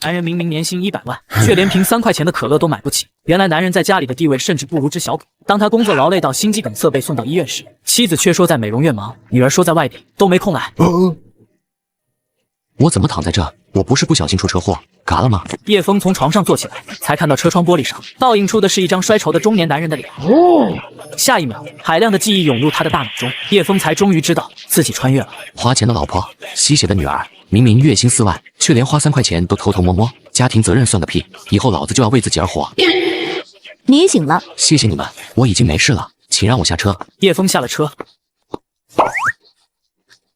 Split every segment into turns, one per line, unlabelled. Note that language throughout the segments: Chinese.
男人明明年薪100万，却连瓶3块钱的可乐都买不起。原来男人在家里的地位甚至不如只小补。当他工作劳累到心肌梗塞被送到医院时，妻子却说在美容院忙，女儿说在外地都没空来。
我怎么躺在这？我不是不小心出车祸，嘎了吗？
叶枫从床上坐起来，才看到车窗玻璃上倒映出的是一张衰愁的中年男人的脸。下一秒，海量的记忆涌入他的大脑中，叶枫才终于知道自己穿越了。
花钱的老婆，吸血的女儿，明明月薪4万，却连花3块钱都偷偷摸摸。家庭责任算个屁！以后老子就要为自己而活。
你也醒了，
谢谢你们，我已经没事了，请让我下车。
叶枫下了车。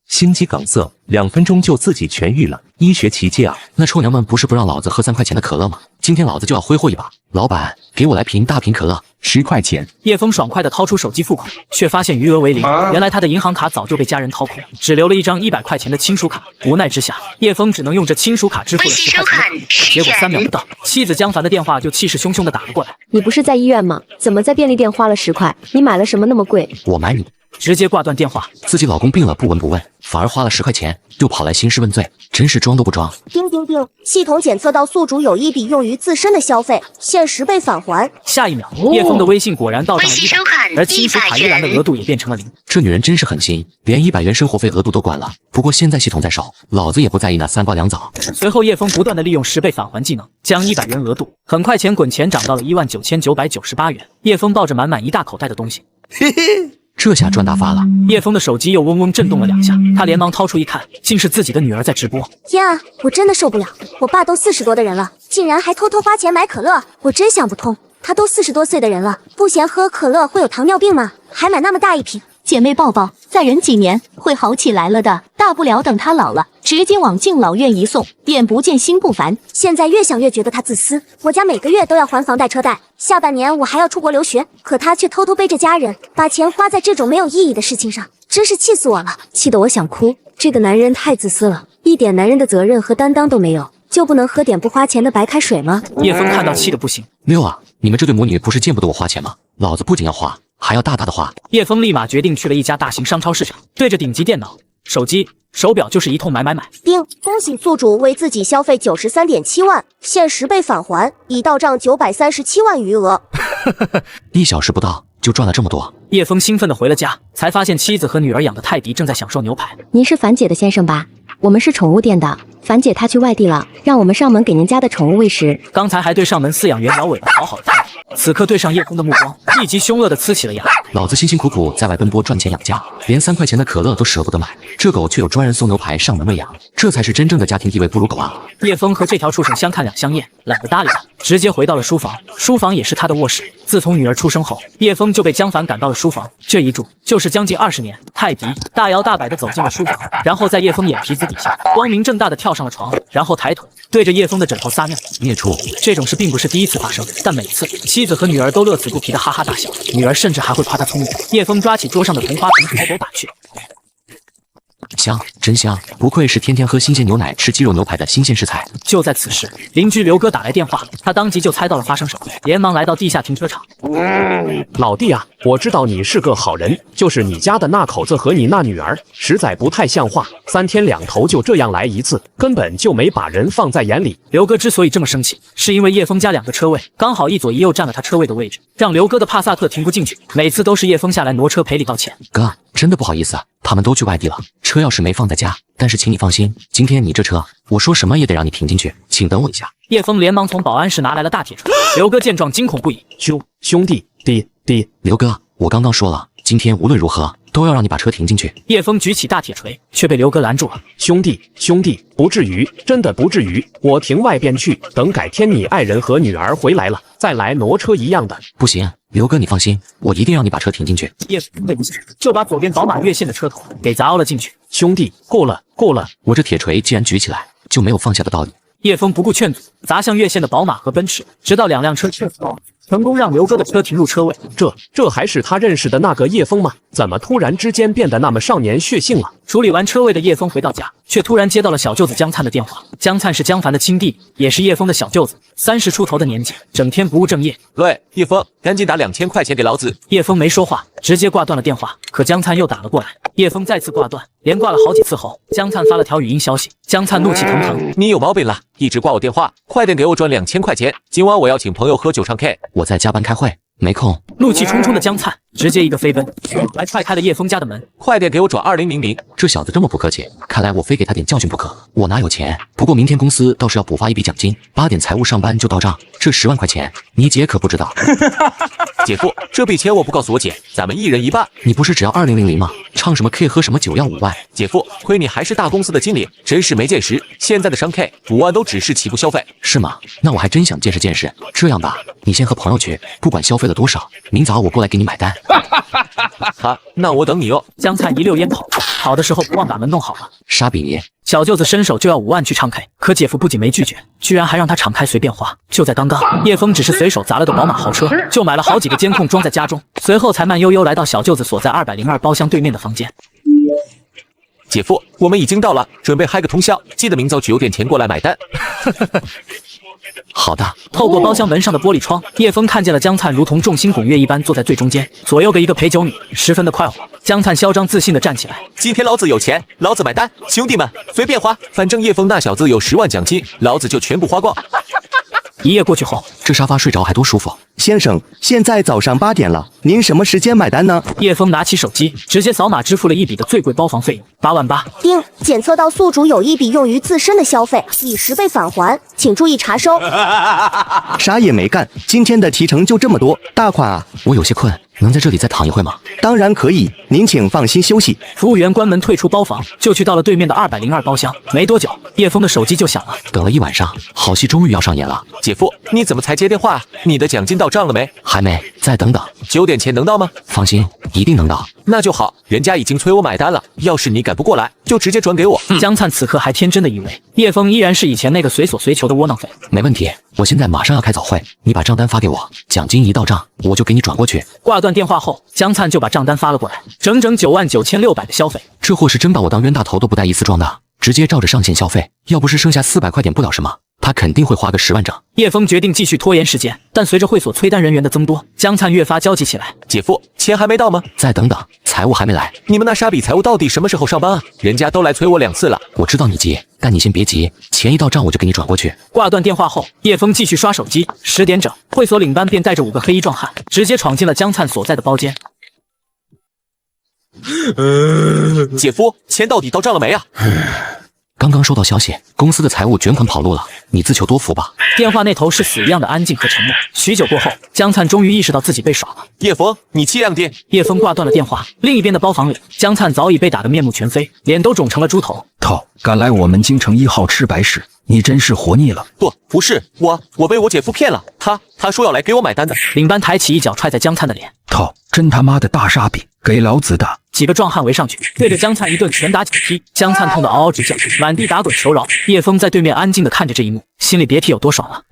心肌梗塞2分钟就自己痊愈了，医学奇迹啊！
那臭娘们不是不让老子喝3块钱的可乐吗？今天老子就要挥霍一把！老板，给我来瓶大瓶可乐，10块钱。
叶枫爽快地掏出手机付款，却发现余额为零。原来他的银行卡早就被家人掏空，只留了一张100块钱的亲属卡。无奈之下，叶枫只能用这亲属卡支付了10块钱。结果3秒不到，妻子江凡的电话就气势汹汹地打了过来。
你不是在医院吗？怎么在便利店花了10块？你买了什么那么贵？
我买你。
直接挂断电话。
自己老公病了不闻不问，反而花了10块钱，又跑来兴师问罪，真是装都不装。
叮叮叮，系统检测到宿主有一笔用于自身的消费，限10倍返还。
下一秒，叶枫的微信果然到账了100，而亲属卡依然的额度也变成了0。
这女人真是狠心，连100元生活费额度都关了。不过现在系统在手，老子也不在意那3瓜2枣。
随后，叶枫不断的利用10倍返还技能，将100元额度很快钱滚钱涨到了19998元。叶枫抱着满满一大口袋的东西，
嘿嘿。这下赚大发了！
叶枫的手机又嗡嗡震动了2下，他连忙掏出一看，竟是自己的女儿在直播。
天啊，我真的受不了！我爸都40多的人了，竟然还偷偷花钱买可乐，我真想不通。他都40多岁的人了，不嫌喝可乐会有糖尿病吗？还买那么大一瓶。
姐妹抱抱，再忍几年会好起来了的，大不了等他老了，直接往敬老院一送，眼不见心不烦。
现在越想越觉得他自私。我家每个月都要还房贷车贷，下半年我还要出国留学，可他却偷偷背着家人，把钱花在这种没有意义的事情上，真是气死我了，气得我想哭。这个男人太自私了，一点男人的责任和担当都没有，就不能喝点不花钱的白开水吗？
叶枫看到气得不行。
六啊，你们这对母女不是见不得我花钱吗？老子不仅要花，还要大大的花。
叶枫立马决定去了一家大型商超市场，对着顶级电脑、手机、手表就是一通买。
叮，恭喜宿主为自己消费93.7万，限10倍返还，已到账937万余额。
1小时不到就赚了这么多。
叶枫兴奋地回了家，才发现妻子和女儿养的泰迪正在享受牛排。
您是樊姐的先生吧？我们是宠物店的，樊姐她去外地了，让我们上门给您家的宠物喂食。
刚才还对上门饲养员摇尾巴讨好的态度，此刻对上叶枫的目光，立即凶恶地呲起了牙。
老子辛辛苦苦在外奔波赚钱养家，连3块钱的可乐都舍不得买，这狗却有专人送牛排上门喂养，这才是真正的家庭地位不如狗啊！
叶枫和这条畜生相看两相厌，懒得搭理他，直接回到了书房。书房也是他的卧室。自从女儿出生后，叶枫就被江凡赶到了书房，这一住就是将近20年。泰迪大摇大摆地走进了书房，然后在叶枫眼皮子底下光明正大地跳上了床，然后抬腿对着叶枫的枕头撒尿。
孽畜！
这种事并不是第一次发生，但每次妻子和女儿都乐此不疲地哈哈大笑，女儿甚至还会夸他聪明。叶枫抓起桌上的同花瓶朝狗打去。
香，真香！不愧是天天喝新鲜牛奶、吃鸡肉牛排的新鲜食材。
就在此时，邻居刘哥打来电话，他当即就猜到了发生什么，连忙来到地下停车场。
老弟啊，我知道你是个好人，就是你家的那口子和你那女儿实在不太像话，3天2头就这样来一次，根本就没把人放在眼里。
刘哥之所以这么生气，是因为叶枫家2个车位刚好一左一右占了他车位的位置，让刘哥的帕萨特停不进去，每次都是叶枫下来挪车赔礼道歉。
哥，真的不好意思，他们都去外地了，车钥匙没放在家，但是请你放心，今天你这车，我说什么也得让你停进去，请等我一下。
叶枫连忙从保安室拿来了大铁锤，刘哥见状惊恐不已。
兄弟，
刘哥，我刚刚说了，今天无论如何都要让你把车停进去。
叶枫举起大铁锤，却被刘哥拦住了。
兄弟，不至于，真的不至于，我停外边去，等改天你爱人和女儿回来了再来挪车一样的。
不行，刘哥你放心，我一定让你把车停进去。
叶枫背不下，就把左边宝马越线的车头给砸凹了进去。
兄弟，够了，
我这铁锤既然举起来，就没有放下的道理。
叶枫不顾劝阻，砸向越线的宝马和奔驰，直到2辆车确凿，成功让刘哥的车停入车位。
这还是他认识的那个叶枫吗？怎么突然之间变得那么少年血性了？
处理完车位的叶枫回到家，却突然接到了小舅子江灿的电话。江灿是江凡的亲弟，也是叶枫的小舅子，30出头的年纪，整天不务正业。
喂，叶枫，赶紧打2000块钱给老子！
叶枫没说话，直接挂断了电话。可江灿又打了过来，叶枫再次挂断，连挂了好几次后，江灿发了条语音消息。江灿怒气腾腾：“
你有毛病了，一直挂我电话，快点给我转2000块钱！今晚我要请朋友喝酒唱 K，
我在加班开会，没空。”
怒气冲冲的江灿直接一个飞奔，来踹开了叶枫家的门。
快点给我转2000！
这小子这么不客气，看来我非给他点教训不可。我哪有钱？不过明天公司倒是要补发一笔奖金，8点财务上班就到账。这10万块钱，你姐可不知道。
姐夫，这笔钱我不告诉我姐，咱们一人一半。
你不是只要2000吗？唱什么 K 喝什么酒要5万。
姐夫，亏你还是大公司的经理，真是没见识。现在的商 K5万都只是起步消费，
是吗？那我还真想见识见识。这样吧，你先和朋友去，不管消费了多少，明早我过来给你买单。
好，那我等你哦。
江灿一溜烟跑的时候不忘把门弄好了。
傻逼！
小舅子伸手就要5万去唱 K， 可姐夫不仅没拒绝，居然还让他敞开随便花。就在刚刚，叶枫只是随手砸了个宝马豪车，就买了好几个监控装在家中，随后才慢悠悠来到小舅子所在202包厢对面的房间。
姐夫，我们已经到了，准备嗨个通宵，记得明早9点前过来买单。
好的。
透过包厢门上的玻璃窗，叶枫看见了江灿如同众星拱月一般坐在最中间，左右各一个陪酒女，十分的快活。江灿嚣张自信地站起来：“
今天老子有钱，老子买单，兄弟们随便花，反正叶枫那小子有10万奖金，老子就全部花光。”
一夜过去后，
这沙发睡着还多舒服。
先生，现在早上8点了，您什么时间买单呢？
叶枫拿起手机，直接扫码支付了一笔的最贵包房费用，8万8。
丁，检测到宿主有一笔用于自身的消费，已10倍返还，请注意查收。
啥也没干，今天的提成就这么多，大款啊！
我有些困，能在这里再躺一会吗？
当然可以，您请放心休息。
服务员关门退出包房，就去到了对面的202包厢。没多久，叶枫的手机就响了。
等了一晚上，好戏终于要上演了。
姐夫，你怎么才接电话？你的奖金到账了没？
还没，再等等。
9点前能到吗？
放心，一定能到。
那就好，人家已经催我买单了。要是你赶不过来，就直接转给我。
江灿此刻还天真的以为叶枫依然是以前那个随所随求的窝囊废。
没问题，我现在马上要开早会，你把账单发给我，奖金一到账，我就给你转过去。
挂断电话后，江灿就把账单发了过来，整整99600的消费。
这货是真把我当冤大头都不带一丝装的，直接照着上限消费。要不是剩下400块点不了什么，他肯定会花个10万整。
叶枫决定继续拖延时间，但随着会所催单人员的增多，江灿越发焦急起来。
姐夫，钱还没到吗？
再等等，财务还没来。
你们那傻逼财务到底什么时候上班啊？人家都来催我2次了。
我知道你急，但你先别急，钱一到账我就给你转过去。
挂断电话后，叶枫继续刷手机。10点整，会所领班便带着5个黑衣壮汉，直接闯进了江灿所在的包间。
姐夫，钱到底到账了没啊？
刚刚收到消息，公司的财务卷款跑路了，你自求多福吧。
电话那头是死一样的安静和沉默。许久过后，江灿终于意识到自己被耍了。
叶枫，你气亮点。
叶枫挂断了电话。另一边的包房里，江灿早已被打得面目全非，脸都肿成了猪头。
操，敢来我们京城1号吃白食，你真是活腻了。
不是我被我姐夫骗了，他说要来给我买单的。
领班抬起一脚踹在江灿的脸。
操，真他妈的大傻逼，给老子打！
几个壮汉围上去，对着江灿一顿拳打脚踢，江灿痛得嗷嗷直叫，满地打滚求饶。叶枫在对面安静地看着这一幕，心里别提有多爽了。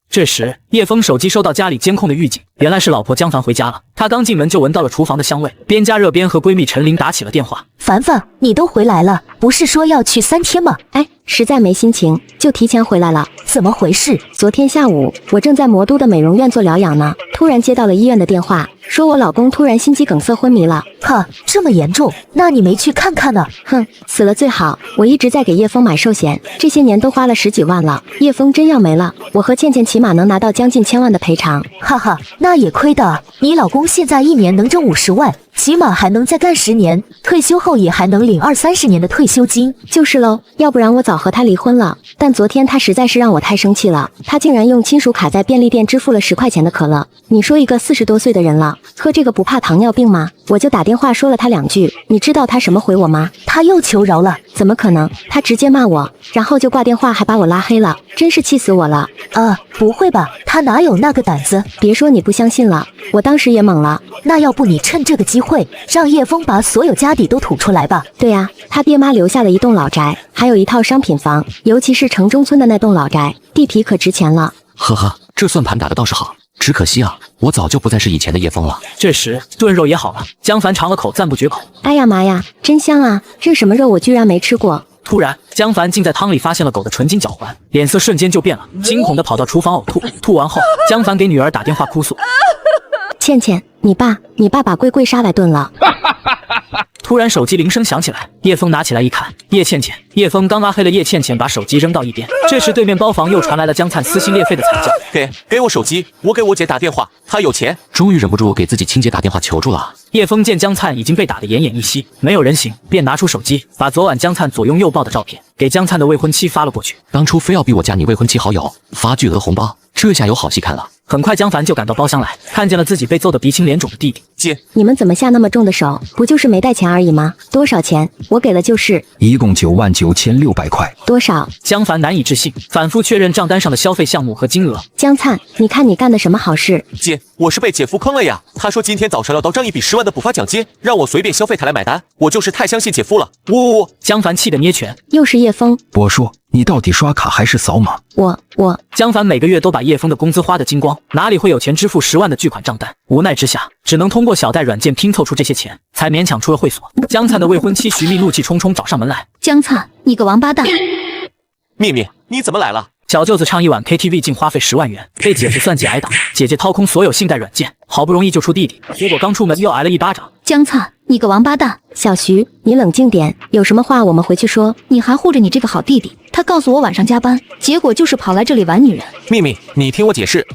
这时，叶枫手机收到家里监控的预警，原来是老婆江凡回家了。她刚进门就闻到了厨房的香味，边加热边和闺蜜陈琳打起了电话。
凡凡，你都回来了，不是说要去3天吗？
哎，实在没心情，就提前回来了。
怎么回事？
昨天下午，我正在魔都的美容院做疗养呢，突然接到了医院的电话，说我老公突然心肌梗塞昏迷了。
哈，这么严重？那你没去看看呢？
哼，死了最好。我一直在给叶枫买寿险，这些年都花了10几万了。叶枫真要没了，我和倩倩起码能拿到将近1000万的赔偿。
哈哈，那也亏的。你老公现在1年能挣50万，起码还能再干10年，退休后也还能领20-30年的退休金。
就是喽，要不然我早和他离婚了。但昨天他实在是让我太生气了，他竟然用亲属卡在便利店支付了10块钱的可乐。你说一个40多岁的人了，喝这个不怕糖尿病吗？我就打电话说了他2句，你知道他什么回我吗？
他又求饶了？
怎么可能？他直接骂我，然后就挂电话，还把我拉黑了，真是气死我了。
不会吧，他哪有那个胆子？
别说你不相信了，我当时也懵了。
那要不你趁这个机会，让叶枫把所有家底都吐出来吧。
对呀，他爹妈留下了一栋老宅，还有一套商品房，尤其是城中村的那栋老宅，地皮可值钱了。
呵呵，这算盘打得倒是好。只可惜啊，我早就不再是以前的叶枫了。
这时炖肉也好了，江凡尝了口，赞不绝口。
哎呀妈呀，真香啊！这什么肉我居然没吃过。
突然，江凡竟在汤里发现了狗的纯金脚环，脸色瞬间就变了，惊恐地跑到厨房呕吐。吐完后，江凡给女儿打电话哭诉：“
倩倩，你爸把龟龟杀来炖了。”
突然手机铃声响起来，叶枫拿起来一看，叶倩倩。叶枫刚拉黑了叶倩倩，把手机扔到一边。这时对面包房又传来了江灿撕心裂肺的惨叫：“
给我手机，我给我姐打电话，她有钱。”
终于忍不住给自己亲姐打电话求助了。
叶枫见江灿已经被打得奄奄一息，没有人形，便拿出手机，把昨晚江灿左拥右抱的照片给江灿的未婚妻发了过去。
当初非要逼我加你未婚妻好友，发巨额红包，这下有好戏看了。
很快，江凡就赶到包厢来，看见了自己被揍得鼻青脸肿的弟弟。
姐，
你们怎么下那么重的手？不就是没带钱而已吗？多少钱？我给了就是。
一共99600块。
多少？
江凡难以置信，反复确认账单上的消费项目和金额。
江灿，你看你干的什么好事？
姐，我是被姐夫坑了呀！他说今天早上要到账一笔10万的补发奖金，让我随便消费他来买单。我就是太相信姐夫了。我。
江凡气得捏拳。
又是叶枫。
我说你到底刷卡还是扫码？
我。
江凡每个月都把叶枫的工资花得精光，哪里会有钱支付10万的巨款账单？无奈之下，只能通过小贷软件拼凑出这些钱，才勉强出了会所。江灿的未婚妻徐蜜怒气冲冲找上门来：“
江灿，你个王八蛋！
秘密，你怎么来了？”
小舅子唱一晚 KTV 竟花费10万元，被姐夫算计挨打。姐姐掏空所有信贷软件，好不容易救出弟弟，结果刚出门又挨了一巴掌。
江灿，你个王八蛋！
小徐，你冷静点，有什么话我们回去说。
你还护着你这个好弟弟，他告诉我晚上加班，结果就是跑来这里玩女人。
秘密，你听我解释，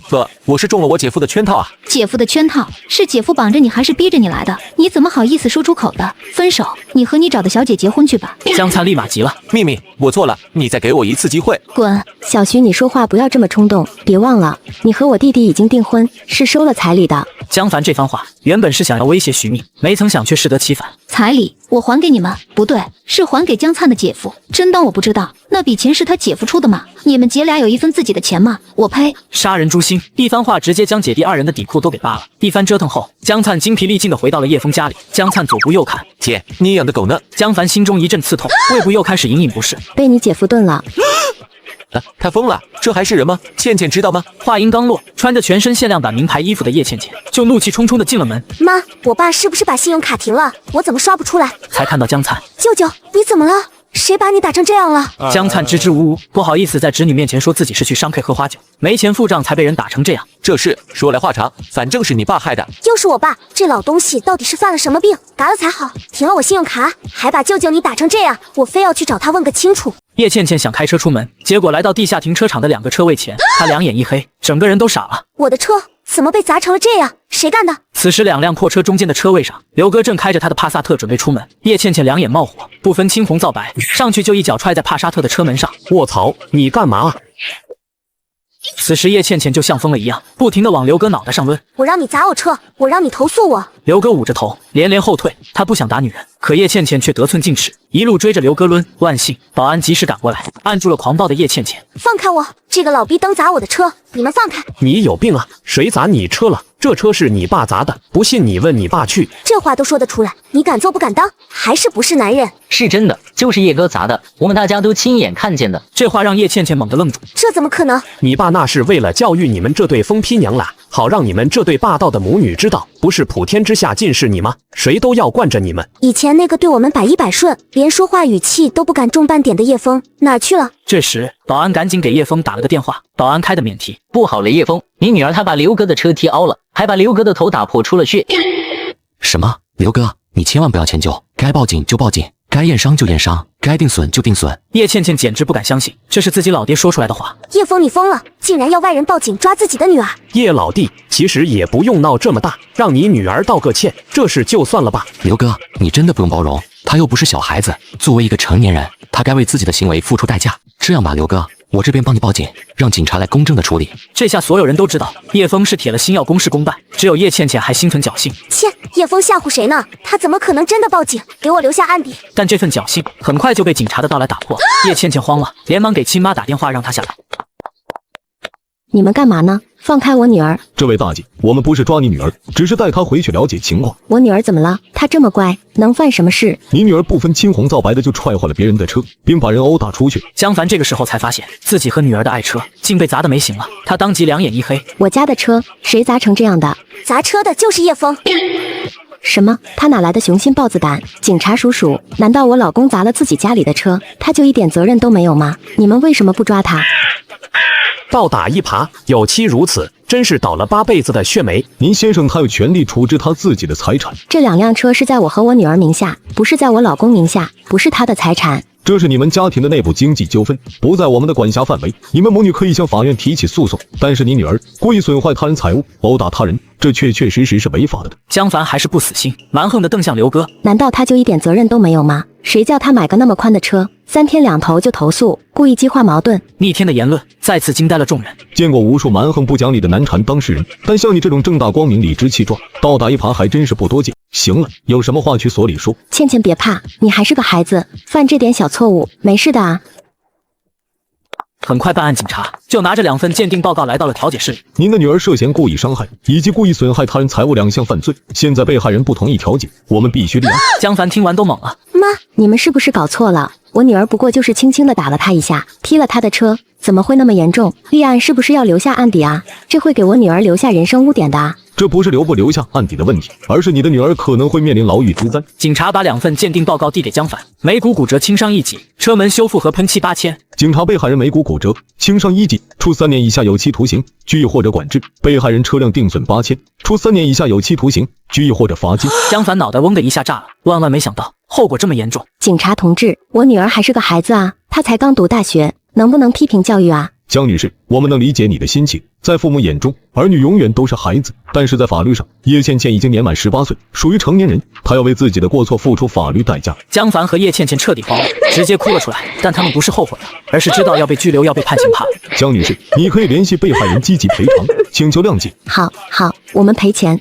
我是中了我姐夫的圈套啊！
姐夫的圈套是姐夫绑着你，还是逼着你来的？你怎么好意思说出口的？分手，你和你找的小姐结婚去吧！
江灿立马急了：“
秘密，我错了，你再给我一次机会。”
滚！
小徐，你说话不要这么冲动，别忘了，你和我弟弟已经订婚，是收了彩礼的。
江凡这番话原本是想要威胁徐蜜，没曾想却适得其反。
彩礼我还给你们，不对，是还给江灿的姐夫。真当我不知道？那笔钱是他姐夫出的吗？你们姐俩有一分自己的钱吗？我呸！
杀人诛心！一番话直接将姐弟二人的底裤都给扒了。一番折腾后，江灿精疲力尽地回到了叶枫家里。江灿左顾右看，
姐，你养的狗呢？
江凡心中一阵刺痛，胃部又开始隐隐不适。
被你姐夫炖了。
他疯了，这还是人吗？倩倩知道吗？
话音刚落，穿着全身限量版名牌衣服的叶倩倩就怒气冲冲地进了门。
妈，我爸是不是把信用卡停了？我怎么刷不出来？
才看到江灿。
舅舅，你怎么了？谁把你打成这样了？
江灿支支吾吾，不好意思在侄女面前说自己是去商 K 喝花酒，没钱付账才被人打成这样。
这事说来话长，反正是你爸害的。
又是我爸，这老东西到底是犯了什么病？嘎了才好，停了我信用卡，还把舅舅你打成这样，我非要去找他问个清楚。
叶倩倩想开车出门，结果来到地下停车场的2个车位前，她两眼一黑，整个人都傻了。
我的车怎么被砸成了这样？谁干的？
此时2辆破车中间的车位上，刘哥正开着他的帕萨特准备出门。叶倩倩两眼冒火，不分青红皂白，上去就一脚踹在帕萨特的车门上。
卧槽，你干嘛？
此时叶倩倩就像疯了一样，不停地往刘哥脑袋上抡。
我让你砸我车，我让你投诉我。
刘哥捂着头连连后退，他不想打女人，可叶倩倩却得寸进尺，一路追着刘哥抡。万幸保安及时赶过来，按住了狂暴的叶倩倩。
放开我！这个老逼灯砸我的车，你们放开！
你有病啊！谁砸你车了？这车是你爸砸的，不信你问你爸去。
这话都说得出来，你敢做不敢当，还是不是男人？
是真的，就是叶哥砸的，我们大家都亲眼看见的。
这话让叶倩倩猛地愣住，
这怎么可能？
你爸那是为了教育你们这对疯批娘俩，好让你们这对霸道的母女知道，不是普天之下尽是你吗？谁都要惯着你们。
以前那个对我们百依百顺，连说话语气都不敢重半点的叶枫哪儿去了？
这时保安赶紧给叶枫打了个电话，保安开的免提。
不好了，叶枫，你女儿她把刘哥的车踢凹了，还把刘哥的头打破出了血。
什么？刘哥，你千万不要迁就，该报警就报警，该验伤就验伤，该定损就定损。
叶倩倩简直不敢相信，这是自己老爹说出来的话。
叶枫，你疯了，竟然要外人报警抓自己的女儿。
叶老弟，其实也不用闹这么大，让你女儿道个歉，这事就算了吧。
刘哥，你真的不用包容，她又不是小孩子，作为一个成年人，她该为自己的行为付出代价。这样吧，刘哥，我这边帮你报警，让警察来公正的处理。
这下所有人都知道叶枫是铁了心要公事公办，只有叶倩倩还心存侥幸。
切，叶枫吓唬谁呢？他怎么可能真的报警？给我留下案底。
但这份侥幸很快就被警察的到来打破。叶倩倩慌了，连忙给亲妈打电话让她下来。
你们干嘛呢？放开我女儿！
这位大姐，我们不是抓你女儿，只是带她回去了解情况。
我女儿怎么了？她这么乖，能犯什么事？
你女儿不分青红皂白的就踹坏了别人的车，并把人殴打出去。
江凡这个时候才发现自己和女儿的爱车竟竟被砸得没形了。他当即两眼一黑。
我家的车谁砸成这样的？
砸车的就是叶枫。
什么？他哪来的雄心豹子胆？警察叔叔，难道我老公砸了自己家里的车，他就一点责任都没有吗？你们为什么不抓他？
倒打一耙，有妻如此，真是倒了8辈子的血霉。
您先生他有权利处置他自己的财产。
这2辆车是在我和我女儿名下，不是在我老公名下，不是他的财产。
这是你们家庭的内部经济纠纷，不在我们的管辖范围。你们母女可以向法院提起诉讼，但是你女儿故意损坏他人财物、殴打他人，这确实是违法的。
江凡还是不死心，蛮横地瞪向刘哥。
难道他就一点责任都没有吗？谁叫他买个那么宽的车，3天2头就投诉，故意激化矛盾。
逆天的言论再次惊呆了众人。
见过无数蛮横不讲理的难缠当事人，但像你这种正大光明、理直气壮，倒打一耙还真是不多见。行了，有什么话去所里说。
倩倩别怕，你还是个孩子，犯这点小错误没事的啊。
很快，办案警察就拿着2份鉴定报告来到了调解室里。
您的女儿涉嫌故意伤害以及故意损害他人财物2项犯罪，现在被害人不同意调解，我们必须立案。
江凡听完都懵了。
妈，你们是不是搞错了？我女儿不过就是轻轻地打了他一下，踢了他的车，怎么会那么严重？立案是不是要留下案底啊？这会给我女儿留下人生污点的啊。
这不是留不留下案底的问题，而是你的女儿可能会面临牢狱之灾。
警察把2份鉴定报告递给江凡，眉骨骨折轻伤1级，车门修复和喷漆8000。
警察，被害人眉骨骨折，轻伤1级，处3年以下有期徒刑、拘役或者管制；被害人车辆定损8000，处3年以下有期徒刑、拘役或者罚金。
江凡脑袋嗡的一下炸了，万没想到后果这么严重。
警察同志，我女儿还是个孩子啊，她才刚读大学，能不能批评教育啊？
江女士，我们能理解你的心情，在父母眼中，儿女永远都是孩子，但是在法律上，叶倩倩已经年满18岁，属于成年人，她要为自己的过错付出法律代价。
江凡和叶倩倩彻底慌了，直接哭了出来，但他们不是后悔了，而是知道要被拘留，要被判刑判了。
江女士，你可以联系被害人积极赔偿，请求谅解。
好，我们赔钱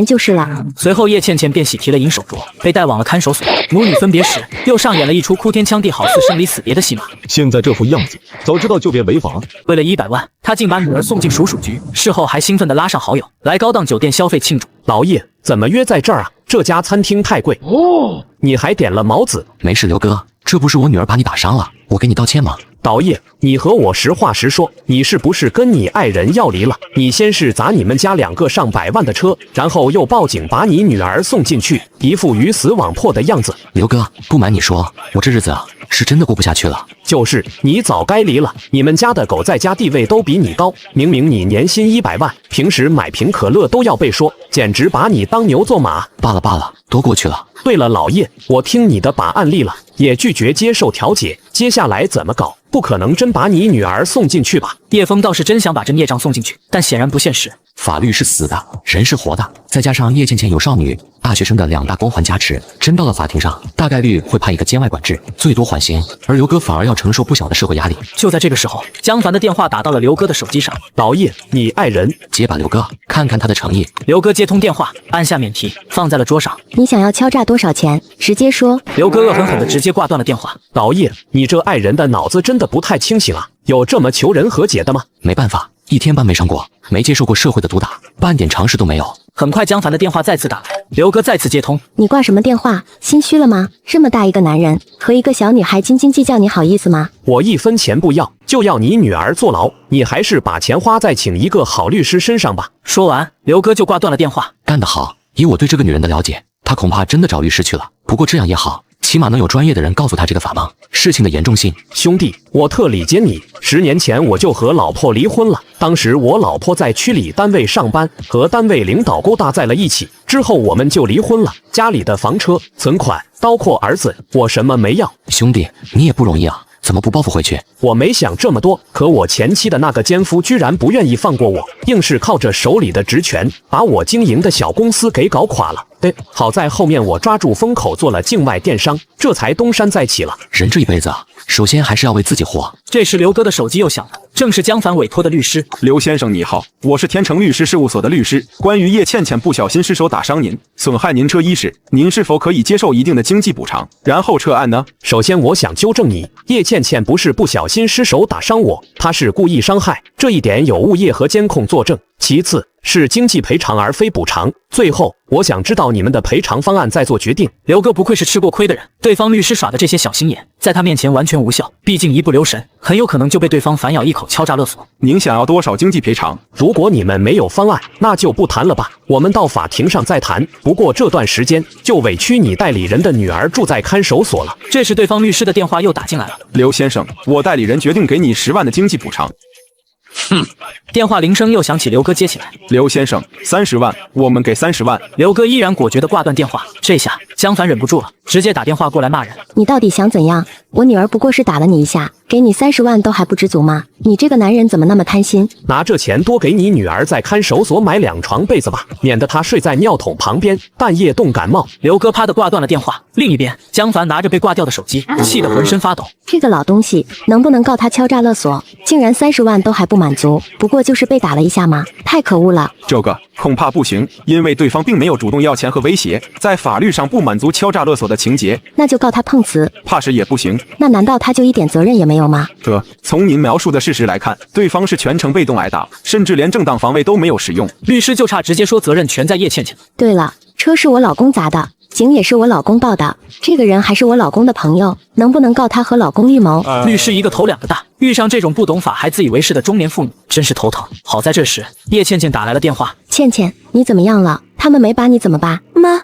就是了。
随后叶倩倩便喜提了银手镯，被带往了看守所。母女分别时，又上演了一出哭天抢地、好似生离死别的戏码。
现在这副样子，早知道就别违法。
为了100万，他竟把女儿送进蜀局，事后还兴奋地拉上好友来高档酒店消费庆祝。
老叶，怎么约在这儿啊？这家餐厅太贵哦。你还点了毛子。
没事，刘哥，这不是我女儿把你打伤了，我给你道歉吗？
导叶，你和我实话实说，你是不是跟你爱人要离了？你先是砸你们家2个上百万的车，然后又报警把你女儿送进去，一副鱼死网破的样子。
刘哥，不瞒你说，我这日子是真的过不下去了。
就是你早该离了，你们家的狗在家地位都比你高，明明你年薪100万，平时买瓶可乐都要被说，简直把你当牛做马。
罢了，都过去了。
对了，老叶，我听你的把案立了，也拒绝接受调解，接下来怎么搞？不可能真把你女儿送进去吧？
叶枫倒是真想把这孽障送进去，但显然不现实。
法律是死的，人是活的，再加上叶倩倩有少女、大学生的2大光环加持，真到了法庭上，大概率会判一个监外管制，最多缓刑，而刘哥反而要承受不小的社会压力。
就在这个时候，江凡的电话打到了刘哥的手机上。
导叶，你爱人
接吧，刘哥，看看他的诚意。
刘哥接通电话，按下免提，放在了桌上。
你想要敲诈多少钱？直接说。
刘哥恶狠狠地直接挂断了电话。
导叶，你这爱人的脑子真的不太清醒啊，有这么求人和解的吗？
没办法，1天半没上过，没接受过社会的毒打，半点常识都没有。
很快，江凡的电话再次打来，刘哥再次接通。
你挂什么电话？心虚了吗？这么大一个男人和一个小女孩斤斤计较，你好意思吗？
我1分钱不要，就要你女儿坐牢，你还是把钱花在请一个好律师身上吧。
说完，刘哥就挂断了电话。
干得好，以我对这个女人的了解，她恐怕真的找律师去了。不过这样也好，起码能有专业的人告诉她这个法盲事情的严重性。
兄弟，我特理解你。10年前我就和老婆离婚了，当时我老婆在区里单位上班，和单位领导勾搭在了一起，之后我们就离婚了。家里的房车、存款，包括儿子，我什么没要。
兄弟，你也不容易啊，怎么不报复回去？
我没想这么多，可我前妻的那个奸夫居然不愿意放过我，硬是靠着手里的职权把我经营的小公司给搞垮了。好在后面我抓住风口做了境外电商，这才东山再起了。
人这一辈子啊，首先还是要为自己活。
这时刘哥的手机又响了，正是江凡委托的律师。
刘先生你好，我是天成律师事务所的律师。关于叶倩倩不小心失手打伤您，损害您车衣时，您是否可以接受一定的经济补偿，然后撤案呢？
首先我想纠正你，叶倩倩不是不小心失手打伤我，她是故意伤害。这一点有物业和监控作证。其次是经济赔偿而非补偿。最后，我想知道你们的赔偿方案再做决定。
刘哥不愧是吃过亏的人，对方律师耍的这些小心眼，在他面前完全无效。毕竟一不留神，很有可能就被对方反咬一口，敲诈勒索。
您想要多少经济赔偿？
如果你们没有方案，那就不谈了吧，我们到法庭上再谈。不过这段时间就委屈你代理人的女儿住在看守所了。
这时，对方律师的电话又打进来了。
刘先生，我代理人决定给你10万的经济补偿。
电话铃声又响起，刘哥接起来。
刘先生，30万，我们给30万。
刘哥依然果决地挂断电话。这下江凡忍不住了，直接打电话过来骂人。
你到底想怎样？我女儿不过是打了你一下，给你30万都还不知足吗？你这个男人怎么那么贪心？
拿这钱多给你女儿在看守所买2床被子吧，免得她睡在尿桶旁边，半夜冻感冒。
刘哥啪地挂断了电话。另一边，江凡拿着被挂掉的手机，气得浑身发抖。
这个老东西，能不能告他敲诈勒索？竟然30万都还不满足，不过就是被打了一下吗？太可恶了！
这个恐怕不行，因为对方并没有主动要钱和威胁，在法律上不满足敲诈勒索的情节。
那就告他碰瓷，
怕是也不行。
那难道他就一点责任也没有吗？
从您描述的事实来看，对方是全程被动挨打，甚至连正当防卫都没有使用。
律师就差直接说责任全在叶倩倩。
对了，车是我老公砸的，警也是我老公报的，这个人还是我老公的朋友，能不能告他和老公预谋？
律师一个头两个大，遇上这种不懂法还自以为是的中年妇女，真是头疼。好在这时，叶倩倩打来了电话。
倩倩，你怎么样了？他们没把你怎么办？
妈，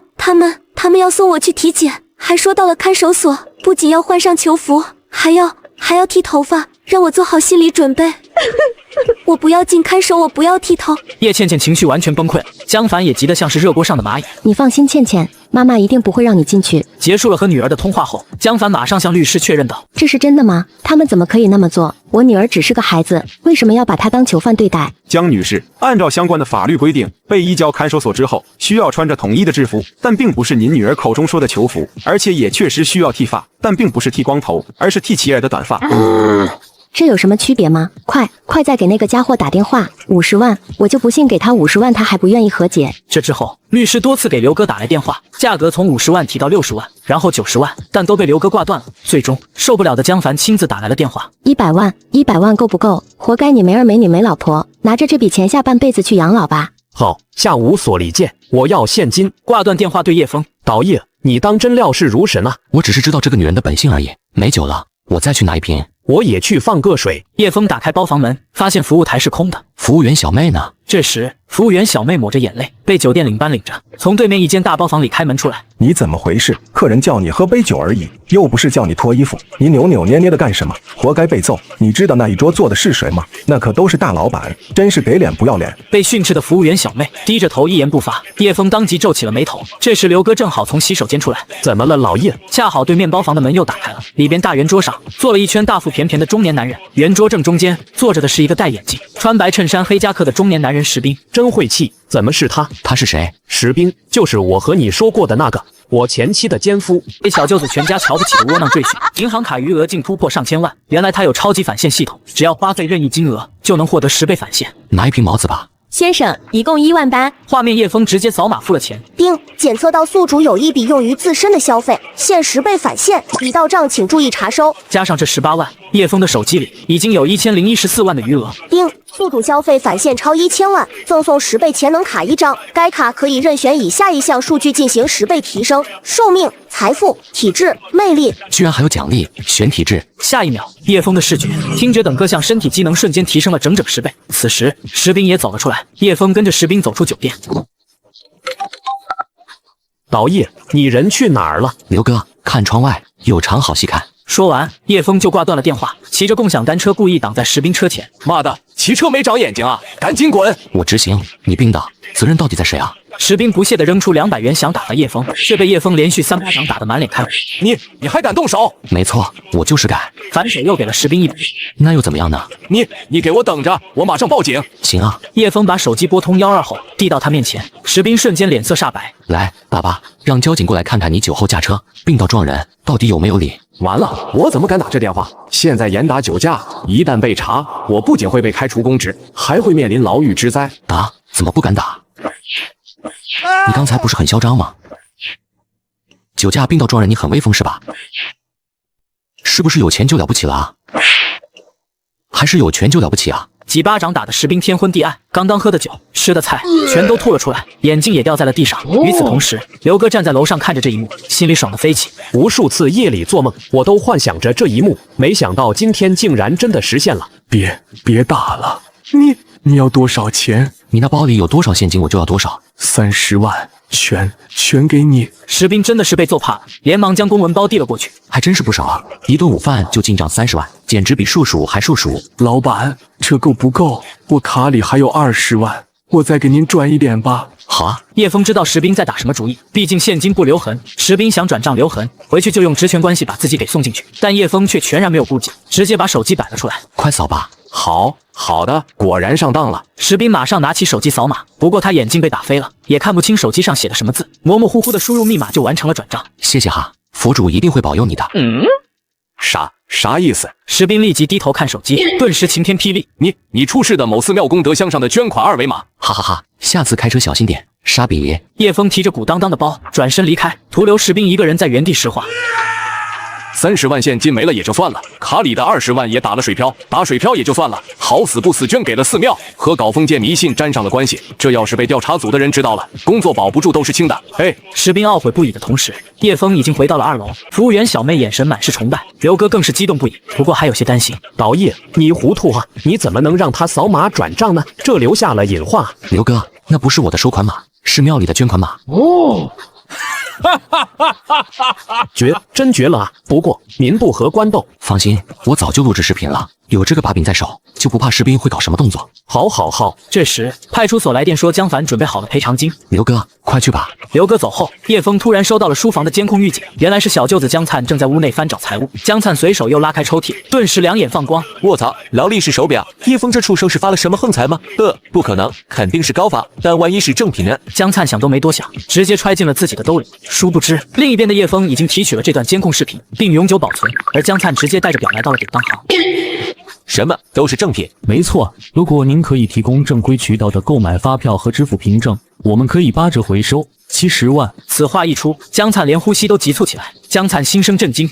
他们要送我去体检，还说到了看守所，不仅要换上囚服，还要剃头发，让我做好心理准备。我不要进看守，我不要剃头。
叶倩倩情绪完全崩溃了，江凡也急得像是热锅上的蚂蚁。
你放心，倩倩，妈妈一定不会让你进去。
结束了和女儿的通话后，江凡马上向律师确认道：“
这是真的吗？他们怎么可以那么做？我女儿只是个孩子，为什么要把她当囚犯对待？”
江女士，按照相关的法律规定，被移交看守所之后，需要穿着统一的制服，但并不是您女儿口中说的囚服，而且也确实需要剃发，但并不是剃光头，而是剃齐耳的短发。
这有什么区别吗？快再给那个家伙打电话，50万，我就不信给他50万他还不愿意和解。
这之后，律师多次给刘哥打来电话，价格从50万提到60万，然后90万，但都被刘哥挂断了。最终受不了的江凡亲自打来了电话
，100万够不够？活该你没儿没女没老婆，拿着这笔钱下半辈子去养老吧。
好，下午所里见，我要现金。
挂断电话对叶枫，
导叶，你当真料事如神啊？
我只是知道这个女人的本性而已。没酒了，我再去拿一瓶。
我也去放个水。
叶枫打开包房门，发现服务台是空的。
服务员小妹呢？
这时，服务员小妹抹着眼泪，被酒店领班领着，从对面一间大包房里开门出来。
你怎么回事？客人叫你喝杯酒而已，又不是叫你脱衣服，你扭扭捏捏的干什么？活该被揍！你知道那一桌坐的是谁吗？那可都是大老板，真是给脸不要脸！
被训斥的服务员小妹低着头一言不发。叶枫当即皱起了眉头。这时，刘哥正好从洗手间出来。
怎么了，老叶？
恰好对面包房的门又打开了，里边大圆桌上坐了一圈大腹便便的中年男人，圆桌正中间坐着的是一个戴眼镜、穿白衬衫、黑夹克的中年男人石斌。
真晦气，怎么是他？
他是谁？
石斌，就是我和你说过的那个，我前妻的奸夫。
被小舅子全家瞧不起的窝囊赘婿，银行卡余额竟突破上千万。原来他有超级返现系统，只要花费任意金额，就能获得10倍返现。
拿一瓶毛子吧。
先生，一共1万8。
画面叶枫直接扫码付了钱。
丁，检测到宿主有一笔用于自身的消费，现10倍返现，已到账，请注意查收。
加上这18万，叶枫的手机里已经有1014万的余额。
丁，宿主消费返现超1000万，赠送10倍潜能卡1张，该卡可以任选以下一项数据进行10倍提升：寿命、财富、体质、魅力。
居然还有奖励，选体质。
下一秒，叶枫的视觉、听觉等各项身体机能瞬间提升了整整10倍。此时，石斌也走了出来。叶枫跟着石斌走出酒店。
导叶，你人去哪儿了？
刘哥，看窗外，有场好戏看。
说完，叶枫就挂断了电话，骑着共享单车故意挡在石斌车前。
妈的，骑车没长眼睛啊！赶紧滚！
我执行，你冰的，责任到底在谁啊？
石斌不屑地扔出200元想打发叶枫，却被叶枫连续3巴掌打得满脸开花。
你还敢动手？
没错，我就是敢。
反手又给了石斌100。
那又怎么样呢？
你给我等着，我马上报警。
行啊。
叶枫把手机拨通112后递到他面前，石斌瞬间脸色煞白。
来，爸爸，让交警过来看看你酒后驾车并道撞人到底有没有理。
完了，我怎么敢打这电话？现在严打酒驾，一旦被查，我不仅会被开除公职，还会面临牢狱之灾。
打？怎么不敢打？你刚才不是很嚣张吗？酒驾并道撞人，你很威风是吧？是不是有钱就了不起了啊？还是有权就了不起啊？
几巴掌打得石斌天昏地暗，刚刚喝的酒、吃的菜全都吐了出来，眼镜也掉在了地上。与此同时，刘哥站在楼上看着这一幕，心里爽得飞起。
无数次夜里做梦，我都幻想着这一幕，没想到今天竟然真的实现了。
别打了，你要多少钱？
你那包里有多少现金，我就要多少。
30万，全给你。
石斌真的是被揍怕了，连忙将公文包递了过去。
还真是不少啊，一顿午饭就进账30万，简直比数数还数数。
老板，这够不够？我卡里还有20万，我再给您转一点吧。
好啊。
叶枫知道石斌在打什么主意，毕竟现金不留痕。石斌想转账留痕，回去就用职权关系把自己给送进去，但叶枫却全然没有顾忌，直接把手机摆了出来。
快扫吧。
好的，果然上当了。
石斌马上拿起手机扫码，不过他眼镜被打飞了，也看不清手机上写的什么字，模模糊糊的输入密码就完成了转账。
谢谢哈，佛主一定会保佑你的。
啥意思？
石斌立即低头看手机，顿时晴天霹雳。
你出示的某寺庙功德箱上的捐款2维码。
哈哈哈，下次开车小心点，沙比。
叶枫提着鼓当当的包转身离开，徒留石斌一个人在原地石化。
30万现金没了也就算了，卡里的20万也打了水漂，打水漂也就算了，好死不死捐给了寺庙，和搞封建迷信沾上了关系。这要是被调查组的人知道了，工作保不住都是轻的。
石斌懊悔不已的同时，叶枫已经回到了2楼，服务员小妹眼神满是崇拜，刘哥更是激动不已，不过还有些担心。
导叶，你糊涂啊！你怎么能让他扫码转账呢？这留下了隐患。
刘哥，那不是我的收款码，是庙里的捐款码。
真绝了啊！不过民不和官斗，
放心，我早就录制视频了，有这个把柄在手，就不怕士兵会搞什么动作。
好。
这时派出所来电说江凡准备好了赔偿金。
刘哥，快去吧。
刘哥走后，叶枫突然收到了书房的监控预警，原来是小舅子江灿正在屋内翻找财物。江灿随手又拉开抽屉，顿时两眼放光。
卧槽，劳力士手表！叶枫这畜生是发了什么横财吗？不可能，肯定是高发，但万一是正品呢？
江灿想都没多想，直接揣进了自己的兜里。殊不知，另一边的叶枫已经提取了这段监控视频，并永久保存，而江灿直接带着表来到了典当行。
什么都是正品？
没错，如果您可以提供正规渠道的购买发票和支付凭证，我们可以8折回收70万。
此话一出，江灿连呼吸都急促起来。江灿心生震惊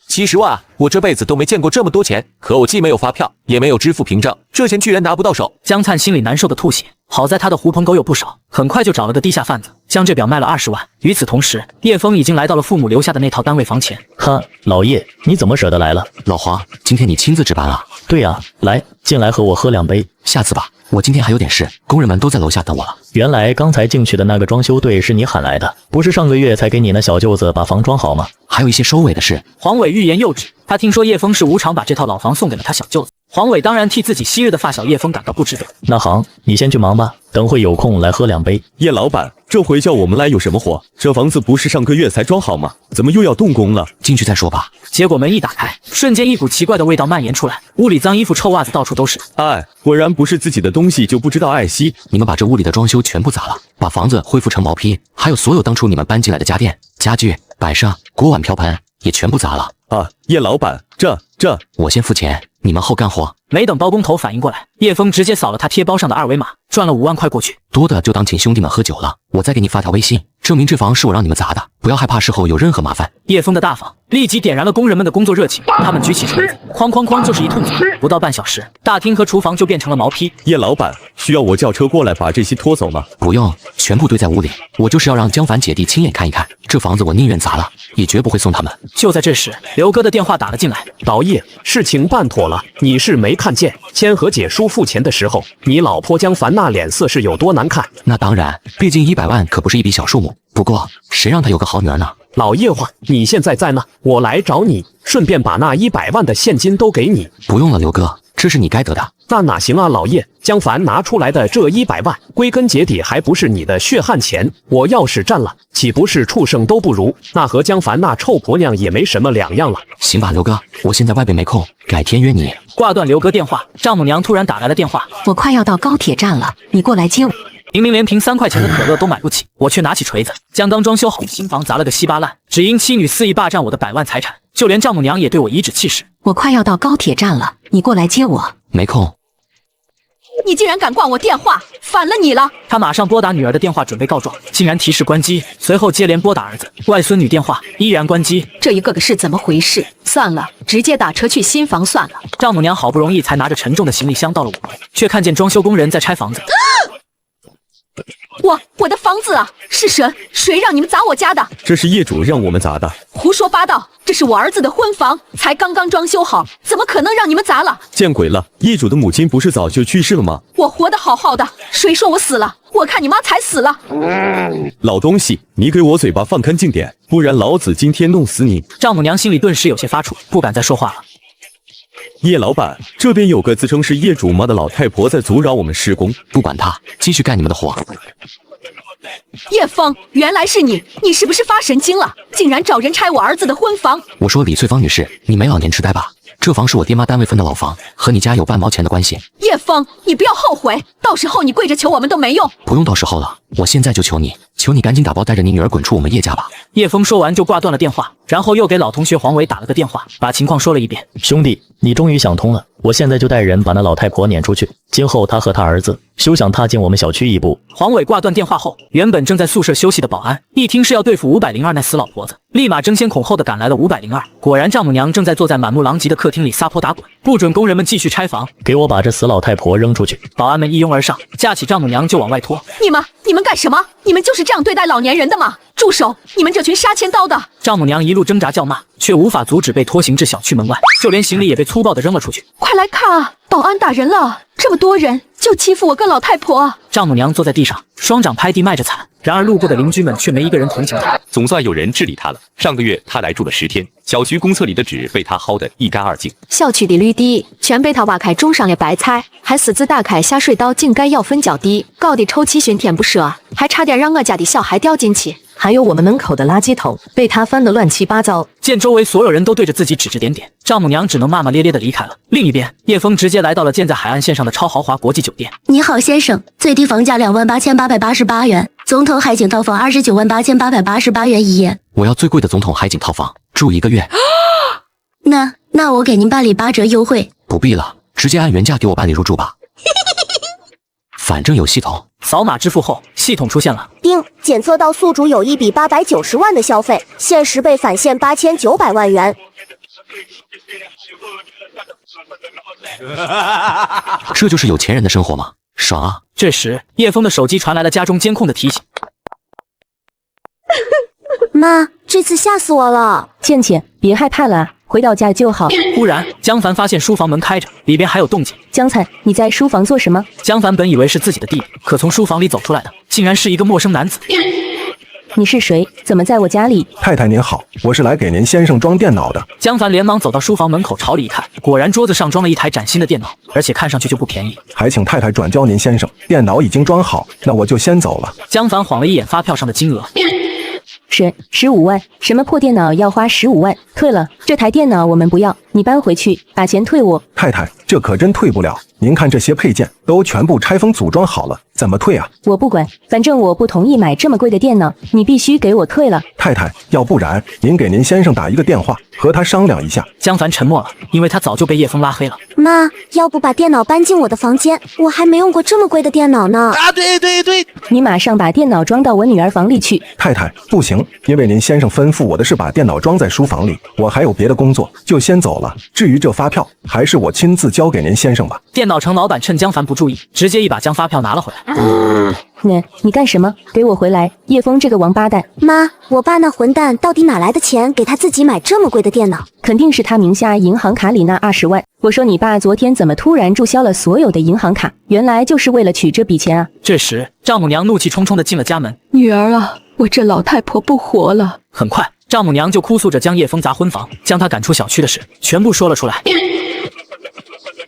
，70万啊！我这辈子都没见过这么多钱，可我既没有发票，也没有支付凭证，这钱居然拿不到手。
江灿心里难受的吐血，好在他的狐朋狗友不少，很快就找了个地下贩子，将这表卖了20万。与此同时，叶枫已经来到了父母留下的那套单位房前。
哈，老叶，你怎么舍得来了？
老黄，今天你亲自值班啊？
对呀，来，进来和我喝2杯。
下次吧，我今天还有点事，工人们都在楼下等我了。
原来刚才进去的那个装修队是你喊来的，不是上个月才给你那小舅子把房装好吗？
还有一些收尾的事。
黄伟欲言又止，他听说叶枫是无偿把这套老房送给了他小舅子。黄伟当然替自己昔日的发小叶枫感到不值得。
那行，你先去忙吧，等会有空来喝2杯。
叶老板，这回叫我们来有什么活？这房子不是上个月才装好吗？怎么又要动工了？
进去再说吧。
结果门一打开，瞬间一股奇怪的味道蔓延出来，屋里脏衣服、臭袜子到处都是。
果然不是自己的东西就不知道爱惜。
你们把这屋里的装修全部砸了，把房子恢复成毛坯，还有所有当初你们搬进来的家电、家具、摆设、锅碗瓢盆也全部砸了。
叶老板，这
我先付钱，你们后干活。
没等包工头反应过来，叶枫直接扫了他贴包上的2维码，赚了5万块过去。
多的就当请兄弟们喝酒了，我再给你发条微信，证明这房是我让你们砸的，不要害怕事后有任何麻烦。
叶枫的大方立即点燃了工人们的工作热情，他们举起锤子，哐哐哐就是一通砸。不到半小时，大厅和厨房就变成了毛坯。
叶老板，需要我叫车过来把这些拖走吗？
不用，全部堆在屋里。我就是要让江凡姐弟亲眼看一看，这房子我宁愿砸了，也绝不会送他们。
就在这时，刘哥的电话打了进来。
导叶，事情办妥了，你是没看见签和解书付钱的时候，你老婆江凡那脸色是有多难看？
那当然，毕竟100万可不是一笔小数目。不过谁让他有个好女儿呢？
老叶话，你现在在呢，我来找你，顺便把那100万的现金都给你。
不用了，刘哥，这是你该得的。
那哪行啊，老叶，江凡拿出来的这100万，归根结底还不是你的血汗钱，我要是占了，岂不是畜生都不如？那和江凡那臭婆娘也没什么两样了。
行吧，刘哥，我现在外边没空，改天约你。
挂断刘哥电话，丈母娘突然打来了电话，
我快要到高铁站了，你过来接我。
明明连瓶3块钱的可乐都买不起，我却拿起锤子将刚装修好的新房砸了个稀巴烂，只因妻女肆意霸占我的100万财产，就连丈母娘也对我颐指气使。
我快要到高铁站了，你过来接我。
没空。
你竟然敢挂我电话，反了你了！
他马上拨打女儿的电话准备告状，竟然提示关机，随后接连拨打儿子、外孙女电话，依然关机。
这一个个是怎么回事？算了，直接打车去新房算了。
丈母娘好不容易才拿着沉重的行李箱到了5楼，却看见装修工人在拆房子。
我的房子啊！是谁让你们砸我家的？
这是业主让我们砸的。
胡说八道！这是我儿子的婚房，才刚刚装修好，怎么可能让你们砸了？
见鬼了！业主的母亲不是早就去世了吗？
我活得好好的，谁说我死了？我看你妈才死了！
老东西，你给我嘴巴放干净点，不然老子今天弄死你！
丈母娘心里顿时有些发怵，不敢再说话了。
叶老板，这边有个自称是业主妈的老太婆在阻扰我们施工，
不管她，继续干你们的活。
叶枫，原来是你！你是不是发神经了？竟然找人拆我儿子的婚房！
我说李翠芳女士，你没老年痴呆吧？这房是我爹妈单位分的老房，和你家有半毛钱的关系。
叶枫，你不要后悔，到时候你跪着求我们都没用。
不用到时候了，我现在就求你，求你赶紧打包带着你女儿滚出我们叶家吧。
叶枫说完就挂断了电话，然后又给老同学黄伟打了个电话，把情况说了一遍。
兄弟，你终于想通了，我现在就带人把那老太婆撵出去，今后她和她儿子休想踏进我们小区一步。
黄伟挂断电话后，原本正在宿舍休息的保安一听是要对付502那死老婆子，立马争先恐后的赶来了502。果然丈母娘正在坐在满目狼藉的客厅里撒泼打滚，不准工人们继续拆房。
给我把这死老太婆扔出去！
保安们一拥而上，架起丈母娘就往外拖。
你们干什么？你们就是这样对待老年人的吗？住手！你们这群杀千刀的！
丈母娘一路挣扎叫骂，却无法阻止被拖行至小区门外，就连行李也被粗暴的扔了出去。
快来看啊！保安打人了！这么多人就欺负我个老太婆！
丈母娘坐在地上，双掌拍地卖着惨。然而路过的邻居们却没一个人同情她。
总算有人治理她了。上个月她来住了10天，小区公厕里的纸被她薅得一干二净。
小区的绿地全被他挖开种上了白菜，还私自打开下水道井盖舀粪浇地，搞得臭气熏天不说，还差点让我家的小孩掉进去。
还有我们门口的垃圾桶被他翻得乱七八糟。
见周围所有人都对着自己指指点点，丈母娘只能骂骂咧咧的离开了。另一边，叶枫直接来到了建在海岸线上的超豪华国际酒店。
你好，先生，最低房价28888元，总统海景套房298888元一夜。
我要最贵的总统海景套房，住1个月。
那我给您办理8折优惠。
不必了，直接按原价给我办理入住吧。反正有系统。
扫码支付后，系统出现了。
丁，检测到宿主有一笔890万的消费，限时被返现8900万元。
这就是有钱人的生活吗？爽啊！
这时，叶枫的手机传来了家中监控的提醒。
妈，这次吓死我了！
倩倩，别害怕了，回到家就好。
忽然，江凡发现书房门开着，里边还有动静。
江灿，你在书房做什么？
江凡本以为是自己的弟弟，可从书房里走出来的，竟然是一个陌生男子。
你是谁？怎么在我家里？
太太您好，我是来给您先生装电脑的。
江凡连忙走到书房门口，朝里一看，果然桌子上装了一台崭新的电脑，而且看上去就不便宜。
还请太太转交您先生，电脑已经装好，那我就先走了。
江凡晃了一眼发票上的金额。
是15万，什么破电脑要花15万？退了，这台电脑我们不要，你搬回去，把钱退我。
太太，这可真退不了。您看这些配件都全部拆封组装好了，怎么退啊？
我不管，反正我不同意买这么贵的电脑，你必须给我退了。
太太，要不然您给您先生打一个电话，和他商量一下。
江凡沉默了，因为他早就被叶枫拉黑了。
妈，要不把电脑搬进我的房间？我还没用过这么贵的电脑呢。
啊，对，
你马上把电脑装到我女儿房里去。
太太，不行，因为您先生吩咐我的是把电脑装在书房里，我还有别的工作，就先走了。至于这发票，还是我亲自交给您先生吧。
电脑城老板趁江凡不注意，直接一把将发票拿了回来。
你干什么？给我回来！叶枫这个王八蛋！
妈，我爸那混蛋到底哪来的钱给他自己买这么贵的电脑？
肯定是他名下银行卡里那20万。我说你爸昨天怎么突然注销了所有的银行卡？原来就是为了取这笔钱啊！
这时，丈母娘怒气冲冲地进了家门。
女儿啊，我这老太婆不活了。
很快，丈母娘就哭诉着将叶枫砸婚房、将他赶出小区的事全部说了出来。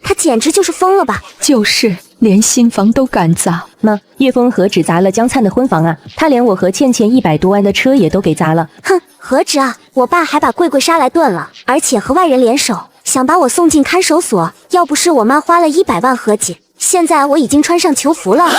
他简直就是疯了吧！
就是连新房都敢砸。
妈，叶枫何止砸了江灿的婚房啊，他连我和倩倩100多万的车也都给砸了。
哼，何止啊！我爸还把贵贵杀来炖了，而且和外人联手，想把我送进看守所。要不是我妈花了100万合计，现在我已经穿上囚服了。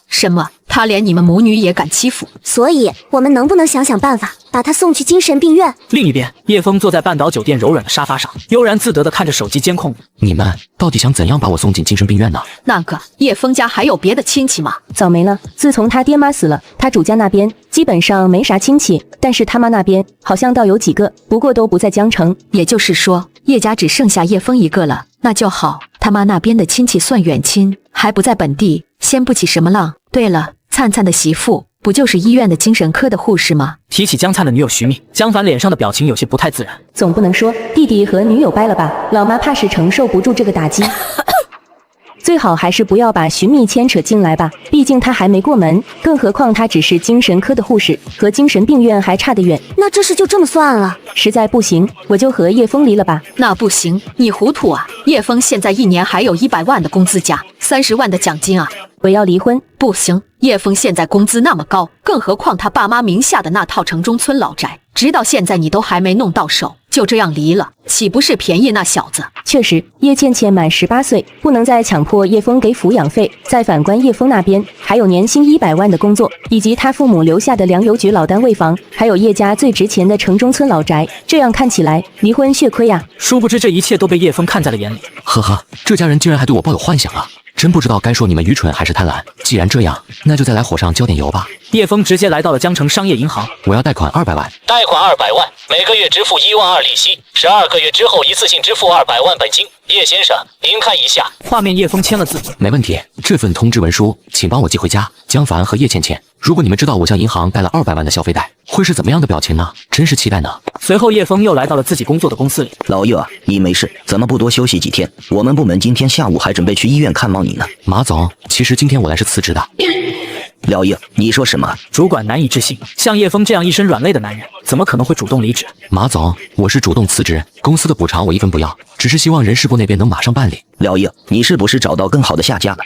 什么？他连你们母女也敢欺负，
所以我们能不能想想办法，把他送去精神病院？
另一边，叶枫坐在半岛酒店柔软的沙发上，悠然自得地看着手机监控。
你们到底想怎样把我送进精神病院呢？
那个叶枫家还有别的亲戚吗？
早没了，自从他爹妈死了，他主家那边基本上没啥亲戚，但是他妈那边好像倒有几个，不过都不在江城。
也就是说，叶家只剩下叶枫一个了，那就好。他妈那边的亲戚算远亲，还不在本地，掀不起什么浪。对了，灿灿的媳妇不就是医院的精神科的护士吗？
提起江灿的女友徐蜜，江凡脸上的表情有些不太自然。
总不能说弟弟和女友掰了吧？老妈怕是承受不住这个打击。最好还是不要把徐蜜牵扯进来吧，毕竟她还没过门，更何况她只是精神科的护士，和精神病院还差得远。
那这事就这么算了？
实在不行，我就和叶枫离了吧。
那不行，你糊涂啊！叶枫现在一年还有100万的工资加30万的奖金啊！
我要离婚。
不行，叶枫现在工资那么高，更何况他爸妈名下的那套城中村老宅，直到现在你都还没弄到手，就这样离了，岂不是便宜那小子？
确实，叶倩倩满18岁，不能再强迫叶枫给抚养费。再反观叶枫那边，还有年薪100万的工作，以及他父母留下的粮油局老单位房，还有叶家最值钱的城中村老宅。这样看起来，离婚血亏呀！
殊不知这一切都被叶枫看在了眼里。
呵呵，这家人竟然还对我抱有幻想啊！真不知道该说你们愚蠢还是贪婪。既然这样，那就再来火上浇点油吧。
叶枫直接来到了江城商业银行，
我要贷款200万。
贷款200万，每个月支付1万2利息，12个月之后一次性支付200万本金。叶先生，您看一下。
画面叶枫签了字。
没问题，这份通知文书请帮我寄回家。江凡和叶倩倩，如果你们知道我向银行贷了200万的消费贷，会是怎么样的表情呢？真是期待呢。
随后叶枫又来到了自己工作的公司里。
老叶啊，你没事，怎么不多休息几天？我们部门今天下午还准备去医院看望你呢。
马总，其实今天我来是辞职的。
廖叶，你说什么？
主管难以置信，像叶枫这样一身软肋的男人，怎么可能会主动离职？
马总，我是主动辞职，公司的补偿我1分不要，只是希望人事部那边能马上办理。
廖叶，你是不是找到更好的下家了？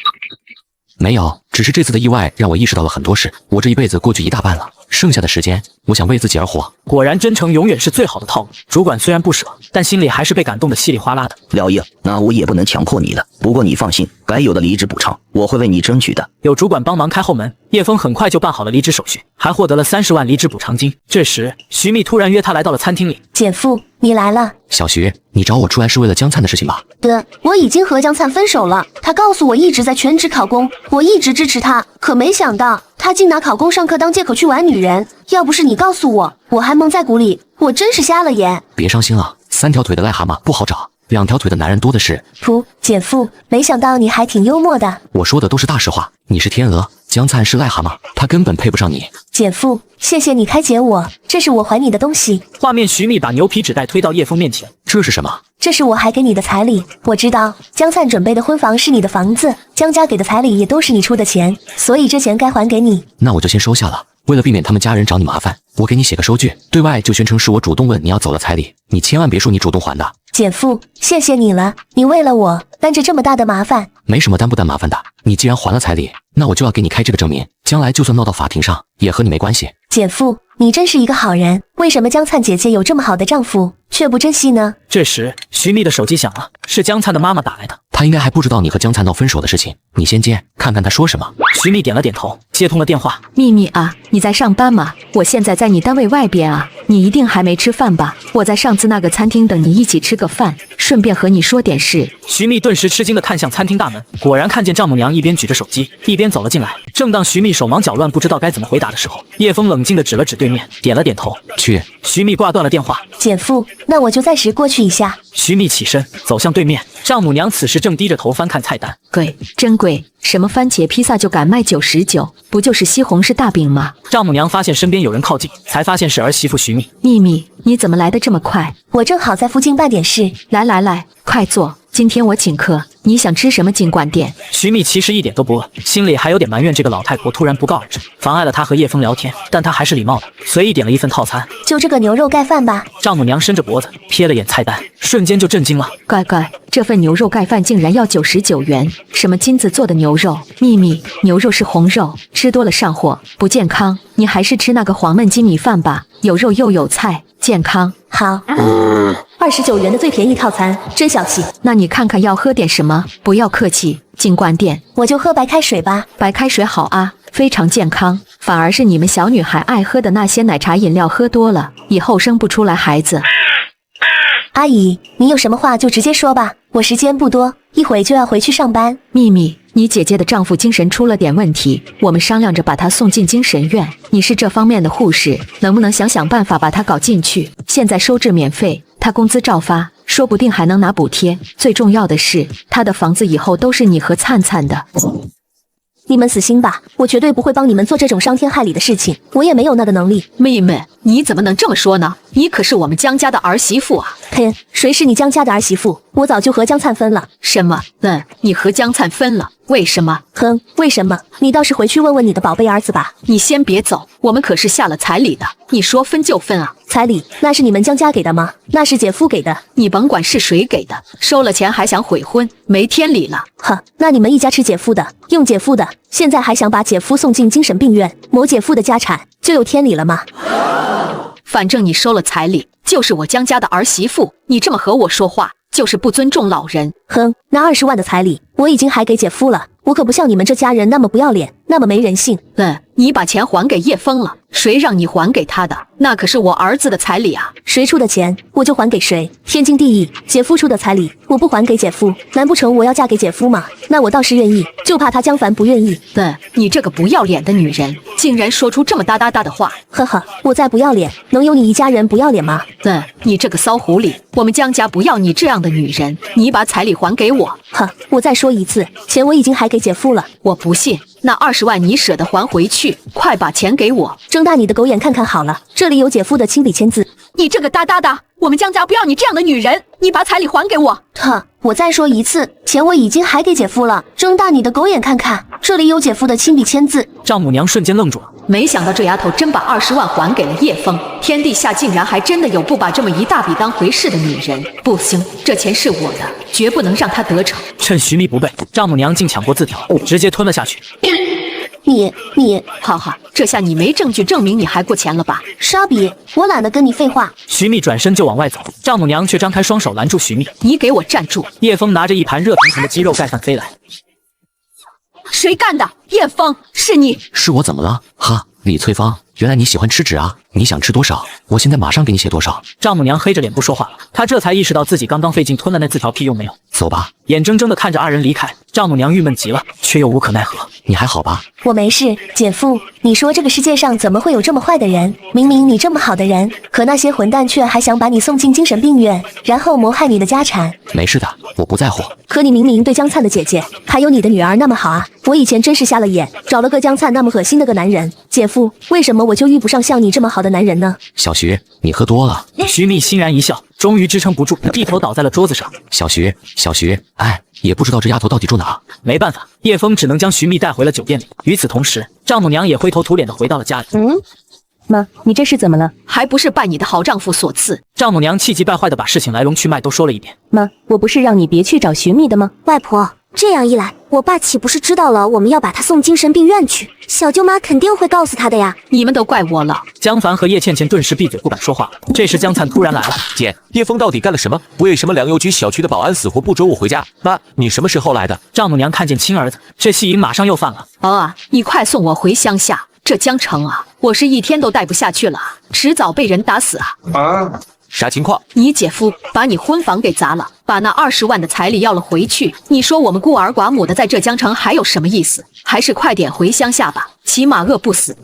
没有，只是这次的意外让我意识到了很多事。我这一辈子过去一大半了，剩下的时间，我想为自己而活。
果然，真诚永远是最好的套路。主管虽然不舍，但心里还是被感动得稀里哗啦的。
廖叶，那我也不能强迫你了。不过你放心，该有的离职补偿我会为你争取的。
有主管帮忙开后门，叶枫很快就办好了离职手续，还获得了30万离职补偿金。这时，徐蜜突然约他来到了餐厅里。
姐夫，你来了。
小徐，你找我出来是为了江灿的事情吧？
对，我已经和江灿分手了。他告诉我一直在全职考公，我一直支持他，可没想到他竟拿考公上课当借口去玩女人。要不是你告诉我，我还蒙在鼓里，我真是瞎了眼。
别伤心了，3条腿的癞蛤蟆不好找，2条腿的男人多的是。
噗，姐夫，没想到你还挺幽默的。
我说的都是大实话，你是天鹅，江灿是癞蛤蟆，他根本配不上你。
姐夫，谢谢你开解我，这是我还你的东西。
画面徐蜜把牛皮纸袋推到叶枫面前。
这是什么？
这是我还给你的彩礼。我知道江灿准备的婚房是你的房子，江家给的彩礼也都是你出的钱，所以这钱该还给你。
那我就先收下了。为了避免他们家人找你麻烦，我给你写个收据，对外就宣称是我主动问你要走了彩礼，你千万别说你主动还的。
姐夫，谢谢你了，你为了我担着这么大的麻烦。
没什么担不担麻烦的，你既然还了彩礼，那我就要给你开这个证明，将来就算闹到法庭上，也和你没关系。
姐夫，你真是一个好人，为什么江灿姐姐有这么好的丈夫，却不珍惜呢？
这时，徐蜜的手机响了，是江灿的妈妈打来的。
她应该还不知道你和江灿闹分手的事情，你先接，看看她说什么。
徐蜜点了点头，接通了电话。
秘密啊，你在上班吗？我现在在你单位外边啊，你一定还没吃饭吧？我在上次那个餐厅等你一起吃个饭，顺便和你说点事。
徐蜜顿时吃惊地看向餐厅大门，果然看见丈母娘一边举着手机，一边走了进来。正当徐蜜手忙脚乱不知道该怎么回答的时候，叶枫冷静地指了指对面，点了点头。
去。
徐蜜挂断了电话。
姐夫，那我就暂时过去一下。
徐蜜起身走向对面，丈母娘此时正低着头翻看菜单。
贵，真贵，什么番茄披萨就敢卖99，不就是西红柿大饼吗？
丈母娘发现身边有人靠近，才发现是儿媳妇徐蜜。
秘密，你怎么来得这么快？
我正好在附近办点事。
来，快坐，今天我请客，你想吃什么尽管点。
徐蜜其实一点都不饿，心里还有点埋怨这个老太婆突然不告而知，妨碍了她和叶枫聊天，但她还是礼貌的随意点了一份套餐。
就这个牛肉盖饭吧。
丈母娘伸着脖子瞥了眼菜单，瞬间就震惊了。
乖，这份牛肉盖饭竟然要99元，什么金子做的牛肉？秘密，牛肉是红肉，吃多了上火，不健康。你还是吃那个黄焖鸡米饭吧，有肉又有菜，健康。
好。29元的最便宜套餐，真小气。
那你看看要喝点什么？不要客气，尽管点。
我就喝白开水吧。
白开水好啊，非常健康，反而是你们小女孩爱喝的那些奶茶饮料喝多了，以后生不出来孩子。
阿姨，你有什么话就直接说吧，我时间不多，一会就要回去上班。
秘密，你姐姐的丈夫精神出了点问题，我们商量着把她送进精神院。你是这方面的护士，能不能想办法把她搞进去？现在收治免费，她工资照发，说不定还能拿补贴。最重要的是，她的房子以后都是你和灿灿的。
你们死心吧，我绝对不会帮你们做这种伤天害理的事情，我也没有那个能力。
妹妹，你怎么能这么说呢？你可是我们江家的儿媳妇啊！
哼，谁是你江家的儿媳妇？我早就和江灿分了。
什么？你和江灿分了？为什么？
哼，为什么？你倒是回去问问你的宝贝儿子吧。
你先别走，我们可是下了彩礼的，你说分就分啊！
彩礼那是你们江家给的吗？那是姐夫给的。
你甭管是谁给的，收了钱还想悔婚，没天理了！
呵，那你们一家吃姐夫的，用姐夫的，现在还想把姐夫送进精神病院，谋姐夫的家产，就有天理了吗？
反正你收了彩礼，就是我江家的儿媳妇，你这么和我说话，就是不尊重老人。
哼，那20万的彩礼我已经还给姐夫了，我可不像你们这家人那么不要脸，那么没人性。
你把钱还给叶枫了，谁让你还给他的？那可是我儿子的彩礼啊！
谁出的钱我就还给谁，天经地义。姐夫出的彩礼我不还给姐夫，难不成我要嫁给姐夫吗？那我倒是愿意，就怕他江凡不愿意。
你这个不要脸的女人，竟然说出这么大的话！
呵呵，我再不要脸，能有你一家人不要脸吗？
你这个骚狐狸，我们江家不要你这样的女人，你把彩礼还给我！
呵，我再说一次，钱我已经还给姐夫了。
我不信，那20万你舍得还回去？快把钱给我！
睁大你的狗眼看看好了，这里有姐夫的亲笔签字。
你这个大的，我们江家不要你这样的女人，你把彩礼还给我！
我再说一次，钱我已经还给姐夫了，睁大你的狗眼看看，这里有姐夫的亲笔签字。
丈母娘瞬间愣住了，
没想到这丫头真把20万还给了叶枫，天底下竟然还真的有不把这么一大笔当回事的女人。不行，这钱是我的，绝不能让她得逞。
趁徐密不备，丈母娘竟抢过字条，直接吞了下去。
你，
哈哈，这下你没证据证明你还过钱了吧？
傻逼，我懒得跟你废话。
徐密转身就往外走，丈母娘却张开双手拦住徐密。
你给我站住！
叶枫拿着一盘热腾腾的鸡肉盖饭飞来。
谁干的？叶枫，是你？
是我怎么了？哈，李翠芳，原来你喜欢吃纸啊！你想吃多少？我现在马上给你写多少。
丈母娘黑着脸不说话了，她这才意识到自己刚刚费劲吞了那字条屁用没有。
走吧，
眼睁睁地看着二人离开，丈母娘郁闷极了，却又无可奈何。
你还好吧？
我没事，姐夫，你说这个世界上怎么会有这么坏的人？明明你这么好的人，可那些混蛋却还想把你送进精神病院，然后谋害你的家产。
没事的，我不在乎。
可你明明对江灿的姐姐还有你的女儿那么好啊！我以前真是瞎了眼，找了个江灿那么恶心的个男人。姐夫，为什么我就遇不上像你这么好的男人呢？
小徐，你喝多了。
徐密欣然一笑，终于支撑不住，一头倒在了桌子上。
小徐，哎，也不知道这丫头到底住哪。
没办法，叶枫只能将徐密带回了酒店里。与此同时，丈母娘也灰头土脸地回到了家里。
妈，你这是怎么了？
还不是拜你的好丈夫所赐。
丈母娘气急败坏地把事情来龙去脉都说了一遍。
妈，我不是让你别去找徐密的吗？
外婆，这样一来，我爸岂不是知道了我们要把他送精神病院去？小舅妈肯定会告诉他的呀。
你们都怪我了。
江凡和叶倩倩顿时闭嘴不敢说话了。这时江灿突然来了。
姐，叶枫到底干了什么？为什么粮油局小区的保安死活不准我回家？妈，你什么时候来的？
丈母娘看见亲儿子，这戏瘾马上又犯了。
你快送我回乡下，这江城啊，我是一天都待不下去了，迟早被人打死啊！
啥情况？
你姐夫把你婚房给砸了，把那20万的彩礼要了回去。你说我们孤儿寡母的在这江城还有什么意思？还是快点回乡下吧，起码饿不死。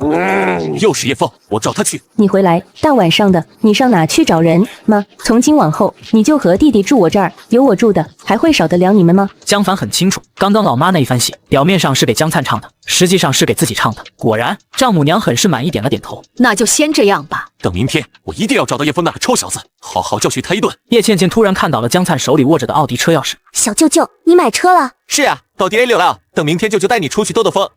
又是叶枫，我找他去。
你回来，大晚上的，你上哪去找人？妈，从今往后你就和弟弟住我这儿，有我住的，还会少得了你们吗？
江凡很清楚，刚刚老妈那一番戏，表面上是给江灿唱的，实际上是给自己唱的。果然，丈母娘很是满意，点了点头。
那就先这样吧。
等明天，我一定要找到叶枫那个臭小子，好好教训他一顿。
叶倩倩突然看到了江灿手里握着的奥迪车钥匙。
小舅舅，你买车了？
是啊，到底 A6了。等明天舅舅带你出去兜兜风。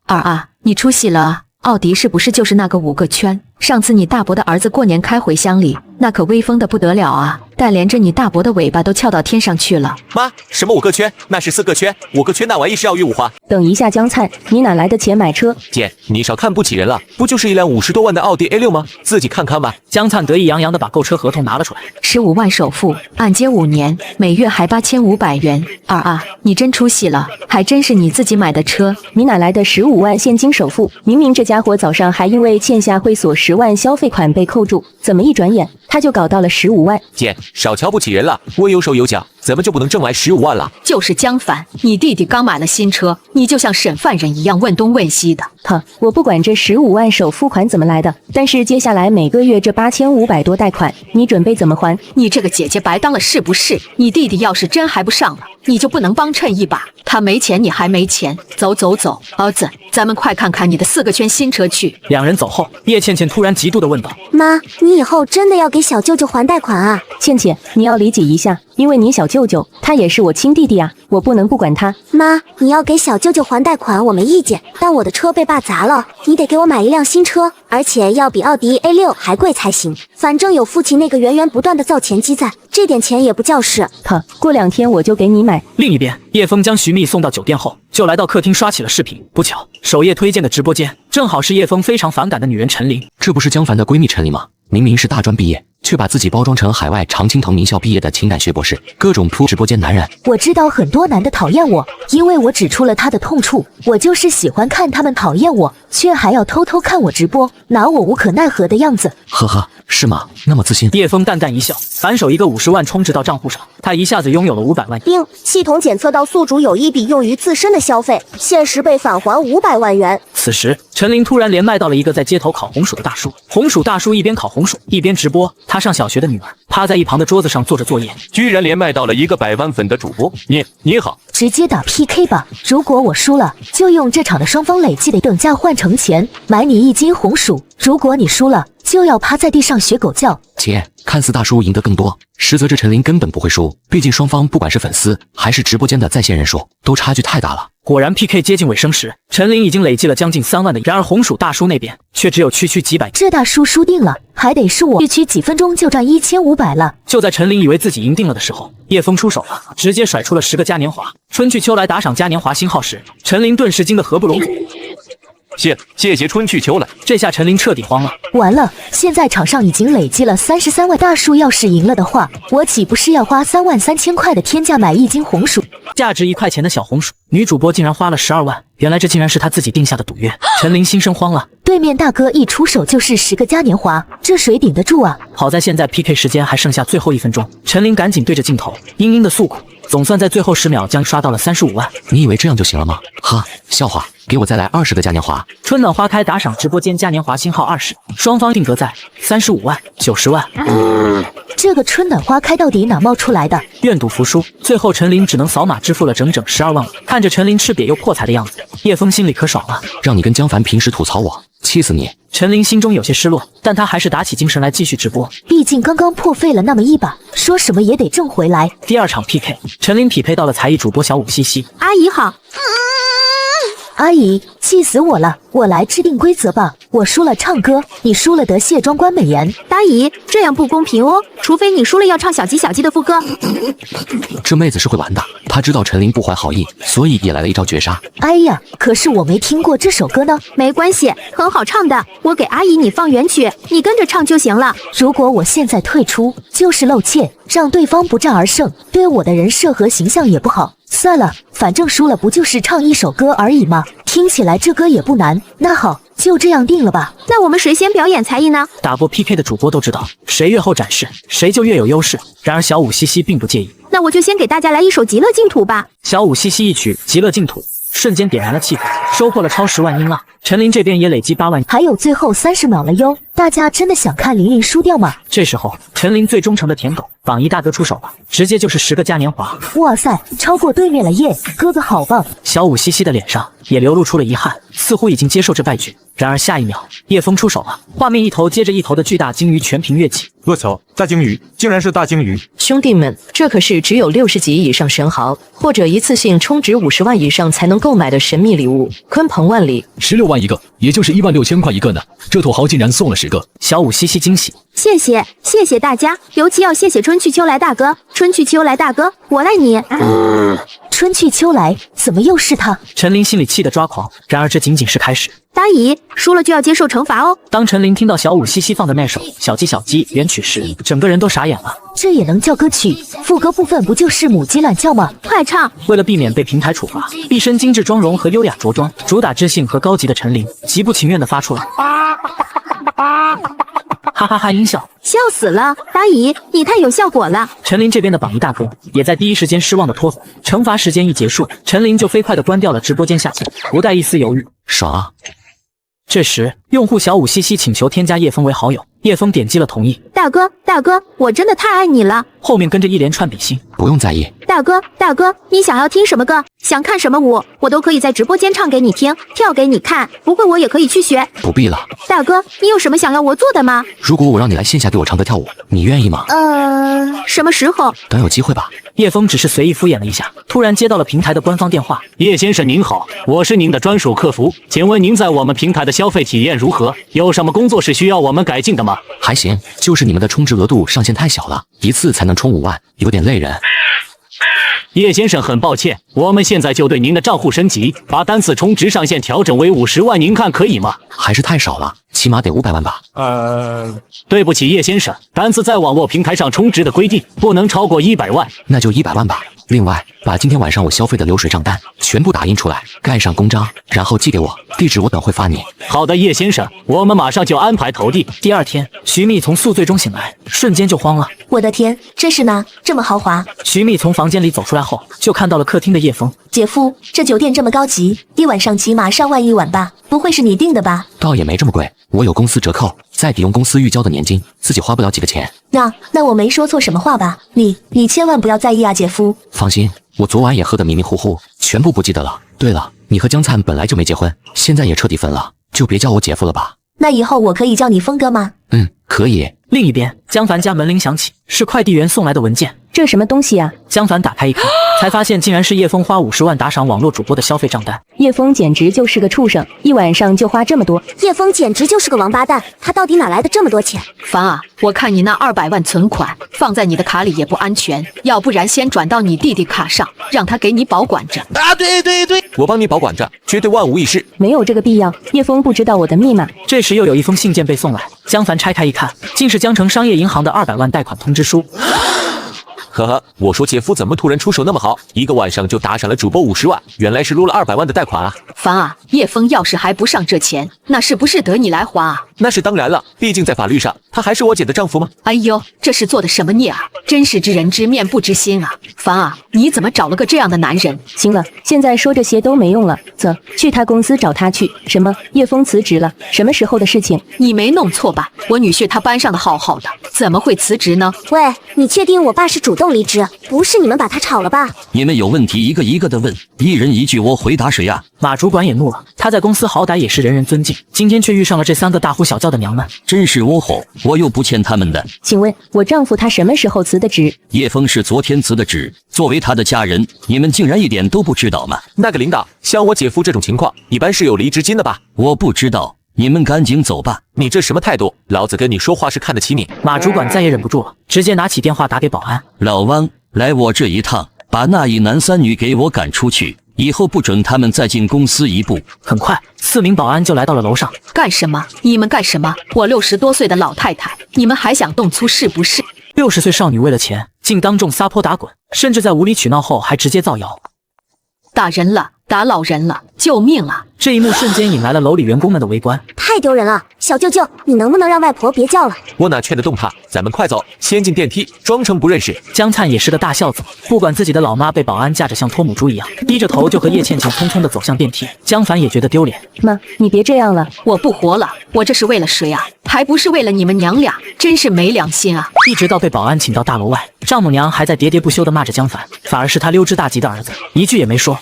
你出息了啊！奥迪是不是就是那个5个圈？上次你大伯的儿子过年开回乡里，那可威风的不得了啊！但连着你大伯的尾巴都翘到天上去了。
妈，什么5个圈？那是4个圈，5个圈那玩意是要玉5花。
等一下，江灿，你哪来的钱买车？
姐，你少看不起人了，不就是一辆50多万的奥迪 A6 吗？自己看看吧。
江灿得意洋洋地把购车合同拿了出来。
15万首付，按揭5年，每月还8500元。二啊，你真出息了，还真是你自己买的车。
你哪来的15万现金首付？明明这家伙早上还因为欠下会所10万消费款被扣住，怎么一转眼他就搞到了15万？
姐，少瞧不起人了，我有手有脚，怎么就不能挣来15万了？
就是江凡，你弟弟刚买了新车，你就像审犯人一样问东问西的。
哼，我不管这15万首付款怎么来的，但是接下来每个月这8500多贷款，你准备怎么还？
你这个姐姐白当了是不是？你弟弟要是真还不上了，你就不能帮衬一把？他没钱，你还没钱。走走走，儿子，咱们快看看你的4个圈新车去。
两人走后，叶倩倩突然极度地问道：
妈，你以后真的要给小舅舅还贷款啊？
倩倩，你要理解一下，因为你小舅舅他也是我亲弟弟啊，我不能不管他。
妈，你要给小舅舅还贷款我没意见，但我的车被爸砸了，你得给我买一辆新车，而且要比奥迪 A6 还贵才行。反正有父亲那个源源不断的造钱机在，这点钱也不叫事。
好，过2天我就给你买。
另一边，叶枫将徐蜜送到酒店后，就来到客厅刷起了视频。不巧，首页推荐的直播间正好是叶枫非常反感的女人陈琳。
这不是江凡的闺蜜陈琳吗？明明是大专毕业，却把自己包装成海外常青藤名校毕业的情感学博士，各种扑直播间男人。
我知道很多男的讨厌我，因为我指出了他的痛处。我就是喜欢看他们讨厌我，却还要偷偷看我直播，拿我无可奈何的样子。
呵呵，是吗？那么自信？
叶枫淡淡一笑，反手一个50万充值到账户上，他一下子拥有了500万。
并系统检测到宿主有一笔用于自身的消费，限时被返还500万元。
此时，陈琳突然连麦到了一个在街头烤红薯的大叔。红薯大叔一边烤红薯一边直播，他上小学的女儿趴在一旁的桌子上做着作业，
居然连麦到了一个100万粉的主播。你好，
直接打 PK 吧。如果我输了，就用这场的双方累计的等价换成钱，买你1斤红薯。如果你输了，就要趴在地上学狗叫。
姐，看似大叔赢得更多，实则这陈琳根本不会输，毕竟双方不管是粉丝还是直播间的在线人数，都差距太大了。
果然 PK 接近尾声时，陈琳已经累计了将近3万的，然而红薯大叔那边却只有区几百。
这大叔输定了，还得是我，区几分钟就赚1500了。
就在陈琳以为自己赢定了的时候，叶枫出手了，直接甩出了10个嘉年华。春去秋来打赏嘉年华星号时，陈琳顿时惊得合不拢嘴。
谢谢春去秋来。
这下陈琳彻底慌了，
完了，现在场上已经累计了33万，大叔要是赢了的话，我岂不是要花33000块的天价买1斤红薯？
价值1块钱的小红薯，女主播竟然花了12万，原来这竟然是她自己定下的赌约。陈琳心生慌了，
对面大哥一出手就是10个嘉年华，这谁顶得住啊？
好在现在 PK 时间还剩下最后1分钟，陈琳赶紧对着镜头嘤嘤的诉苦，总算在最后10秒将刷到了35万。
你以为这样就行了吗？哈，笑话，给我再来20个嘉年华。
春暖花开打赏直播间嘉年华星号20，双方定格在35万、90万。
这个春暖花开到底哪冒出来的？
愿赌服输，最后陈琳只能扫码支付了整整12万。看着陈琳吃瘪又破财的样子，叶枫心里可爽了。
让你跟江凡平时吐槽我，气死你！
陈琳心中有些失落，但她还是打起精神来继续直播。
毕竟刚刚破费了那么一把，说什么也得挣回来。
第2场 PK， 陈琳匹配到了才艺主播小五西西。
阿姨好。
阿姨，气死我了！我来制定规则吧。我输了唱歌，你输了得卸妆关美颜。
阿姨，这样不公平哦，除非你输了要唱小鸡小鸡的副歌。
这妹子是会玩的，她知道陈琳不怀好意，所以也来了一招绝杀。
哎呀，可是我没听过这首歌呢。
没关系，很好唱的，我给阿姨你放原曲，你跟着唱就行了。
如果我现在退出，就是露怯，让对方不战而胜，对我的人设和形象也不好。算了，反正输了不就是唱一首歌而已吗？听起来这歌也不难。那好，就这样定了吧。
那我们谁先表演才艺呢？
打播 PK 的主播都知道，谁越后展示，谁就越有优势。然而小五西西并不介意。
那我就先给大家来一首《极乐净土》吧。
小五西西一曲《极乐净土》，瞬间点燃了气氛，收获了超10万音浪。陈琳这边也累积8万，
还有最后30秒了哟！大家真的想看琳琳输掉吗？
这时候，陈琳最忠诚的舔狗榜一大哥出手了，直接就是10个嘉年华。
哇塞，超过对面了耶！哥哥好棒！
小五西西的脸上也流露出了遗憾，似乎已经接受这败局。然而下一秒，叶枫出手了，画面一头接着一头的巨大鲸鱼全屏跃起。
我操，大鲸鱼，竟然是大鲸鱼！
兄弟们，这可是只有60级以上神豪或者一次性充值50万以上才能购买的神秘礼物，鲲鹏万里
，16万一个，也就是16000块一个呢。这土豪竟然送了10个，
小五西西惊喜，
谢谢大家，尤其要谢谢春
春去秋来，大哥，春去秋来，大哥，我爱你。
春去秋来，怎么又是他？
陈琳心里气得抓狂，然而这仅仅是开始。
大姨，输了就要接受惩罚哦。
当陈琳听到小五西西放的那首小鸡小鸡原曲时，整个人都傻眼了。
这也能叫歌曲？副歌部分不就是母鸡乱叫吗？
快唱！
为了避免被平台处罚，一身精致妆容和优雅着装，主打知性和高级的陈琳，极不情愿地发出了哈哈哈音效，
笑死了！大姨，你太有效果了。
陈琳这边的榜一大哥也在第一时间失望的脱粉。惩罚时间一结束，陈琳就飞快地关掉了直播间下线，不带一丝犹豫。
爽啊！
这时，用户小五西西请求添加叶枫为好友，叶枫点击了同意。
大哥，大哥，我真的太爱你了。
后面跟着一连串比心，
不用在意。
大哥，大哥，你想要听什么歌，想看什么舞，我都可以在直播间唱给你听，跳给你看。不会我也可以去学。
不必了。
大哥，你有什么想要我做的吗？
如果我让你来线下给我唱歌跳舞，你愿意吗？
什么时候？
等有机会吧。
叶枫只是随意敷衍了一下，突然接到了平台的官方电话。
叶先生您好，我是您的专属客服，请问您在我们平台的消费体验如何？有什么工作是需要我们改进的吗？
还行，就是你们的充值额度上限太小了，一次才能充5万，有点累人。
叶先生，很抱歉，我们现在就对您的账户升级，把单次充值上限调整为50万，您看可以吗？
还是太少了，起码得500万吧。
对不起，叶先生，单次在网络平台上充值的规定不能超过100万，
那就100万吧。另外，把今天晚上我消费的流水账单全部打印出来，盖上公章，然后寄给我，地址我等会发你。
好的，叶先生，我们马上就安排投递。
第二天，徐蜜从宿醉中醒来，瞬间就慌了。
我的天，这是呢？这么豪华？
徐蜜从房间里走出来后，就看到了客厅的叶枫。
姐夫，这酒店这么高级，一晚上起码上万一晚吧？不会是你订的吧？
倒也没这么贵，我有公司折扣，再抵用公司预交的年金，自己花不了几个钱。
那我没说错什么话吧？你千万不要在意啊，姐夫。
放心，我昨晚也喝得迷迷糊糊，全部不记得了。对了，你和江灿本来就没结婚，现在也彻底分了，就别叫我姐夫了吧。
那以后我可以叫你峰哥吗？
可以。
另一边，江凡家门铃响起，是快递员送来的文件。
这什么东西啊？
江凡打开一看，才发现竟然是叶枫花50万打赏网络主播的消费账单。
叶枫简直就是个畜生，一晚上就花这么多。
叶枫简直就是个王八蛋，他到底哪来的这么多钱？
凡啊，我看你那200万存款放在你的卡里也不安全，要不然先转到你弟弟卡上，让他给你保管着。
对，我帮你保管着，绝对万无一失。
没有这个必要，叶枫不知道我的密码。
这时又有一封信件被送来，江凡拆开一看，竟是江城商业银行的200万贷款通知书。
呵呵，我说姐夫怎么突然出手那么好，一个晚上就打赏了主播50万，原来是撸了200万的贷款啊！
凡啊，叶枫要是还不上这钱，那是不是得你来花啊？
那是当然了，毕竟在法律上，他还是我姐的丈夫吗？
哎呦，这是做的什么孽啊！真是知人知面不知心啊！凡啊，你怎么找了个这样的男人？
行了，现在说这些都没用了，走，去他公司找他去。什么？叶枫辞职了？什么时候的事情？
你没弄错吧？我女婿他班上的好好的，怎么会辞职呢？
喂，你确定我爸是主动离职，不是你们把他炒了吧？
你们有问题一个一个的问，一人一句，我回答谁呀？
马主管也怒了，他在公司好歹也是人人尊敬，今天却遇上了这3个大呼小叫的娘们，
真是窝火！我又不欠他们的。
请问我丈夫他什么时候辞的职？
叶枫是昨天辞的职，作为他的家人，你们竟然一点都不知道吗？
那个领导，像我姐夫这种情况，一般是有离职金的吧？
我不知道，你们赶紧走吧。
你这什么态度？老子跟你说话是看得起你。
马主管再也忍不住了，直接拿起电话打给保安。
老汪，来我这一趟，把那一男3女给我赶出去，以后不准他们再进公司一步。
很快，4名保安就来到了楼上。
干什么？你们干什么？我60多岁的老太太，你们还想动粗是不是
？60岁少女为了钱，竟当众撒泼打滚，甚至在无理取闹后还直接造谣。
打人了，打老人了，救命啊！
这一幕瞬间引来了楼里员工们的围观。
太丢人了，小舅舅，你能不能让外婆别叫了？
我哪劝得动他？咱们快走，先进电梯，装成不认识。
江灿也是个大孝子，不管自己的老妈被保安架着像拖母猪一样，低着头就和叶倩倩匆匆地走向电梯。江凡也觉得丢脸。
妈，你别这样了，
我不活了，我这是为了谁啊？还不是为了你们娘俩，真是没良心啊！
一直到被保安请到大楼外，丈母娘还在喋喋不休地骂着江凡，反而是他溜之大吉的儿子，一句也没说。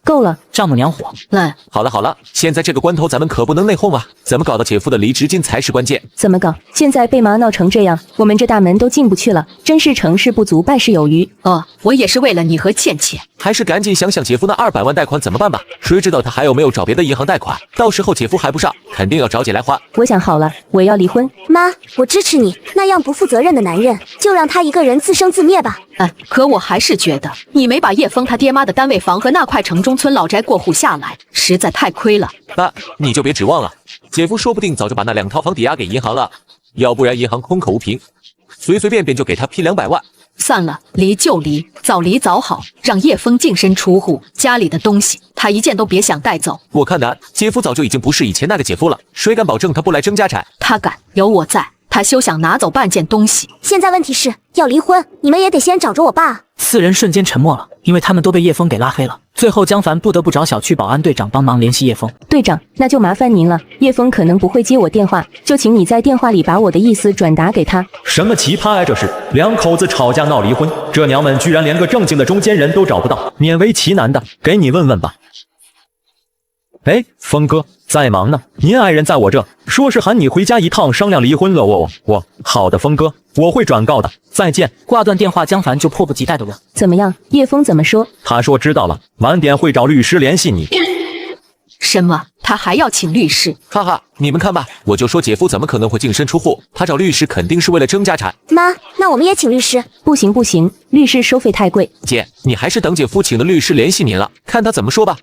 够了，
丈母娘火。
来，
好了好了，现在这个关头咱们可不能内讧啊，怎么搞到姐夫的离职金才是关键。
怎么搞？现在被妈闹成这样，我们这大门都进不去了，真是成事不足败事有余。
我也是为了你和倩倩。
还是赶紧想想姐夫那200万贷款怎么办吧，谁知道他还有没有找别的银行贷款，到时候姐夫还不上，肯定要找姐来还。
我想好了，我要离婚。
妈，我支持你，那样不负责任的男人，就让他一个人自生自灭吧。
可我还是觉得你没把叶枫他爹妈的单位房和那块城中村老宅过户下来，实在太亏了。
爸，你就别指望了，姐夫说不定早就把那2套房抵押给银行了，要不然银行空口无凭，随随便便就给他批200万。
算了，离就离，早离早好，让叶枫净身出户，家里的东西他一件都别想带走。
我看呐，姐夫早就已经不是以前那个姐夫了，谁敢保证他不来争家产？
他敢，有我在，他休想拿走半件东西。
现在问题是要离婚，你们也得先找着我爸。
4人瞬间沉默了，因为他们都被叶枫给拉黑了。最后江凡不得不找小区保安队长帮忙联系叶枫。
队长，那就麻烦您了，叶枫可能不会接我电话，就请你在电话里把我的意思转达给他。
什么奇葩呀这是，两口子吵架闹离婚，这娘们居然连个正经的中间人都找不到，勉为其难的给你问问吧。哎，峰哥在忙呢，您爱人在我这，说是喊你回家一趟商量离婚了。我好的，峰哥，我会转告的，再见。
挂断电话，江凡就迫不及待地问：
怎么样？叶枫怎么说？
他说知道了，晚点会找律师联系你。
什么？他还要请律师？
哈哈，你们看吧，我就说姐夫怎么可能会净身出户？他找律师肯定是为了争家产。
妈，那我们也请律师。
不行不行，律师收费太贵。
姐，你还是等姐夫请的律师联系您了，看他怎么说吧。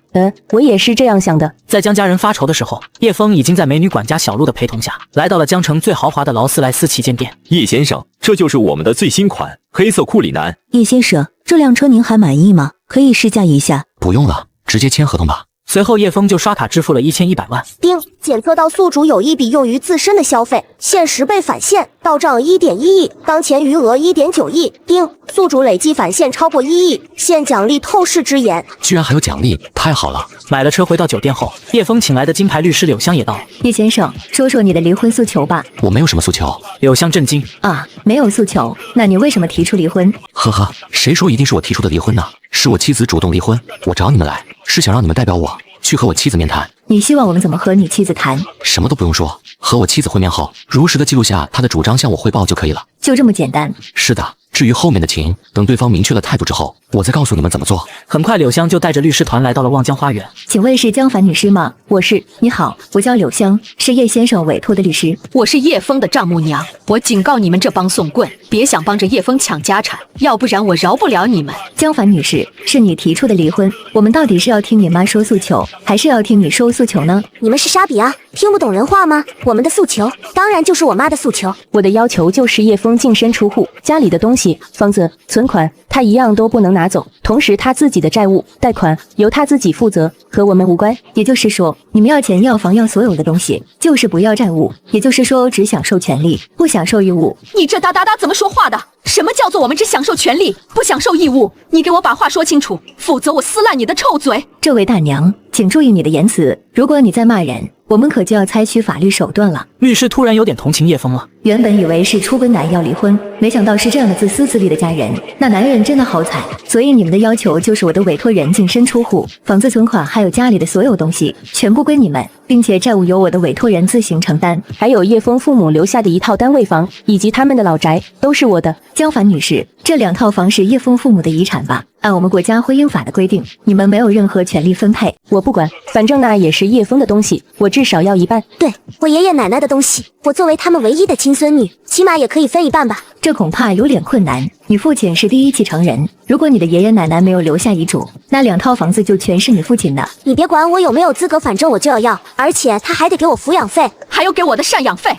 我也是这样想的。
在江家人发愁的时候，叶枫已经在美女管家小璐的陪同下，来到了江城最豪华的劳斯莱斯旗舰店。
叶先生，这就是我们的最新款黑色库里南。
叶先生，这辆车您还满意吗？可以试驾一下。
不用了，直接签合同吧。
随后叶枫就刷卡支付了1100万。
丁，检测到宿主有一笔用于自身的消费，现10倍返现，到账1.1亿，当前余额1.9亿。丁，宿主累计返现超过1亿，现奖励透视之眼。
居然还有奖励，太好了！
买了车回到酒店后，叶枫请来的金牌律师柳香也到了。
叶先生，说说你的离婚诉求吧。
我没有什么诉求。
柳香震惊
啊，没有诉求？那你为什么提出离婚？
呵呵，谁说一定是我提出的离婚呢？是我妻子主动离婚，我找你们来是想让你们代表我去和我妻子面谈。
你希望我们怎么和你妻子谈？
什么都不用说，和我妻子会面后，如实的记录下她的主张，向我汇报就可以了。
就这么简单？
是的，至于后面的情，等对方明确了态度之后，我再告诉你们怎么做。
很快，柳香就带着律师团来到了望江花园。
请问是江凡女士吗？我是。你好，我叫柳香，是叶先生委托的律师。
我是叶枫的丈母娘。我警告你们这帮送棍，别想帮着叶枫抢家产，要不然我饶不了你们。
江凡女士，是你提出的离婚，我们到底是要听你妈说诉求，还是要听你说诉求呢？
你们是沙比啊，听不懂人话吗？我们的诉求当然就是我妈的诉求。
我的要求就是叶枫净身出户，家里的东西、房子、存款，他一样都不能拿走，同时他自己的债务、贷款由他自己负责，和我们无关。
也就是说，你们要钱要房要所有的东西，就是不要债务。也就是说，只享受权利，不享受义务。
你这哒怎么说话的？什么叫做我们只享受权利，不享受义务？你给我把话说清楚，否则我撕烂你的臭嘴！
这位大娘，请注意你的言辞，如果你再骂人，我们可就要采取法律手段了。
律师突然有点同情叶枫了。
原本以为是出奔男要离婚，没想到是这样的自私自利的家人，那男人真的好惨。所以你们的要求就是我的委托人净身出户，房子存款还有家里的所有东西全部归你们，并且债务由我的委托人自行承担，
还有叶枫父母留下的1套单位房以及他们的老宅都是我的。
江凡女士，这2套房是叶枫父母的遗产吧？按我们国家婚姻法的规定，你们没有任何权利分配。
我不管，反正那也是叶枫的东西，我至少要1半。
对，我爷爷奶奶的东西，我作为他们唯一的亲孙女，起码也可以分1半吧。
这恐怕有点困难。你父亲是第一继承人，如果你的爷爷奶奶没有留下遗嘱，那2套房子就全是你父亲的。
你别管我有没有资格，反正我就要，而且他还得给我抚养费，
还有给我的赡养费。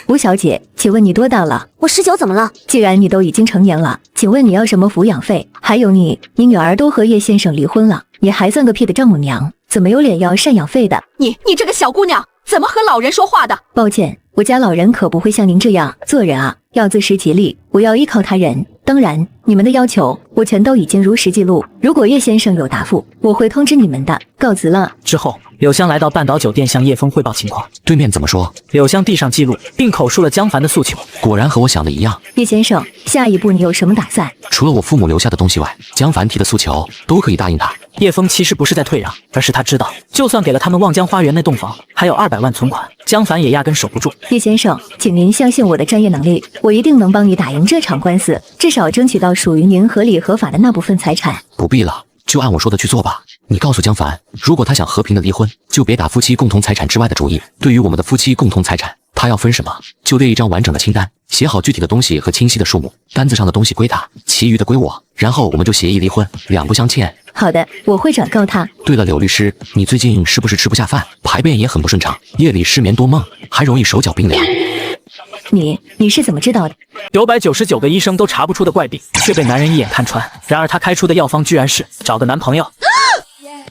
吴小姐，请问你多大了？
我19，怎么了？
既然你都已经成年了，请问你要什么抚养费？还有你女儿都和叶先生离婚了，你还算个屁的丈母娘，怎么有脸要赡养费的？
你这个小姑娘，怎么和老人说话的？
抱歉，我家老人可不会像您这样做人啊，要自食其力，不要依靠他人。当然，你们的要求我全都已经如实记录，如果叶先生有答复，我会通知你们的。告辞了。
之后，柳香来到半岛酒店向叶枫汇报情况。
对面怎么说？
柳香递上记录，并口述了江凡的诉求。
果然和我想的一样。
叶先生，下一步你有什么打算？
除了我父母留下的东西外，江凡提的诉求都可以答应他。
叶枫其实不是在退让，而是他知道，就算给了他们望江花园那栋房，还有200万存款，江凡也压根守不住。
叶先生，请您相信我的专业能力，我一定能帮你打赢这场官司，至少争取到属于您合理合法的那部分财产。
不必了，就按我说的去做吧。你告诉江凡，如果他想和平的离婚，就别打夫妻共同财产之外的主意。对于我们的夫妻共同财产，他要分什么，就列一张完整的清单，写好具体的东西和清晰的数目，单子上的东西归他，其余的归我，然后我们就协议离婚，两不相欠。
好的，我会转告他。
对了，柳律师，你最近是不是吃不下饭，排便也很不顺畅，夜里失眠多梦，还容易手脚冰凉？
你是怎么知道的
？999个医生都查不出的怪病，却被男人一眼看穿。然而他开出的药方居然是找个男朋友。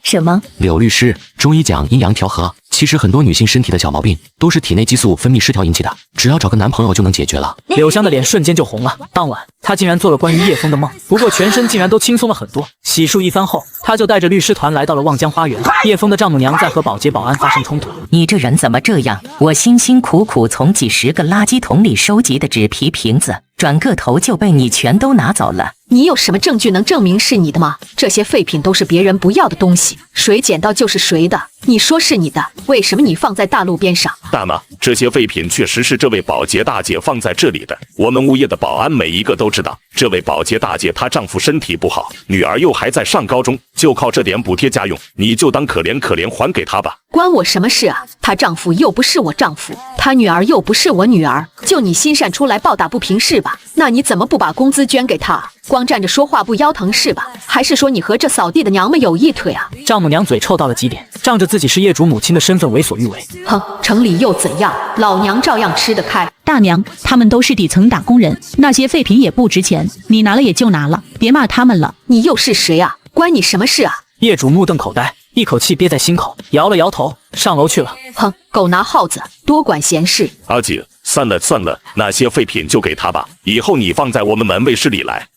什么？
柳律师，中医讲阴阳调和，其实很多女性身体的小毛病都是体内激素分泌失调引起的，只要找个男朋友就能解决了。
柳香的脸瞬间就红了。当晚，她竟然做了关于叶枫的梦，不过全身竟然都轻松了很多。洗漱一番后，她就带着律师团来到了望江花园。叶枫的丈母娘在和保洁保安发生冲突。
你这人怎么这样？我辛辛苦苦从几十个垃圾桶里收集的纸皮瓶子，转个头就被你全都拿走了。
你有什么证据能证明是你的吗？这些废品都是别人不要的东西，谁捡到就是谁的。你说是你的，为什么你放在大路边上？
大妈，这些废品确实是这位保洁大姐放在这里的。我们物业的保安每一个都知道，这位保洁大姐她丈夫身体不好，女儿又还在上高中，就靠这点补贴家用，你就当可怜可怜还给她吧。
关我什么事啊？她丈夫又不是我丈夫，她女儿又不是我女儿，就你心善出来抱打不平是吧？那你怎么不把工资捐给她？光站着说话不腰疼是吧？还是说你和这扫地的娘们有一腿啊？
丈母娘嘴臭到了极点，仗着自己是业主母亲的身份为所欲为。
哼，城里又怎样？老娘照样吃得开。
大娘，他们都是底层打工人，那些废品也不值钱，你拿了也就拿了，别骂他们了。
你又是谁啊？关你什么事啊？
业主目瞪口呆，一口气憋在心口，摇了摇头，上楼去了。
哼，狗拿耗子，多管闲事。
阿姐，算了，那些废品就给他吧，以后你放在我们门卫室里来。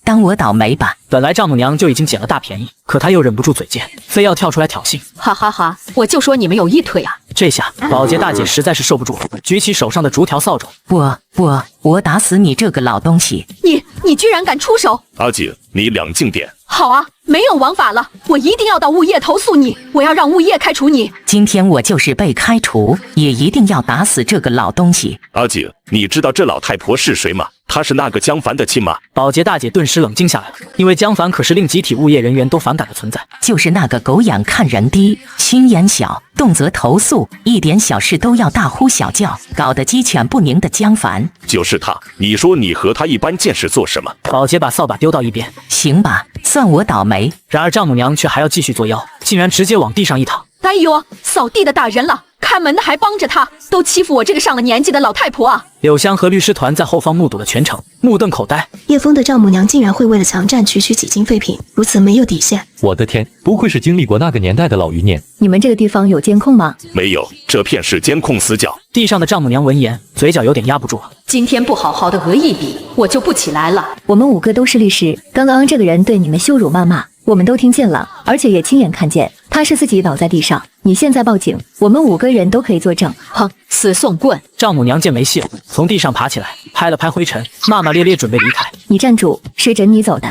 当我倒霉吧。
本来丈母娘就已经捡了大便宜，可她又忍不住嘴贱，非要跳出来挑衅。
哈哈哈，我就说你们有一腿啊！
这下保洁大姐实在是受不住，举起手上的竹条扫帚。
我打死你这个老东西！
你居然敢出手！
阿姐，你冷静点。
好啊，没有王法了，我一定要到物业投诉你，我要让物业开除你。
今天我就是被开除，也一定要打死这个老东西。
阿姐，你知道这老太婆是谁吗？她是那个江凡的亲妈。
保洁大姐顿时冷静下来了，因为江凡可是令集体物业人员都反感的存在。
就是那个狗眼看人低，心眼小，动辄投诉，一点小事都要大呼小叫，搞得鸡犬不宁的江凡。
就是他，你说你和他一般见识做什么？
保洁把扫把丢到一边。
行吧，算我倒霉。
然而丈母娘却还要继续作妖，竟然直接往地上一躺。
哎呦，扫地的打人了，看门的还帮着他，都欺负我这个上了年纪的老太婆啊！
柳香和律师团在后方目睹了全程，目瞪口呆。
叶枫的丈母娘竟然会为了强占区区几斤废品，如此没有底线。
我的天，不愧是经历过那个年代的老余孽。
你们这个地方有监控吗？
没有，这片是监控死角。
地上的丈母娘闻言，嘴角有点压不住了。
今天不好好的讹一笔，我就不起来了。
我们5个都是律师，刚刚这个人对你们羞辱谩骂，我们都听见了，而且也亲眼看见，他是自己倒在地上。你现在报警，我们5个人都可以作证。
哼，死送棍！
丈母娘见没戏了，从地上爬起来，拍了拍灰尘，骂骂咧咧准备离开。
你站住，谁准你走的？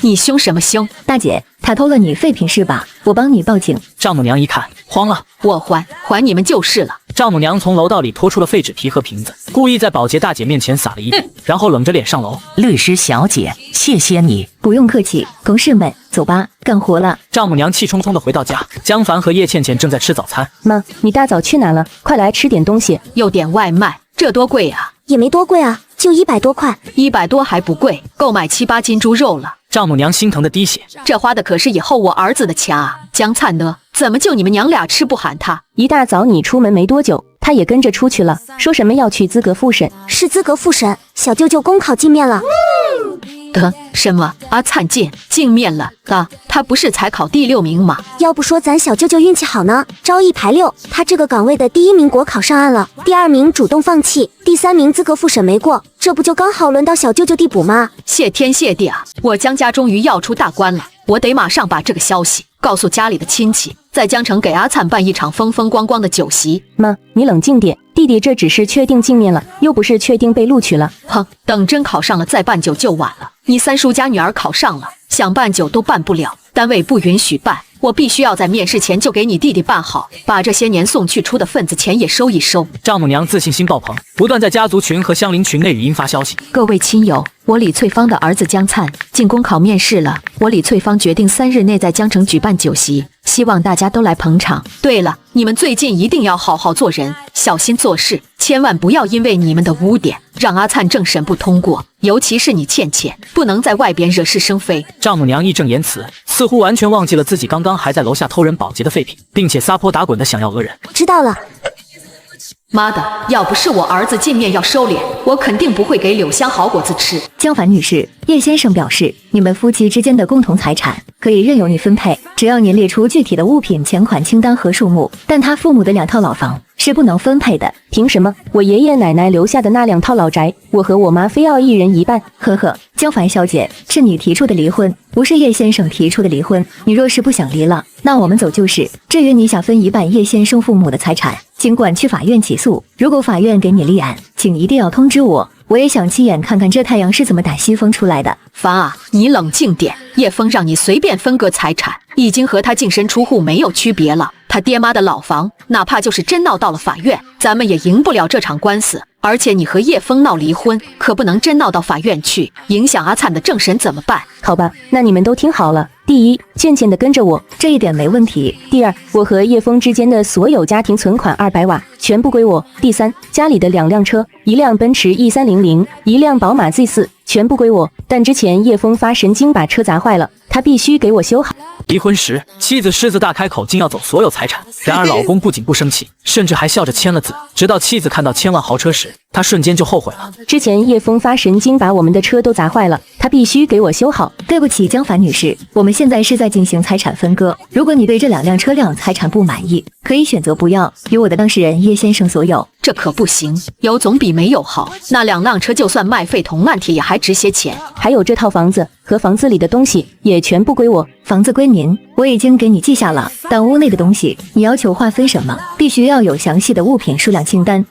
你凶什么凶？
大姐，他偷了你废品是吧？我帮你报警。
丈母娘一看慌了，
我还你们就是了。
丈母娘从楼道里拖出了废纸皮和瓶子，故意在保洁大姐面前撒了一地，然后冷着脸上楼。
律师小姐，谢谢你。
不用客气，公事们，走吧，干活了。
丈母娘气冲冲地回到家，江凡和叶倩倩正在吃早餐。
妈，你大早去哪了？快来吃点东西。
又点外卖，这多贵啊？
也没多贵啊，就100多块。
100多还不贵，够买7、8斤猪肉了。
丈母娘心疼的滴血，
这花的可是以后我儿子的钱啊！江灿呢？怎么就你们娘俩吃不喊他？
一大早你出门没多久，他也跟着出去了，说什么要去资格复审？
是资格复审，小舅舅公考进面了。
什么？阿灿进面了啊？他不是才考第6名吗？
要不说咱小舅舅运气好呢，招1排6，他这个岗位的第1名国考上岸了，第2名主动放弃，第3名资格复审没过，这不就刚好轮到小舅舅递补吗？
谢天谢地啊！我江家终于要出大官了，我得马上把这个消息告诉家里的亲戚，在江城给阿灿办一场风风光光的酒席。
妈，你冷静点，弟弟这只是确定镜面了，又不是确定被录取了。
哼，等真考上了再办酒就晚了。你三叔家女儿考上了，想办酒都办不了，单位不允许办。我必须要在面试前就给你弟弟办好，把这些年送去出的份子钱也收一收。
丈母娘自信心爆棚，不断在家族群和相邻群内语音发消息。
各位亲友，我李翠芳的儿子江灿进公考面试了，我李翠芳决定3日内在江城举办酒席，希望大家都来捧场。对了，你们最近一定要好好做人，小心做事，千万不要因为你们的污点让阿灿政审不通过，尤其是你倩倩，不能在外边惹是生非。
丈母娘义正言辞，似乎完全忘记了自己刚刚还在楼下偷人保洁的废品，并且撒泼打滚的想要讹人。
知道了。
妈的，要不是我儿子见面要收敛，我肯定不会给柳香好果子吃。
江凡女士，叶先生表示，你们夫妻之间的共同财产可以任由你分配，只要您列出具体的物品、钱款清单和数目，但他父母的2套老房是不能分配的。
凭什么？我爷爷奶奶留下的那2套老宅，我和我妈非要一人一半？
呵呵，江凡小姐，是你提出的离婚，不是叶先生提出的离婚。你若是不想离了，那我们走就是。至于你想分一半叶先生父母的财产，尽管去法院起诉，如果法院给你立案，请一定要通知我，我也想亲眼看看这太阳是怎么打西风出来的。
凡啊，你冷静点，叶枫让你随便分割财产，已经和他净身出户没有区别了。他爹妈的老房，哪怕就是真闹到了法院，咱们也赢不了这场官司。而且你和叶枫闹离婚，可不能真闹到法院去，影响阿灿的政审怎么办？
好吧，那你们都听好了。第一，倩倩的跟着我，
这一点没问题。
第二，我和叶枫之间的所有家庭存款200万全部归我。第三，家里的2辆车，1辆奔驰 E300，1辆宝马 Z4，全部归我。但之前叶枫发神经把车砸坏了，他必须给我修好。
离婚时，妻子狮子大开口，竟要走所有财产。然而老公不仅不生气，甚至还笑着签了字。直到妻子看到千万豪车时，他瞬间就后悔了。
之前叶枫发神经把我们的车都砸坏了，他必须给我修好。
对不起，江凡女士，我们现在是在进行财产分割。如果你对这2辆车辆财产不满意，可以选择不要，由我的当事人叶先生所有。
这可不行，有总比没有好。那2辆车就算卖废铜烂铁也还值些钱。
还有这套房子和房子里的东西也全部归我。
房子归您，我已经给你记下了，但屋内的东西你要求划分什么，必须要有详细的物品数量清单。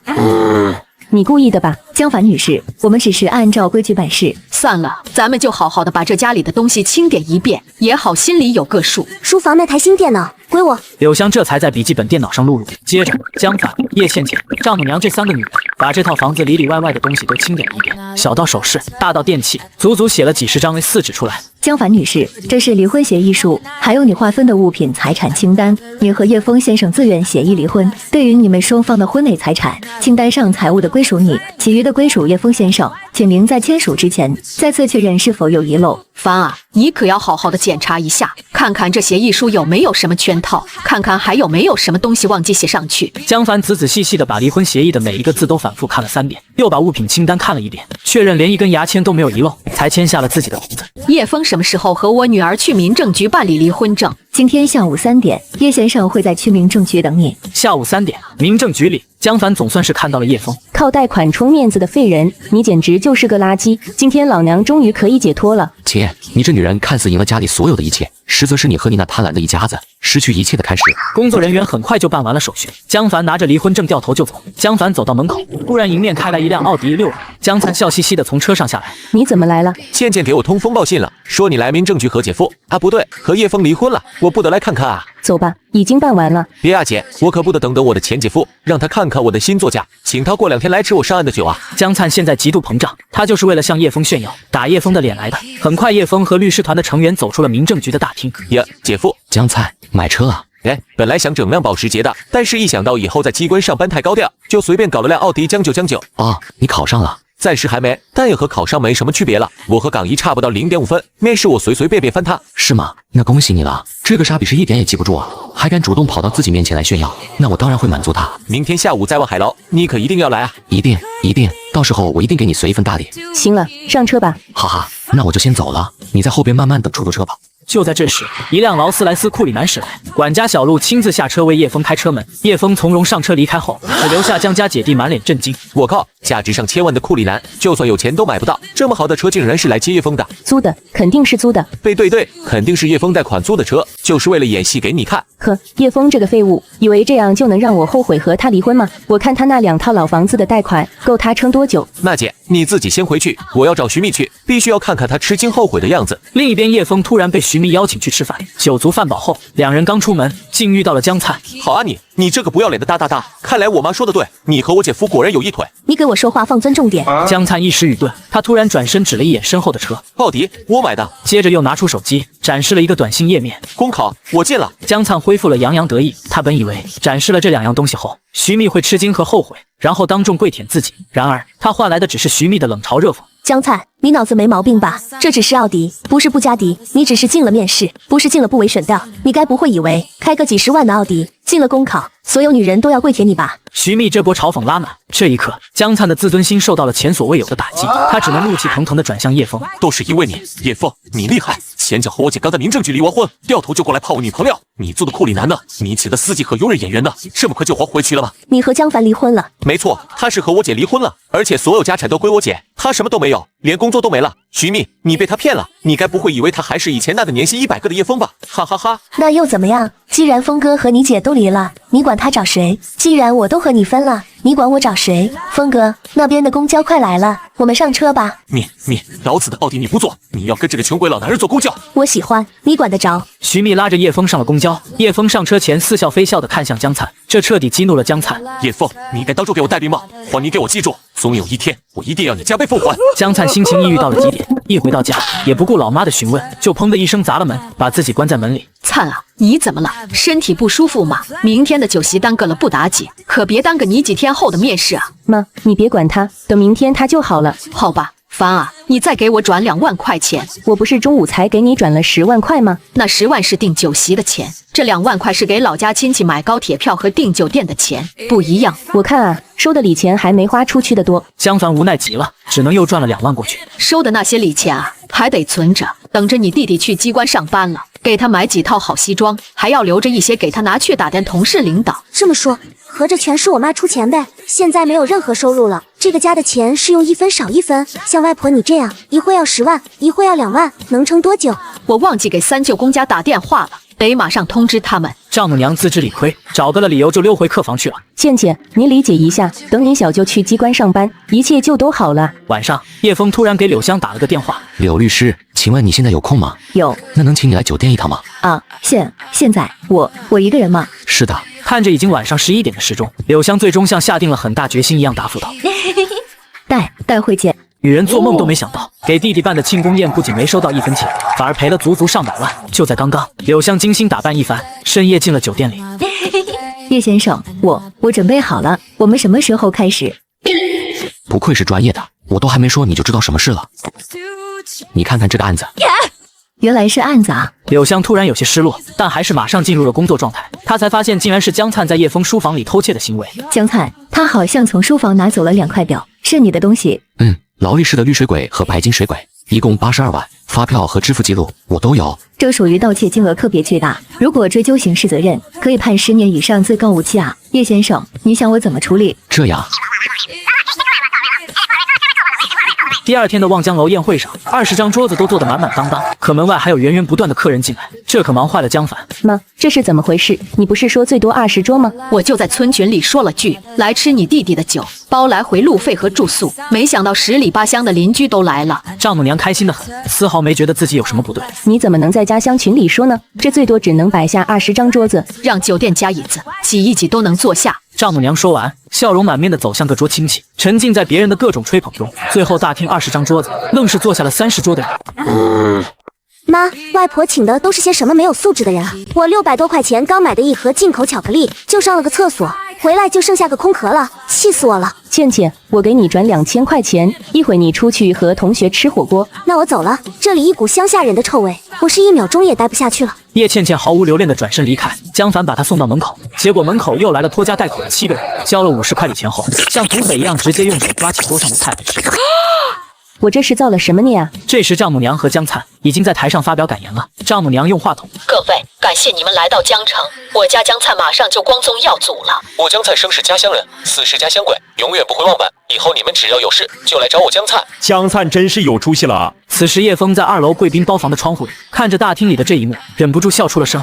你故意的吧，
江凡女士，我们只是按照规矩办事。
算了，咱们就好好的把这家里的东西清点一遍，也好心里有个数。
书房那台新电脑归我。
柳香这才在笔记本电脑上录入。接着，江凡、叶倩倩、丈母娘这3个女人把这套房子里里外外的东西都清点一遍，小到首饰，大到电器，足足写了几十张 A4 纸出来。
江凡女士，这是离婚协议书，还有你划分的物品财产清单。你和叶枫先生自愿协议离婚，对于你们双方的婚内财产，清单上财物的归属你，其余的归属叶枫先生。请您在签署之前再次确认是否有遗漏。
凡啊，你可要好好的检查一下，看看这协议书有没有什么圈套，看看还有没有什么东西忘记写上去。
江凡仔仔细细的把离婚协议的每一个字都反复看了3遍，又把物品清单看了1遍，确认连一根牙签都没有遗漏，才签下了自己的名字。
叶枫什么时候和我女儿去民政局办理离婚证？
今天下午3点，叶先生会在区民政局等你。
下午3点，民政局里，江凡总算是看到了叶枫。
靠贷款充面子的废人，你简直就是个垃圾！今天老娘终于可以解脱了。
姐，你这女人看似赢了家里所有的一切，实则是你和你那贪婪的一家子失去一切的开始。
工作人员很快就办完了手续，江凡拿着离婚证掉头就走。江凡走到门口，突然迎面开来一辆奥迪6。江灿笑嘻嘻的从车上下来。
你怎么来了？
倩倩给我通风报信了，说你来民政局和姐夫啊，不对，和叶枫离婚了，我不得来看看啊。
走吧，已经办完了。
别啊姐，我可不得等我的前姐夫，让他看看我的新座驾，请他过2天来吃我上岸的酒啊。
江灿现在极度膨胀，他就是为了向叶枫炫耀，打叶枫的脸来的。很快，叶枫和律师团的成员走出了民政局的大厅。
呀，姐夫，
江灿买车啊？
哎，本来想整辆保时捷的，但是一想到以后在机关上班太高调，就随便搞了辆奥迪将就。
哦，你考上了？
暂时还没，但也和考上没什么区别了。我和港一差不到0.5分，面试我随便翻他。
是吗？那恭喜你了，这个傻逼是一点也记不住啊，还敢主动跑到自己面前来炫耀，那我当然会满足他。
明天下午在望海楼，你可一定要来啊！
一定，到时候我一定给你随一份大礼。
行了，上车吧。
哈哈，那我就先走了，你在后边慢慢的出租车吧。
就在这时，一辆劳斯莱斯库里南驶来，管家小陆亲自下车为叶枫开车门。叶枫从容上车离开后，只留下江家姐弟满脸震惊。
我靠，价值上千万的库里南，就算有钱都买不到，这么好的车竟然是来接叶枫的？
租的，肯定是租的。
对，肯定是叶枫贷款租的车，就是为了演戏给你看。
呵，叶枫这个废物，以为这样就能让我后悔和他离婚吗？我看他那2套老房子的贷款够他撑多久？
娜姐，你自己先回去，我要找徐蜜去，必须要看看他吃惊后悔的样子。
另一边，叶枫突然被徐蜜邀请去吃饭，酒足饭饱后，两人刚出门，竟遇到了江灿。
好啊你这个不要脸的大，看来我妈说的对，你和我姐夫果然有一腿。
你给我说话放尊重点。
江灿一时语顿，他突然转身指了一眼身后的车，
奥迪，我买的。
接着又拿出手机展示了一个短信页面，
公考我进了。
江灿恢复了洋洋得意，他本以为展示了这2样东西后，徐蜜会吃惊和后悔，然后当众跪舔自己，然而他换来的只是徐蜜的冷嘲热讽。
江灿，你脑子没毛病吧？这只是奥迪，不是布加迪。你只是进了面试，不是进了部委选调。你该不会以为开个几10万的奥迪，进了公考，所有女人都要跪舔你吧？
徐蜜这波嘲讽拉满，这一刻，江灿的自尊心受到了前所未有的打击，他只能怒气腾腾地转向叶枫。
都是因为你，叶枫，你厉害，前脚和我姐刚在民政局离完婚，掉头就过来泡我女朋友。你租的库里南呢？你请的司机和佣人演员呢？这么快就还回去了吗？
你和江凡离婚了？
没错，他是和我姐离婚了，而且所有家产都归我姐，他什么都没有，连工作都没了。徐蜜，你被他骗了，你该不会以为他还是以前那个年薪100个的叶枫吧？哈哈哈。
那又怎么样？既然峰哥和你姐都离了，你管他找谁？既然我都和你分了，你管我找谁？峰哥，那边的公交快来了，我们上车吧。
你，老子的奥迪你不坐，你要跟这个穷鬼老男人坐公交？
我喜欢，你管得着？
徐蜜拉着叶枫上了公交，叶枫上车前似笑非笑地看向江灿，这彻底激怒了江灿。
叶枫，你该当众给我戴绿帽，还你给我记住，总有一天我一定要你加倍奉还。
江灿心情抑郁到了极点，一回到家也不顾老妈的询问，就砰的一声砸了门，把自己关在门里。
灿啊，你怎么了？身体不舒服吗？明天的酒席耽搁了不打紧，可别耽搁你几天后的面试啊！
妈，你别管他，等明天他就好了。
好吧，凡啊，你再给我转2万块钱。
我不是中午才给你转了10万块吗？
那10万是订酒席的钱，这2万块是给老家亲戚买高铁票和订酒店的钱，不一样。
我看啊，收的礼钱还没花出去的多。
江凡无奈极了，只能又赚了2万过去。
收的那些礼钱啊，还得存着，等着你弟弟去机关上班了，给他买几套好西装，还要留着一些给他拿去打点同事领导。
这么说，合着全是我妈出钱呗？现在没有任何收入了，这个家的钱是用1分少1分。像外婆你这样，一会要10万，一会要2万，能撑多久？
我忘记给3舅公家打电话了，得马上通知他们。
丈母娘自知理亏，找个了理由就溜回客房去了。
倩倩，你理解一下，等你小舅去机关上班，一切就都好了。
晚上，叶枫突然给柳香打了个电话。
柳律师，请问你现在有空吗？
有。
那能请你来酒店一趟吗？
啊，现在我一个人吗？
是的。
看着已经晚上11点的时钟，柳香最终像下定了很大决心一样答复道：
待会见。
女人做梦都没想到，给弟弟办的庆功宴不仅没收到1分钱，反而赔了足足上百万。就在刚刚，柳香精心打扮一番，深夜进了酒店里。
叶先生，我准备好了，我们什么时候开始？
不愧是专业的，我都还没说你就知道什么事了。你看看这个案子。
原来是案子啊！
柳香突然有些失落，但还是马上进入了工作状态。她才发现，竟然是江灿在叶枫书房里偷窃的行为。
江灿，他好像从书房拿走了2块表，是你的东西。
劳力士的绿水鬼和白金水鬼，一共82万，发票和支付记录我都有。
这属于盗窃金额特别巨大，如果追究刑事责任，可以判10年以上最高无期啊！叶先生，你想我怎么处理？
这样。
第2天的望江楼宴会上，20张桌子都坐得满满当当，可门外还有源源不断的客人进来，这可忙坏了江凡。
妈，这是怎么回事？你不是说最多20桌吗？
我就在村群里说了句来吃你弟弟的酒，包来回路费和住宿，没想到10里8乡的邻居都来了。
丈母娘开心得很，丝毫没觉得自己有什么不对。
你怎么能在家乡群里说呢？这最多只能摆下20张桌子，
让酒店加椅子，挤一挤都能坐下。
丈母娘说完，笑容满面地走向各桌亲戚，沉浸在别人的各种吹捧中。最后大厅20张桌子，愣是坐下了30桌的人。
妈，外婆请的都是些什么没有素质的人啊！我600多块钱刚买的一盒进口巧克力，就上了个厕所，回来就剩下个空壳了，气死我了！
倩倩，我给你转2000块钱，一会你出去和同学吃火锅。
那我走了，这里一股乡下人的臭味，我是1秒钟也待不下去了。
叶倩倩毫无留恋地转身离开，江凡把她送到门口，结果门口又来了拖家带口的7个人，交了50块礼钱后，像土匪一样直接用手抓起桌上的菜来吃。
我这是造了什么孽啊？
这时丈母娘和江灿已经在台上发表感言了。丈母娘用话筒：
各位，感谢你们来到江城，我家江灿马上就光宗耀祖了。
我江灿生是家乡人，死是家乡鬼，永远不会忘本。以后你们只要有事就来找我江灿。
江灿真是有出息了啊！
此时叶枫在2楼贵宾包房的窗户里看着大厅里的这一幕，忍不住笑出了声。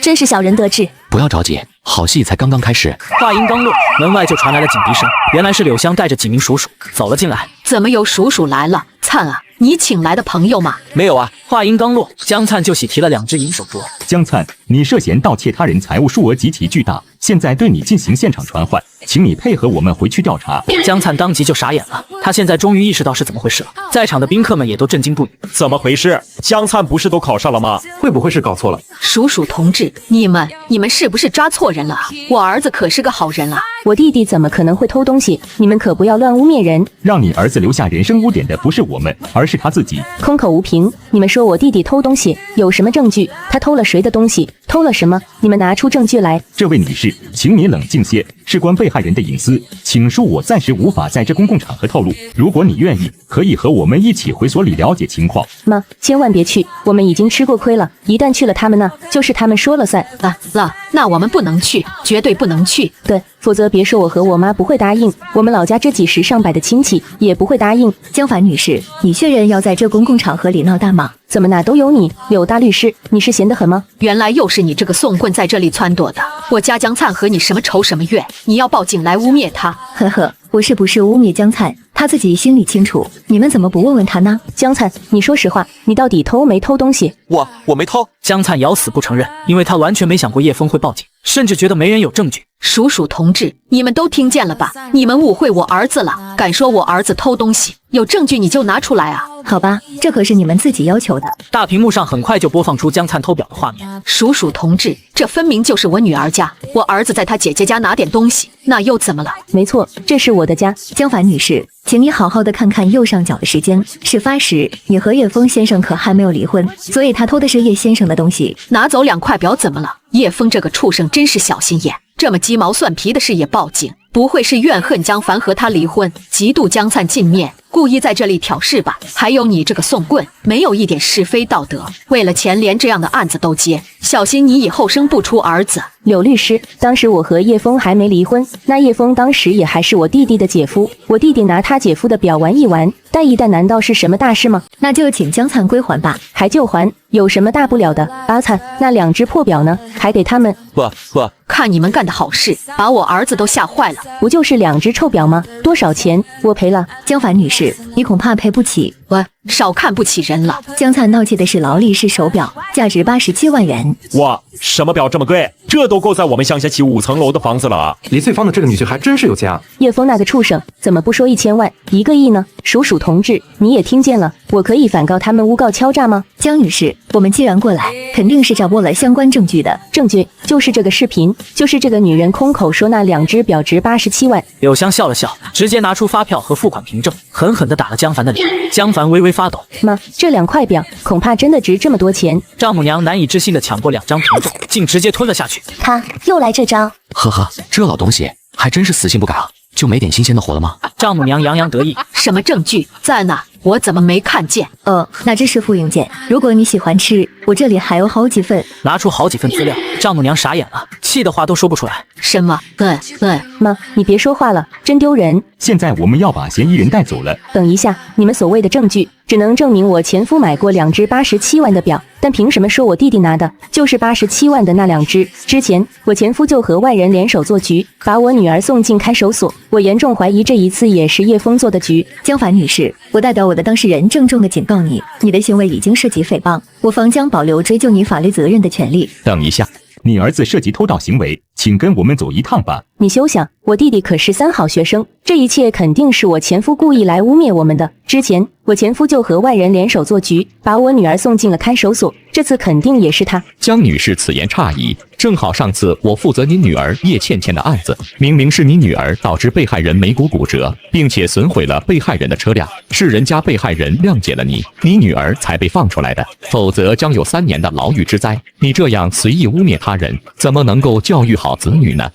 真是小人得志。
不要着急，好戏才刚刚开始。
话音刚落，门外就传来了警笛声，原来是柳香带着几名叔叔走了进来。
怎么有叔叔来了？灿啊，你请来的朋友吗？
没有啊。
话音刚落，江灿就喜提了2只银手镯。
江灿，你涉嫌盗窃他人财物，数额极其巨大，现在对你进行现场传唤，请你配合我们回去调查。
江灿当即就傻眼了，他现在终于意识到是怎么回事了。在场的宾客们也都震惊不已。
怎么回事？江灿不是都考上了吗？
会不会是搞错了？
叔叔同志，你们是不是抓错人了啊？我儿子可是个好人啊！
我弟弟怎么可能会偷东西？你们可不要乱污蔑人。
让你儿子留下人生污点的不是我们，而是他自己。
空口无凭，你们说我弟弟偷东西，有什么证据？他偷了谁的东西？偷了什么？你们拿出证据来。
这位女士，请你冷静些，事关被害人的隐私，请恕我暂时无法在这公共场合透露。如果你愿意，可以和我们一起回所里了解情况。
妈，千万别去，我们已经吃过亏了，一旦去了他们那，就是他们说了算。
那我们不能去，绝对不能去。
对，否则别说我和我妈不会答应，我们老家这几十上百的亲戚也不会答应。
江凡女士，你确认要在这公共场合里闹大吗？
怎么哪都有你，柳大律师，你是闲得很吗？
原来又是你这个送棍在这里撺掇的。我家江灿和你什么仇什么怨？你要报警来污蔑他？
呵呵，我是不是污蔑江灿，他自己心里清楚，你们怎么不问问他呢？
江灿，你说实话，你到底偷没偷东西？
我没偷。
江灿咬死不承认，因为他完全没想过叶枫会报警，甚至觉得没人有证据。
叔叔同志，你们都听见了吧？你们误会我儿子了，敢说我儿子偷东西，有证据你就拿出来啊！
好吧，这可是你们自己要求的。
大屏幕上很快就播放出江灿偷表的画面。
叔叔同志，这分明就是我女儿家，我儿子在他姐姐家拿点东西，那又怎么了？
没错，这是我的家。
江凡女士，请你好好的看看右上角的时间，事发时你和叶枫先生可还没有离婚，所以他偷的是叶先生的东西。
拿走2块表怎么了？叶枫这个畜生真是小心眼，这么鸡毛蒜皮的事也报警，不会是怨恨江凡和他离婚，嫉妒江灿尽面，故意在这里挑事吧？还有你这个送棍，没有一点是非道德，为了钱连这样的案子都接，小心你以后生不出儿子。
柳律师，当时我和叶枫还没离婚，那叶枫当时也还是我弟弟的姐夫，我弟弟拿他姐夫的表玩一玩，戴一戴，难道是什么大事吗？
那就请江灿归还吧。
还就还，有什么大不了的？阿灿，那2只破表呢？还给他们？
不，
看你们干的好事，把我儿子都吓坏了。
不就是2只臭表吗？多少钱？我赔了。
江凡女士，你恐怕赔不起。
少看不起人了。
江灿盗窃的是劳力士手表，价值87万元。
哇，什么表这么贵？这都够在我们乡下起5层楼的房子了啊！
李翠芳的这个女婿还真是有家。
叶枫那个畜生，怎么不说1000万1个亿呢？叔叔同志，你也听见了，我可以反告他们诬告敲诈吗？
江女士，我们既然过来，肯定是掌握了相关证据的。
证据就是这个视频，就是这个女人空口说那2只表值87万。
柳香笑了笑，直接拿出发票和付款凭证，狠狠地打了江凡的脸。江凡微微发抖。
妈，这2块表恐怕真的值这么多钱。
丈母娘难以置信地抢过2张凭证，竟直接吞了下去。
他又来这招。
呵呵，这老东西还真是死性不改啊，就没点新鲜的活了吗？
丈母娘洋洋得意。
什么证据在哪？我怎么没看见？
那这是复印件，如果你喜欢吃，我这里还有好几份。
拿出好几份资料，丈母娘傻眼了，气的话都说不出来。
什么？
妈，你别说话了，真丢人。
现在我们要把嫌疑人带走了。
等一下，你们所谓的证据只能证明我前夫买过2只87万的表，但凭什么说我弟弟拿的就是87万的那2只？之前我前夫就和外人联手做局，把我女儿送进看守所，我严重怀疑这一次也是叶枫做的局。
江凡女士，我代表我的当事人郑重地警告你，你的行为已经涉及诽谤，我方将保留追究你法律责任的权利。
等一下，你儿子涉及偷盗行为，请跟我们走一趟吧。
你休想，我弟弟可是3好学生，这一切肯定是我前夫故意来污蔑我们的。之前我前夫就和外人联手做局，把我女儿送进了看守所，这次肯定也是他。
江女士此言差矣，正好上次我负责你女儿叶倩倩的案子，明明是你女儿导致被害人眉骨骨折，并且损毁了被害人的车辆，是人家被害人谅解了你女儿才被放出来的，否则将有3年的牢狱之灾。你这样随意污蔑他人，怎么能够教育好子女呢？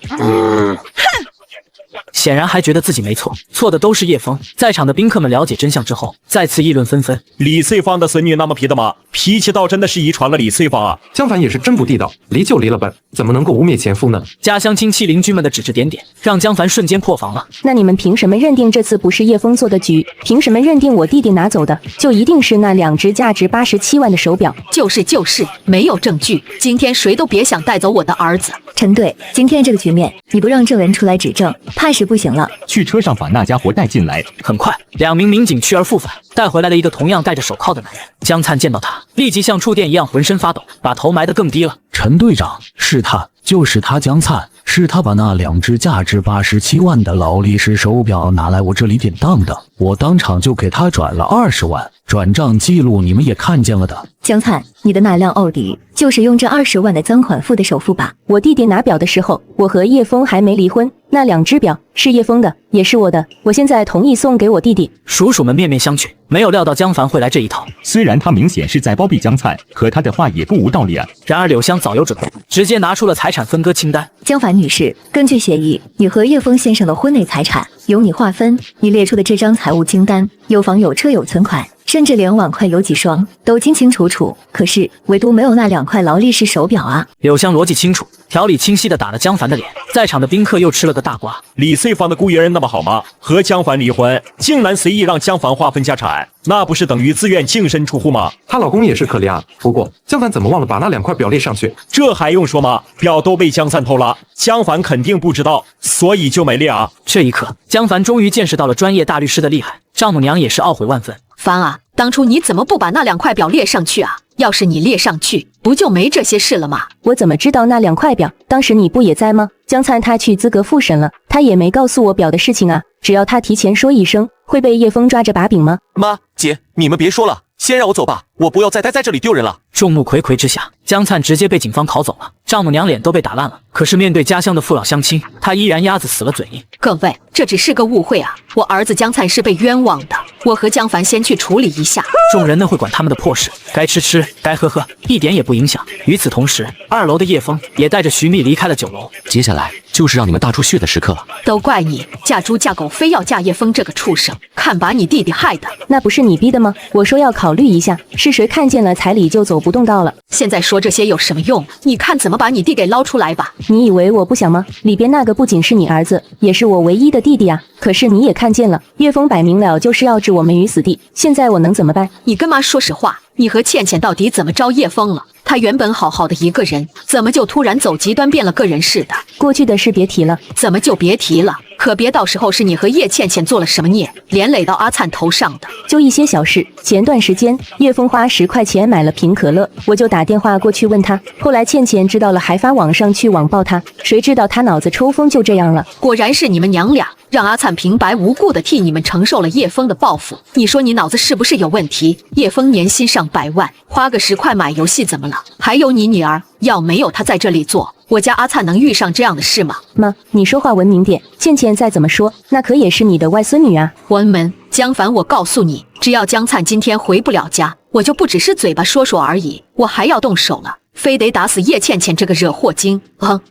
显然还觉得自己没错，错的都是叶枫。在场的宾客们了解真相之后，再次议论纷纷。
李翠芳的孙女那么皮的吗？脾气倒真的是遗传了李翠芳啊。
江凡也是真不地道，离就离了吧，怎么能够污蔑前夫呢？
家乡亲戚邻居们的指指点点，让江凡瞬间破防了。
那你们凭什么认定这次不是叶枫做的局？凭什么认定我弟弟拿走的就一定是那2只价值87万的手表？
就是，没有证据，今天谁都别想带走我的儿子。
陈队，今天这个局面，你不让证人出来指证，怕是不行了。
去车上把那家伙带进来。
很快，2名民警去而复返，带回来了一个同样戴着手铐的男人。江灿见到他，立即像触电一样浑身发抖，把头埋得更低了。
陈队长，是他，就是他，江灿，是他把那2只价值87万的劳力士手表拿来我这里典当的，我当场就给他转了20万，转账记录你们也看见了的。
江灿，你的那辆奥迪就是用这20万的赃款付的首付吧？
我弟弟拿表的时候，我和叶枫还没离婚，那2只表是叶枫的，也是我的，我现在同意送给我弟弟。
叔叔们面面相觑，没有料到江凡会来这一套。
虽然他明显是在包庇江灿，可他的话也不无道理啊。
然而柳香早有准备，直接拿出了财产分割清单。
江凡女士，根据协议，你和叶枫先生的婚内财产由你划分，你列出的这张财务清单，有房有车有存款，甚至连碗筷有几双都清清楚楚，可是唯独没有那2块劳力士手表啊！
柳香逻辑清楚，条理清晰地打了江凡的脸，在场的宾客又吃了个大瓜。
李翠芳的雇员人那么好吗？和江凡离婚，竟然随意让江凡划分家产，那不是等于自愿净身出户吗？
她老公也是可怜啊。不过江凡怎么忘了把那2块表列上去？
这还用说吗？表都被江灿偷了，江凡肯定不知道，所以就没列啊。
这一刻，江凡终于见识到了专业大律师的厉害，丈母娘也是懊悔万分。
凡啊，当初你怎么不把那2块表列上去啊？要是你列上去，不就没这些事了吗？
我怎么知道那2块表？当时你不也在吗？江灿他去资格复审了，他也没告诉我表的事情啊。只要他提前说一声，会被叶枫抓着把柄吗？
妈，姐，你们别说了，先让我走吧，我不要再待在这里丢人了。
众目睽睽之下，江灿直接被警方铐走了，丈母娘脸都被打烂了。可是面对家乡的父老乡亲，他依然鸭子死了嘴硬。
各位，这只是个误会啊，我儿子江灿是被冤枉的，我和江凡先去处理一下。
众人呢会管他们的破事，该吃吃，该喝喝，一点也不影响。与此同时，2楼的叶枫也带着徐蜜离开了酒楼。
接下来就是让你们大出血的时刻了。
都怪你，嫁猪嫁狗非要嫁叶枫这个畜生，看把你弟弟害的。
那不是你逼的吗？我说要考虑一下，是谁看见了彩礼就走不动道了？
现在说这些有什么用？你看怎么把你弟给捞出来吧。
你以为我不想吗？里边那个不仅是你儿子，也是我唯一的弟弟啊。可是你也看见了，叶枫摆明了就是要置我们于死地，现在我能怎么办？
你跟妈说实话，你和倩倩到底怎么招叶枫了？他原本好好的一个人，怎么就突然走极端变了个人似的？
过去的事别提了。
怎么就别提了？可别到时候是你和叶倩倩做了什么孽，连累到阿灿头上的。
就一些小事，前段时间叶枫花10块钱买了瓶可乐，我就打电话过去问他，后来倩倩知道了还发网上去网暴他，谁知道他脑子抽风就这样了。
果然是你们娘俩让阿灿平白无故的替你们承受了叶枫的报复，你说你脑子是不是有问题？叶枫年薪上100万，花个10块买游戏怎么了？还有你女儿，要没有她在这里做，我家阿灿能遇上这样的事吗？
妈，你说话文明点，倩倩再怎么说，那可也是你的外孙女啊。
关门，江凡，我告诉你，只要江灿今天回不了家，我就不只是嘴巴说说而已，我还要动手了，非得打死叶倩倩这个惹祸精。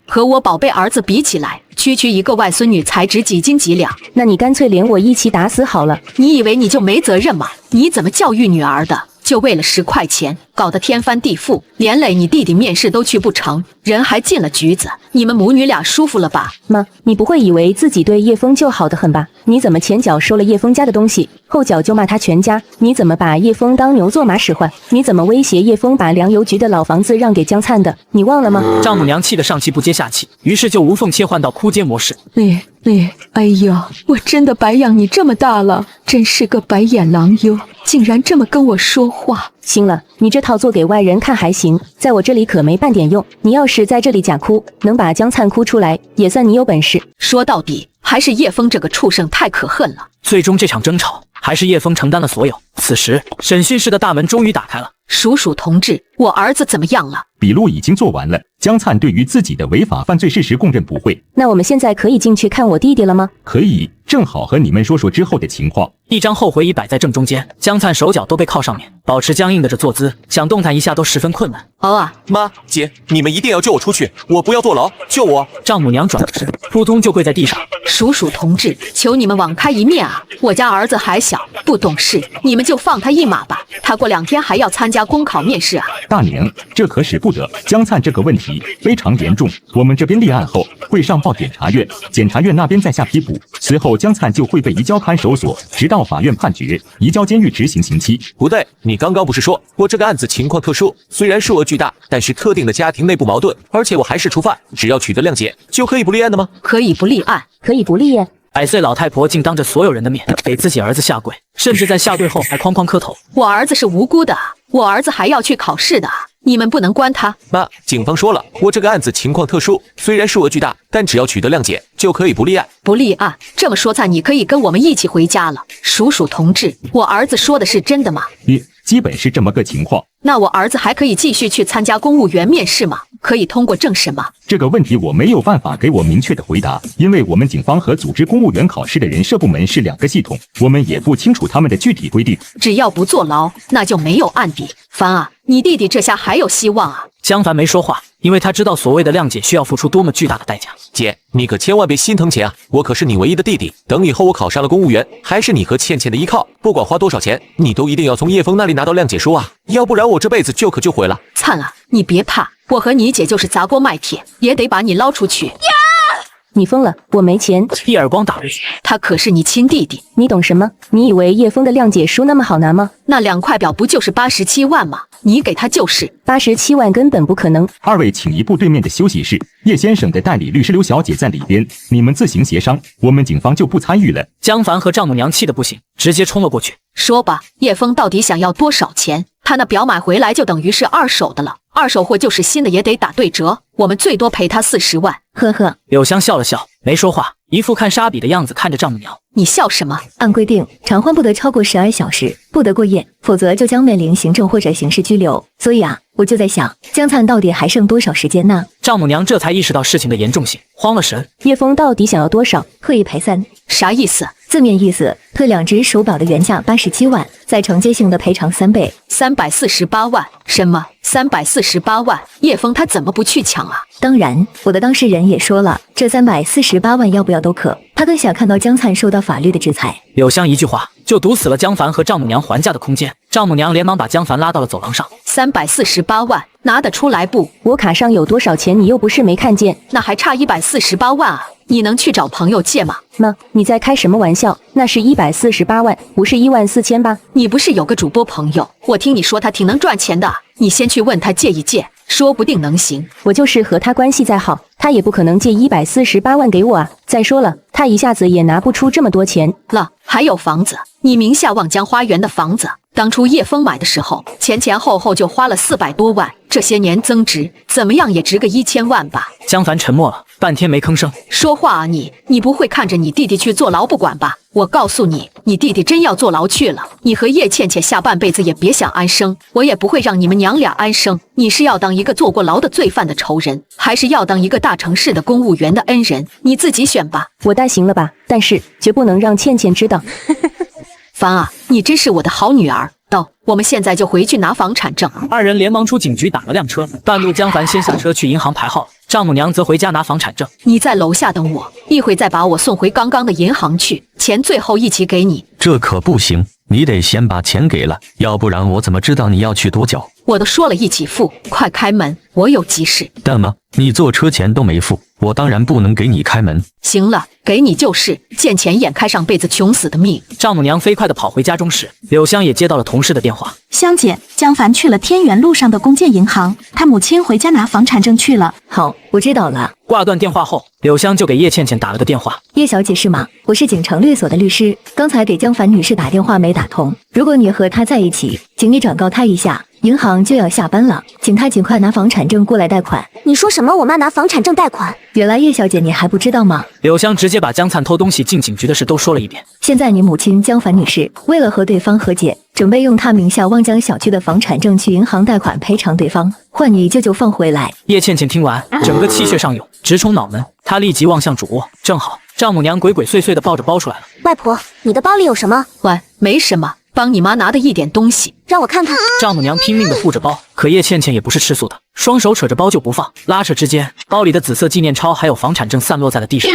和我宝贝儿子比起来，区一个外孙女才值几斤几两。
那你干脆连我一起打死好了。
你以为你就没责任吗？你怎么教育女儿的？就为了10块钱，搞得天翻地覆，连累你弟弟面试都去不成，人还进了局子。你们母女俩舒服了吧？
妈，你不会以为自己对叶枫就好得很吧？你怎么前脚收了叶枫家的东西，后脚就骂他全家？你怎么把叶枫当牛做马使唤？你怎么威胁叶枫把粮邮局的老房子让给江灿的？你忘了吗？
丈母娘气得上气不接下气，于是就无缝切换到哭奸模式。
哎呀，我真的白养你这么大了，真是个白眼狼哟，竟然这么跟我说话。
行了，你这套做给外人看还行，在我这里可没半点用。你要是在这里假哭，能把江灿哭出来，也算你有本事。
说到底，还是叶枫这个畜生太可恨了。
最终这场争吵还是叶枫承担了所有。此时审讯室的大门终于打开了。
属同志，我儿子怎么样了？
笔录已经做完了，江灿对于自己的违法犯罪事实供认不讳。
那我们现在可以进去看我弟弟了吗？
可以，正好和你们说说之后的情况。
一张后悔椅摆在正中间，江灿手脚都被靠上面，保持僵硬的这坐姿，想动弹一下都十分困难。
妈，姐，你们一定要救我出去，我不要坐牢，救我！
丈母娘转过身，扑通就跪在地上。
叔叔同志，求你们网开一面啊！我家儿子还小，不懂事，你们就放他一马吧。他过2天还要参加公考面试啊！
大娘，这可使不得。江灿这个问题非常严重，我们这边立案后会上报检察院，检察院那边再下批捕，随后江灿就会被移交看守所，直到法院判决，移交监狱执行刑期。
不对，你刚刚不是说我这个案子情况特殊，虽然数额巨大，但是特定的家庭内部矛盾，而且我还是初犯，只要取得谅解就可以不立案的吗？
可以不立案，
可以不立案。
100岁老太婆竟当着所有人的面给自己儿子下跪，甚至在下跪后还哐哐磕头。
我儿子是无辜的，我儿子还要去考试的，你们不能关他。
妈，警方说了，我这个案子情况特殊，虽然数额巨大，但只要取得谅解就可以不立案。
不立案，这么说灿，你可以跟我们一起回家了。叔叔同志，我儿子说的是真的吗？
基本是这么个情况。
那我儿子还可以继续去参加公务员面试吗？可以通过政审吗？
这个问题我没有办法给我明确的回答，因为我们警方和组织公务员考试的人社部门是2个系统，我们也不清楚他们的具体规定。
只要不坐牢，那就没有案底。凡啊，你弟弟这下还有希望啊！
江凡没说话，因为他知道所谓的谅解需要付出多么巨大的代价。
姐，你可千万别心疼钱啊！我可是你唯一的弟弟，等以后我考上了公务员，还是你和倩倩的依靠。不管花多少钱，你都一定要从叶枫那里拿到谅解书啊！要不然我这辈子就毁了。
灿啊，你别怕，我和你姐就是砸锅卖铁，也得把你捞出去。
你疯了，我没钱。
一耳光打回去。
他可是你亲弟弟，
你懂什么？你以为叶枫的谅解书那么好拿吗？
那2块表不就是87万吗？你给他就是
87万，根本不可能。
2位请移步对面的休息室，叶先生的代理律师刘小姐在里边，你们自行协商，我们警方就不参与了。
江凡和丈母娘气得不行，直接冲了过去。
说吧，叶枫到底想要多少钱？他那表买回来就等于是2手的了，2手货就是新的也得打对折，我们最多赔他40万。
呵呵，
柳香笑了笑，没说话，一副看沙比的样子看着丈母娘。
你笑什么？
按规定，偿还不得超过12小时，不得过夜，否则就将面临行政或者刑事拘留。所以啊，我就在想，江灿到底还剩多少时间呢？
丈母娘这才意识到事情的严重性，慌了神。
叶枫到底想要多少？
特意赔3，
啥意思？
字面意思，退2只手表的原价87万，再承接性的赔偿3倍
，348万。什么？348万？叶枫他怎么不去抢啊？
当然，我的当事人也说了，这348万要不要都可，他更想看到江灿受到法律的制裁。
柳香一句话就堵死了江凡和丈母娘还价的空间，丈母娘连忙把江凡拉到了走廊上。
348万拿得出来不？
我卡上有多少钱，你又不是没看见，
那还差148万啊！你能去找朋友借吗？
妈，你在开什么玩笑？那是148万，不是14000吧？
你不是有个主播朋友，我听你说他挺能赚钱的，你先去问他借一借，说不定能行。
我就是和他关系再好，他也不可能借148万给我啊！再说了，他一下子也拿不出这么多钱
了。还有房子，你名下望江花园的房子，当初叶枫买的时候，前后就花了400多万，这些年增值，怎么样也值个1000万吧。
江凡沉默了半天没吭声。
说话啊你不会看着你弟弟去坐牢不管吧？我告诉你，你弟弟真要坐牢去了，你和叶倩倩下半辈子也别想安生，我也不会让你们娘俩安生。你是要当一个坐过牢的罪犯的仇人，还是要当一个大城市的公务员的恩人？你自己选吧。
我大行了吧，但是绝不能让倩倩知道。
凡啊，你真是我的好女儿。到，我们现在就回去拿房产证。
2人连忙出警局打了辆车，半路江凡先下车去银行排号，丈母娘则回家拿房产证。
你在楼下等我，一会再把我送回刚刚的银行去，钱最后一起给你。
这可不行，你得先把钱给了，要不然我怎么知道你要去多久？
我都说了一起付，快开门，我有急事。
大妈，你坐车钱都没付，我当然不能给你开门。
行了，给你就是，见钱眼开上辈子穷死的命。
丈母娘飞快地跑回家中时，柳香也接到了同事的电话。
香姐，江凡去了天元路上的工建银行，他母亲回家拿房产证去了。
好，我知道了。
挂断电话后，柳香就给叶倩倩打了个电话。
叶小姐是吗？我是锦城律所的律师，刚才给江凡女士打电话没打通，如果你和她在一起，请你转告她一下，银行就要下班了，请他尽快拿房产证过来贷款。
你说什么？我妈拿房产证贷款？
原来叶小姐你还不知道吗？
柳香直接把江灿偷东西进警局的事都说了一遍。
现在你母亲江凡女士为了和对方和解，准备用她名下汪江小区的房产证去银行贷款赔偿对方，换你舅舅放回来。
叶倩倩听完，整个气血上涌，直冲脑门，她立即望向主卧，正好丈母娘鬼鬼祟祟的抱着包出来了。
外婆，你的包里有什么？
喂，没什么，帮你妈拿的一点东西，
让我看看。
丈母娘拼命的护着包，可叶倩倩也不是吃素的，双手扯着包就不放，拉扯之间，包里的紫色纪念钞还有房产证散落在了地上。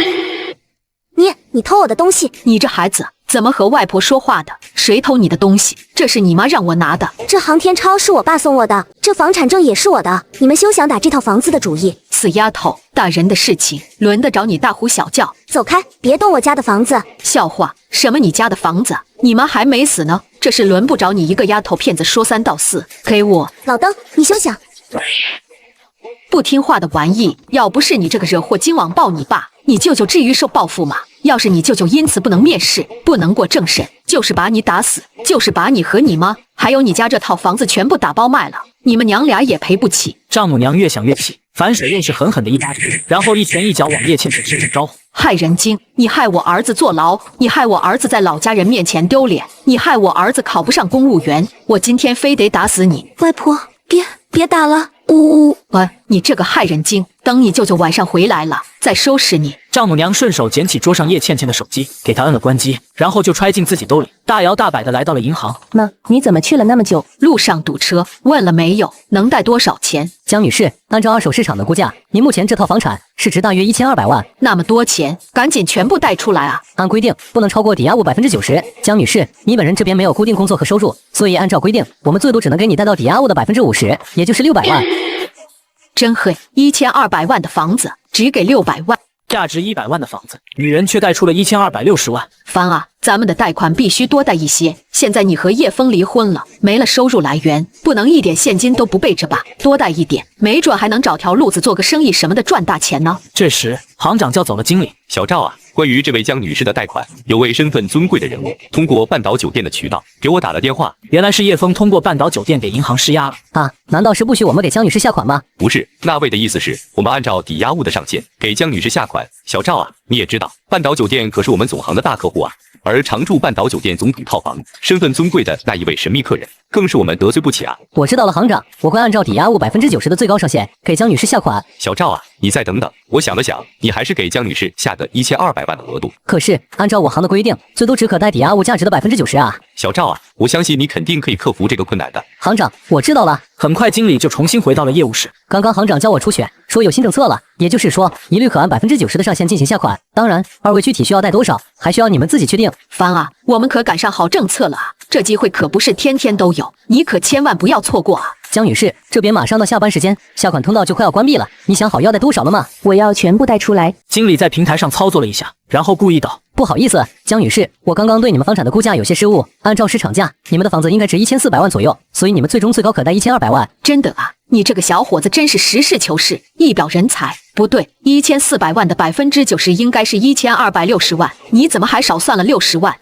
你偷我的东西！
你这孩子怎么和外婆说话的？谁偷你的东西？这是你妈让我拿的。
这航天钞是我爸送我的，这房产证也是我的。你们休想打这套房子的主意！
死丫头，大人的事情轮得着你大呼小叫？
走开，别动我家的房子！
笑话，什么你家的房子？你妈还没死呢，这事轮不着你一个丫头片子说三道四。给我！
老登，你休想！
不听话的玩意！要不是你这个惹祸今晚抱你爸，你舅舅至于受报复吗？要是你舅舅因此不能面试，不能过正审，就是把你打死，就是把你和你妈还有你家这套房子全部打包卖了，你们娘俩也赔不起。
丈母娘越想越气，反手又是狠狠的一巴掌，然后一拳一脚往叶倩倩身上招呼。
害人精！你害我儿子坐牢，你害我儿子在老家人面前丢脸，你害我儿子考不上公务员，我今天非得打死你！
外婆，别打了！呜呜！
喂，你这个害人精！等你舅舅晚上回来了，再收拾你！
丈母娘顺手捡起桌上叶倩倩的手机，给她摁了关机，然后就揣进自己兜里，大摇大摆的来到了银行。
妈，你怎么去了那么久？
路上堵车，问了没有？能贷多少钱？
江女士，按照二手市场的估价，您目前这套房产市值大约1200万。
那么多钱，赶紧全部贷出来啊！
按规定不能超过抵押物90%。江女士，你本人这边没有固定工作和收入，所以按照规定，我们最多只能给你贷到抵押物的50%，也就是600万。
真黑！1200万的房子只给600万，
价值100万的房子，女人却贷出了1260万。
凡啊，咱们的贷款必须多贷一些。现在你和叶枫离婚了，没了收入来源，不能一点现金都不备着吧？多贷一点，没准还能找条路子做个生意什么的赚大钱呢。
这时，行长叫走了经理。
小赵啊，关于这位江女士的贷款，有位身份尊贵的人物通过半岛酒店的渠道给我打了电话。
原来是叶枫通过半岛酒店给银行施压了
啊？难道是不许我们给江女士下款吗？
不是，那位的意思是我们按照抵押物的上限给江女士下款。小赵啊，你也知道，半岛酒店可是我们总行的大客户啊。而常驻半岛酒店总统套房，身份尊贵的那一位神秘客人，更是我们得罪不起啊！
我知道了，行长，我会按照抵押物90%的最高上限给江女士下款。
小赵啊，你再等等，我想了想，你还是给江女士下个1200万的额度。
可是按照我行的规定，最多只可贷抵押物价值的90%啊！
小赵啊，我相信你肯定可以克服这个困难的。
行长，我知道了。
很快，经理就重新回到了业务室。
刚刚行长教我初选，说有新政策了，也就是说，一律可按90%的上限进行下款。当然，二位具体需要贷多少，还需要你们自己确定。
凡啊，我们可赶上好政策了啊！这机会可不是天天都有，你可千万不要错过啊！
江女士，这边马上到下班时间，下款通道就快要关闭了，你想好要贷多少了吗？
我要全部贷出来。
经理在平台上操作了一下，然后故意道：“
不好意思，江女士，我刚刚对你们房产的估价有些失误，按照市场价，你们的房子应该值1400万左右，所以你们最终最高可贷1200万。
真的啊？你这个小伙子真是实事求是，一表人才。不对，1400万的90%应该是1260万，你怎么还少算了60万？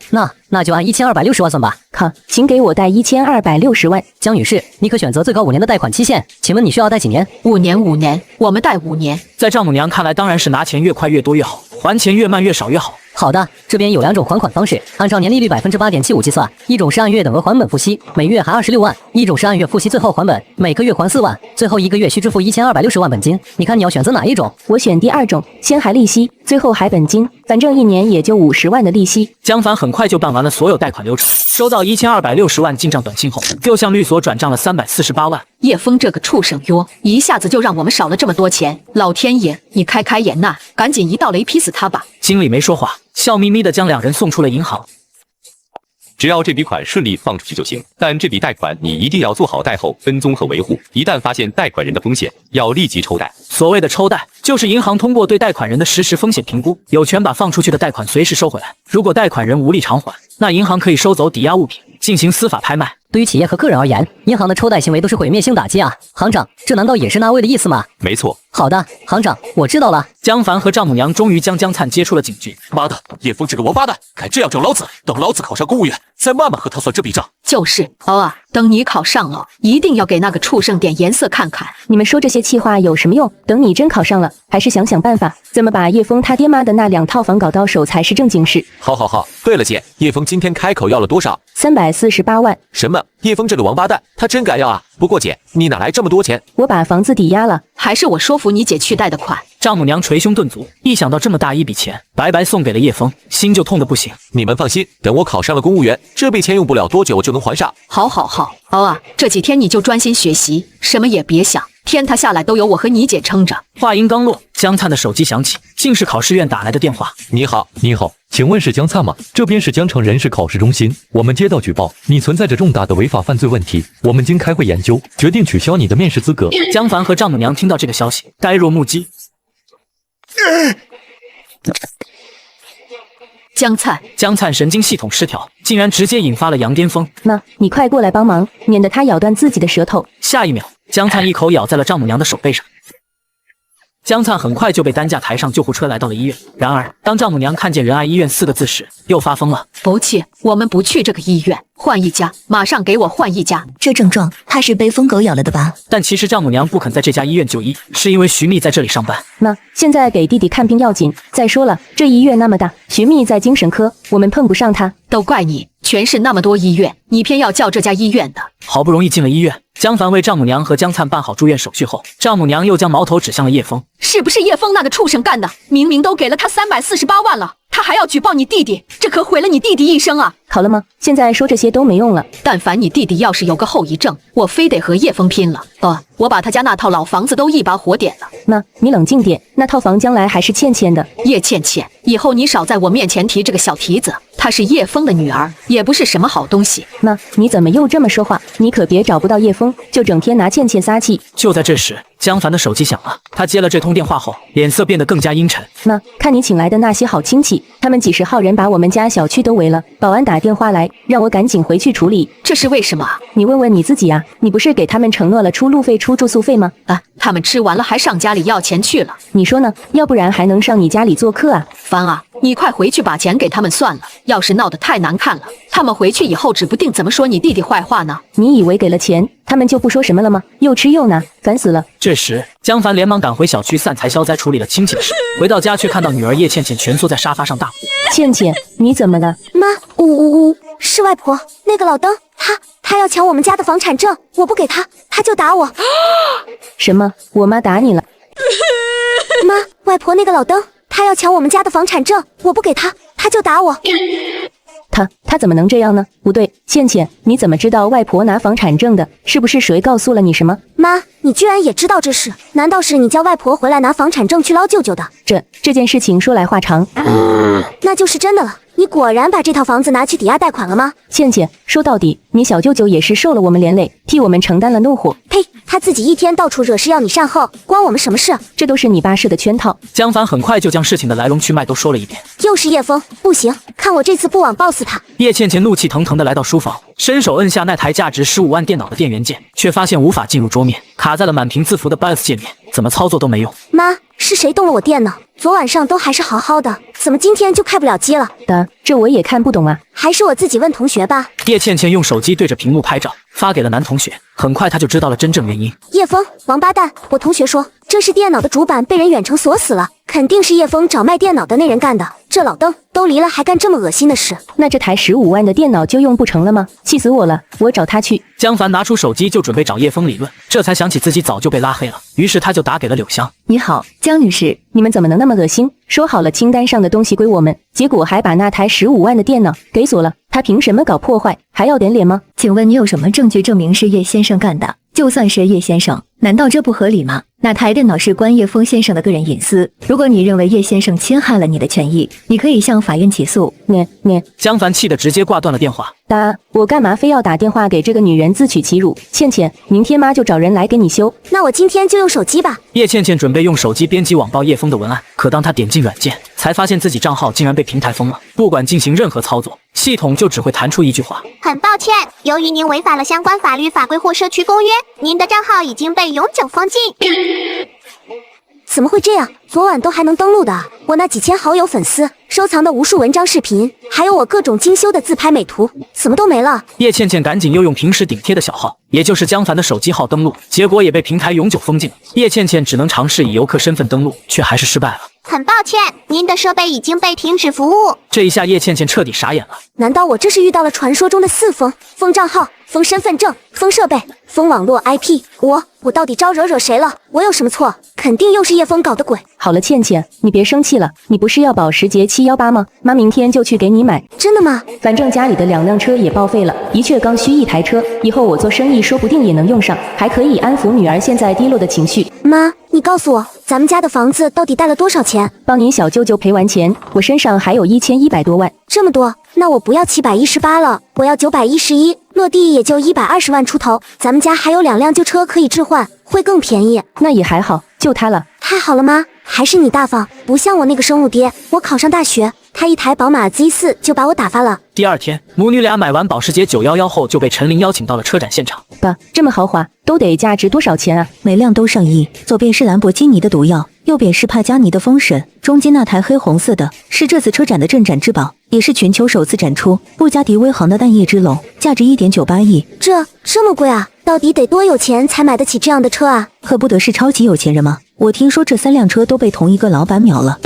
那就按1260万算吧。
好，请给我贷1260万。
江女士，你可选择最高5年的贷款期限，请问你需要贷几年
？5年，我们贷5年。
在丈母娘看来，当然是拿钱越快越多越好，还钱越慢越少越好。
好的，这边有2种还款方式，按照年利率8.75%计算，一种是按月等额还本付息，每月还26万；一种是按月付息，最后还本，每个月还4万，最后1个月需支付1260万本金。你看你要选择哪一种？
我选第2种，先还利息，最后还本金，反正1年也就50万的利息。
江凡很快就办完了所有贷款流程，收到1260万进账短信后，又向律所转账了348万。
叶枫这个畜生哟，一下子就让我们少了这么多钱，老天爷，你开眼呐，赶紧一道雷劈死他吧！
经理没说话，笑眯眯地将2人送出了银行。
只要这笔款顺利放出去就行，但这笔贷款你一定要做好贷后跟踪和维护，一旦发现贷款人的风险，要立即抽贷。
所谓的抽贷，就是银行通过对贷款人的实时风险评估，有权把放出去的贷款随时收回来。如果贷款人无力偿还，那银行可以收走抵押物品，进行司法拍卖。
对于企业和个人而言，银行的抽贷行为都是毁灭性打击啊！行长，这难道也是那位的意思吗？
没错。
好的，行长，我知道了。
江凡和丈母娘终于将江灿接出了警局。
妈的，叶枫这个王八蛋，敢这样整老子！等老子考上公务员，再慢慢和他算这笔账。
就是啊，等你考上了，一定要给那个畜生点颜色看看。
你们说这些气话有什么用？等你真考上了，还是想想办法，怎么把叶枫他爹妈的那2套房搞到手才是正经事。
好。对了姐，叶枫今天开口要了多少
？348万。
什么？叶枫这个王八蛋，他真敢要啊！不过姐，你哪来这么多钱？
我把房子抵押了。
还是我说服你姐去贷的款。
丈母娘捶胸顿足，一想到这么大一笔钱白白送给了叶枫，心就痛得不行。
你们放心，等我考上了公务员，这笔钱用不了多久我就能还上。
好，这几天你就专心学习，什么也别想，天塌下来都有我和你姐撑着。
话音刚落，江灿的手机响起，竟是考试院打来的电话。
你好，
请问是江灿吗？这边是江城人事考试中心，我们接到举报，你存在着重大的违法犯罪问题，我们经开会研究，决定取消你的面试资格。
江凡和丈母娘听到这个消息，呆若木鸡。江灿神经系统失调，竟然直接引发了羊癫疯。
妈，你快过来帮忙，免得他咬断自己的舌头。
下一秒，江灿一口咬在了丈母娘的手背上。江灿很快就被担架抬上救护车来到了医院。然而，当丈母娘看见仁爱医院4个字时，又发疯了。
不去，我们不去这个医院，换一家，马上给我换一家。
这症状，怕是被疯狗咬了的吧？
但其实丈母娘不肯在这家医院就医，是因为徐蜜在这里上班。
妈，现在给弟弟看病要紧。再说了，这医院那么大，徐蜜在精神科，我们碰不上她。
都怪你，全市那么多医院，你偏要叫这家医院的。
好不容易进了医院，江凡为丈母娘和江灿办好住院手续后，丈母娘又将矛头指向了叶枫。
是不是叶枫那个畜生干的？明明都给了他348万了，他还要举报你弟弟，这可毁了你弟弟一生啊！
好了吗？现在说这些都没用了。
但凡你弟弟要是有个后遗症，我非得和叶枫拼了。我把他家那套老房子都一把火点了。
妈，你冷静点，那套房将来还是倩倩的。
叶倩倩，以后你少在我面前提这个小蹄子，她是叶枫的女儿，也不是什么好东西。
妈，你怎么又这么说话？你可别找不到叶枫，就整天拿倩倩撒气。
就在这时，江凡的手机响了，他接了这通电话后，脸色变得更加阴沉。
妈，看你请来的那些好亲戚，他们几十号人把我们家小区都围了，保安打电话来，让我赶紧回去处理。
这是为什么？
你问问你自己啊，你不是给他们承诺了出路费、出住宿费吗？
他们吃完了还上家里要钱去了。
你说呢？要不然还能上你家里做客啊？
凡啊，你快回去把钱给他们算了，要是闹得太难看了，他们回去以后指不定怎么说你弟弟坏话呢。
你以为给了钱，他们就不说什么了吗？又吃又拿，烦死了。
这时，江凡连忙赶回小区散财消灾，处理了亲戚的事。回到家却看到女儿叶倩倩蜷缩在沙发上大哭。
倩倩，你怎么了？
妈，是外婆，那个老登，他要抢我们家的房产证，我不给他，他就打我。
什么？我妈打你了？
妈，外婆那个老登，他要抢我们家的房产证，我不给他，他就打我。
他怎么能这样呢？不对，倩倩，你怎么知道外婆拿房产证的？是不是谁告诉了你什么？
妈，你居然也知道这事？难道是你叫外婆回来拿房产证去捞舅舅的？
这件事情说来话长。
那就是真的了。你果然把这套房子拿去抵押贷款了吗？
倩倩，说到底，你小舅舅也是受了我们连累，替我们承担了怒火。
呸！他自己一天到处惹事要你善后，关我们什么事？
这都是你爸设的圈套。
江凡很快就将事情的来龙去脉都说了一遍。
又是叶枫，不行，看我这次不网暴死他！
叶倩倩怒气腾腾地来到书房，伸手摁下那台价值15万电脑的电源键，却发现无法进入桌面，卡在了满屏字符的 BIOS 界面，怎么操作都没用。
妈，是谁动了我电脑？昨晚上都还是好好的，怎么今天就开不了机了？
这我也看不懂啊。
还是我自己问同学吧。
叶倩倩用手机对着屏幕拍照，发给了男同学。很快他就知道了真正原因。
叶枫，王八蛋！我同学说这是电脑的主板被人远程锁死了，肯定是叶枫找卖电脑的那人干的。这老登都离了还干这么恶心的事，
那这台15万的电脑就用不成了吗？气死我了！我找他去。
江凡拿出手机就准备找叶枫理论，这才想起自己早就被拉黑了，于是他就打给了柳香。
你好，江女士，
你们怎么能那么恶心？说好了清单上的东西归我们，结果还把那台15万的电脑给锁了，他凭什么搞破坏？还要点脸吗？
请问你有什么证据证明是叶先生干的？就算是叶先生，难道这不合理吗？那台电脑是关叶枫先生的个人隐私，如果你认为叶先生侵害了你的权益，你可以向法院起诉。
江凡气得直接挂断了电话。
我干嘛非要打电话给这个女人自取其辱？倩倩，明天妈就找人来给你修。
那我今天就用手机吧。
叶倩倩准备用手机编辑网暴叶枫的文案，可当她点进软件，才发现自己账号竟然被平台封了，不管进行任何操作，系统就只会弹出一句话：
很抱歉，由于您违反了相关法律法规或社区公约，您的账号已经被永久封禁。
怎么会这样？昨晚都还能登录的。我那几千好友粉丝收藏的无数文章视频，还有我各种精修的自拍美图，怎么都没了。
叶倩倩赶紧又用平时顶贴的小号，也就是江凡的手机号登录，结果也被平台永久封禁。叶倩倩只能尝试以游客身份登录，却还是失败了。
很抱歉，您的设备已经被停止服务。
这一下叶倩倩彻底傻眼了。
难道我这是遇到了传说中的4封？封账号、封身份证、封设备、封网络 IP？我到底招惹谁了？我有什么错？肯定又是叶枫搞的鬼。
好了，倩倩，你别生气了。你不是要保时捷718吗？妈明天就去给你买。
真的吗？
反正家里的2辆车也报废了，一切刚需1台车，以后我做生意说不定也能用上，还可以安抚女儿现在低落的情绪。
妈，你告诉我，咱们家的房子到底贷了多少钱？
帮您小舅舅赔完钱，我身上还有1100多万。
这么多？那我不要718了，我要911，落地也就120万出头。咱们家还有2辆旧车可以置换，会更便宜。
那也还好，就它了。
太好了吗？还是你大方，不像我那个生物爹。我考上大学，他一台宝马 Z4 就把我打发了。
第二天，母女俩买完保时捷911后，就被陈琳邀请到了车展现场。
爸，这么豪华，都得价值多少钱啊？
每辆都上亿，左边是兰博基尼的毒药，右边是帕加尼的风神，中间那台黑红色的是这次车展的镇展之宝，也是全球首次展出布加迪威航的弹叶之龙，价值1.98亿。
这么贵啊？到底得多有钱才买得起这样的车啊？
恨不得是超级有钱人吗？我听说这3辆车都被同一个老板秒了。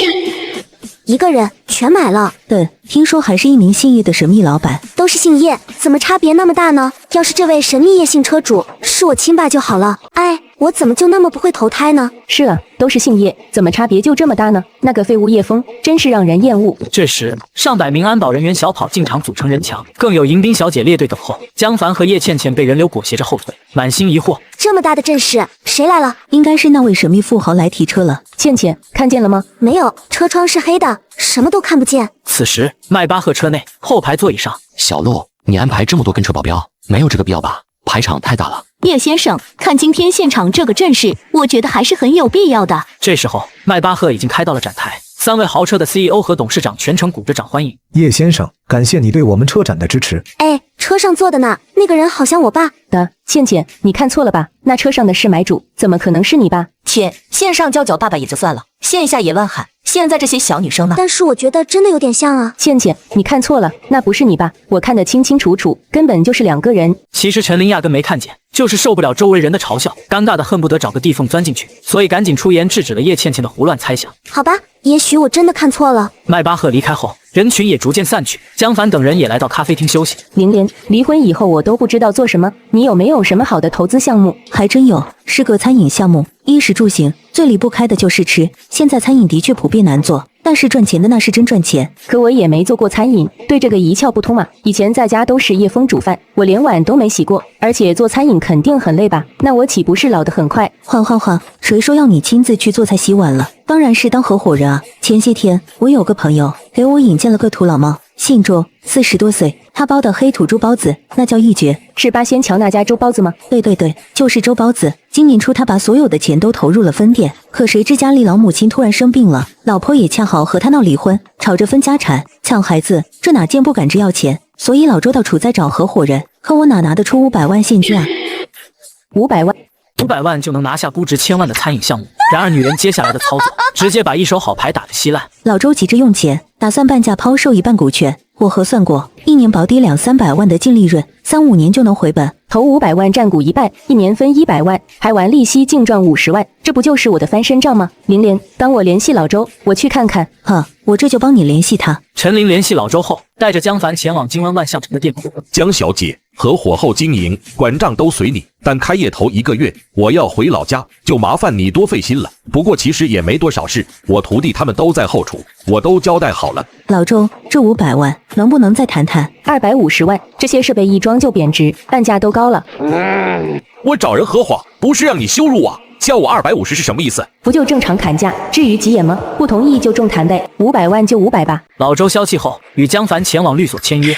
一个人全买了？
对，听说还是一名姓叶的神秘老板。
都是姓叶，怎么差别那么大呢？要是这位神秘叶姓车主是我亲爸就好了。哎，我怎么就那么不会投胎呢？
是啊，都是姓叶，怎么差别就这么大呢？那个废物叶枫真是让人厌恶。
这时，上百名安保人员小跑进场组成人墙，更有迎宾小姐列队等候。江凡和叶倩倩被人流裹挟着后退，满心疑惑。
这么大的阵势，谁来了？
应该是那位神秘富豪来提车了。
倩倩，看见了吗？
没有，车窗是黑的，什么都看不见。
此时，迈巴赫车内后排座椅上，
小陆，你安排这么多跟车保镖，没有这个必要吧？排场太大了。
叶先生，看今天现场这个阵势，我觉得还是很有必要的。
这时候，迈巴赫已经开到了展台，3位豪车的 CEO 和董事长全程鼓着掌欢迎。
叶先生，感谢你对我们车展的支持。
哎，车上坐的呢，那个人好像我爸
的。倩倩，你看错了吧？那车上的是买主，怎么可能是你爸？
切，线上叫爸爸也就算了，线下也乱喊。现在这些小女生呢？
但是我觉得真的有点像啊。
倩倩，你看错了，那不是你爸，我看得清清楚楚，根本就是2个人。
其实陈琳压根没看见，就是受不了周围人的嘲笑，尴尬的恨不得找个地缝钻进去，所以赶紧出言制止了叶倩倩的胡乱猜想。
好吧，也许我真的看错了。
迈巴赫离开后，人群也逐渐散去，江凡等人也来到咖啡厅休息。
玲玲，离婚以后我都不知道做什么，你有没有什么好的投资项目？
还真有，是个餐饮项目，衣食住行最离不开的就是吃。现在餐饮的确普遍难做，但是赚钱的那是真赚钱。
可我也没做过餐饮，对这个一窍不通啊。以前在家都是叶枫煮饭，我连碗都没洗过，而且做餐饮肯定很累吧？那我岂不是老得很快？
晃，谁说要你亲自去做菜洗碗了？当然是当合伙人啊。前些天我有个朋友给我引荐了个土老帽，姓周，40多岁，他包的黑土猪包子那叫一绝。
是八仙桥那家周包子吗？
对，就是周包子。今年初他把所有的钱都投入了分店，可谁知家里老母亲突然生病了，老婆也恰好和他闹离婚，吵着分家产抢孩子，这哪见不赶着要钱，所以老周到处在找合伙人，可我哪拿得出500万现金啊
？500万
，500万就能拿下估值1000万的餐饮项目。然而女人接下来的操作，直接把一手好牌打得稀烂。
老周急着用钱，打算半价抛售一半股权。我核算过，1年保底200-300万的净利润，3-5年就能回本。
投500万占股1半，1年分100万，还完利息，净赚50万，这不就是我的翻身账吗？玲玲，帮我联系老周，我去看看。
我这就帮你联系他。
陈琳联系老周后，带着江凡前往金湾万象城的店铺。
江小姐，合伙后经营，管账都随你，但开业头1个月，我要回老家，就麻烦你多费心了。不过其实也没多少事，我徒弟他们都在后厨，我都交代好了。
老周，这500万能不能再谈谈
？250万，这些设备一装就贬值，半价都高了。
我找人合伙，不是让你羞辱我。叫我250是什么意思？
不就正常砍价，至于急眼吗？不同意就重谈呗，500万就500吧。
老周消气后，与江凡前往律所签约。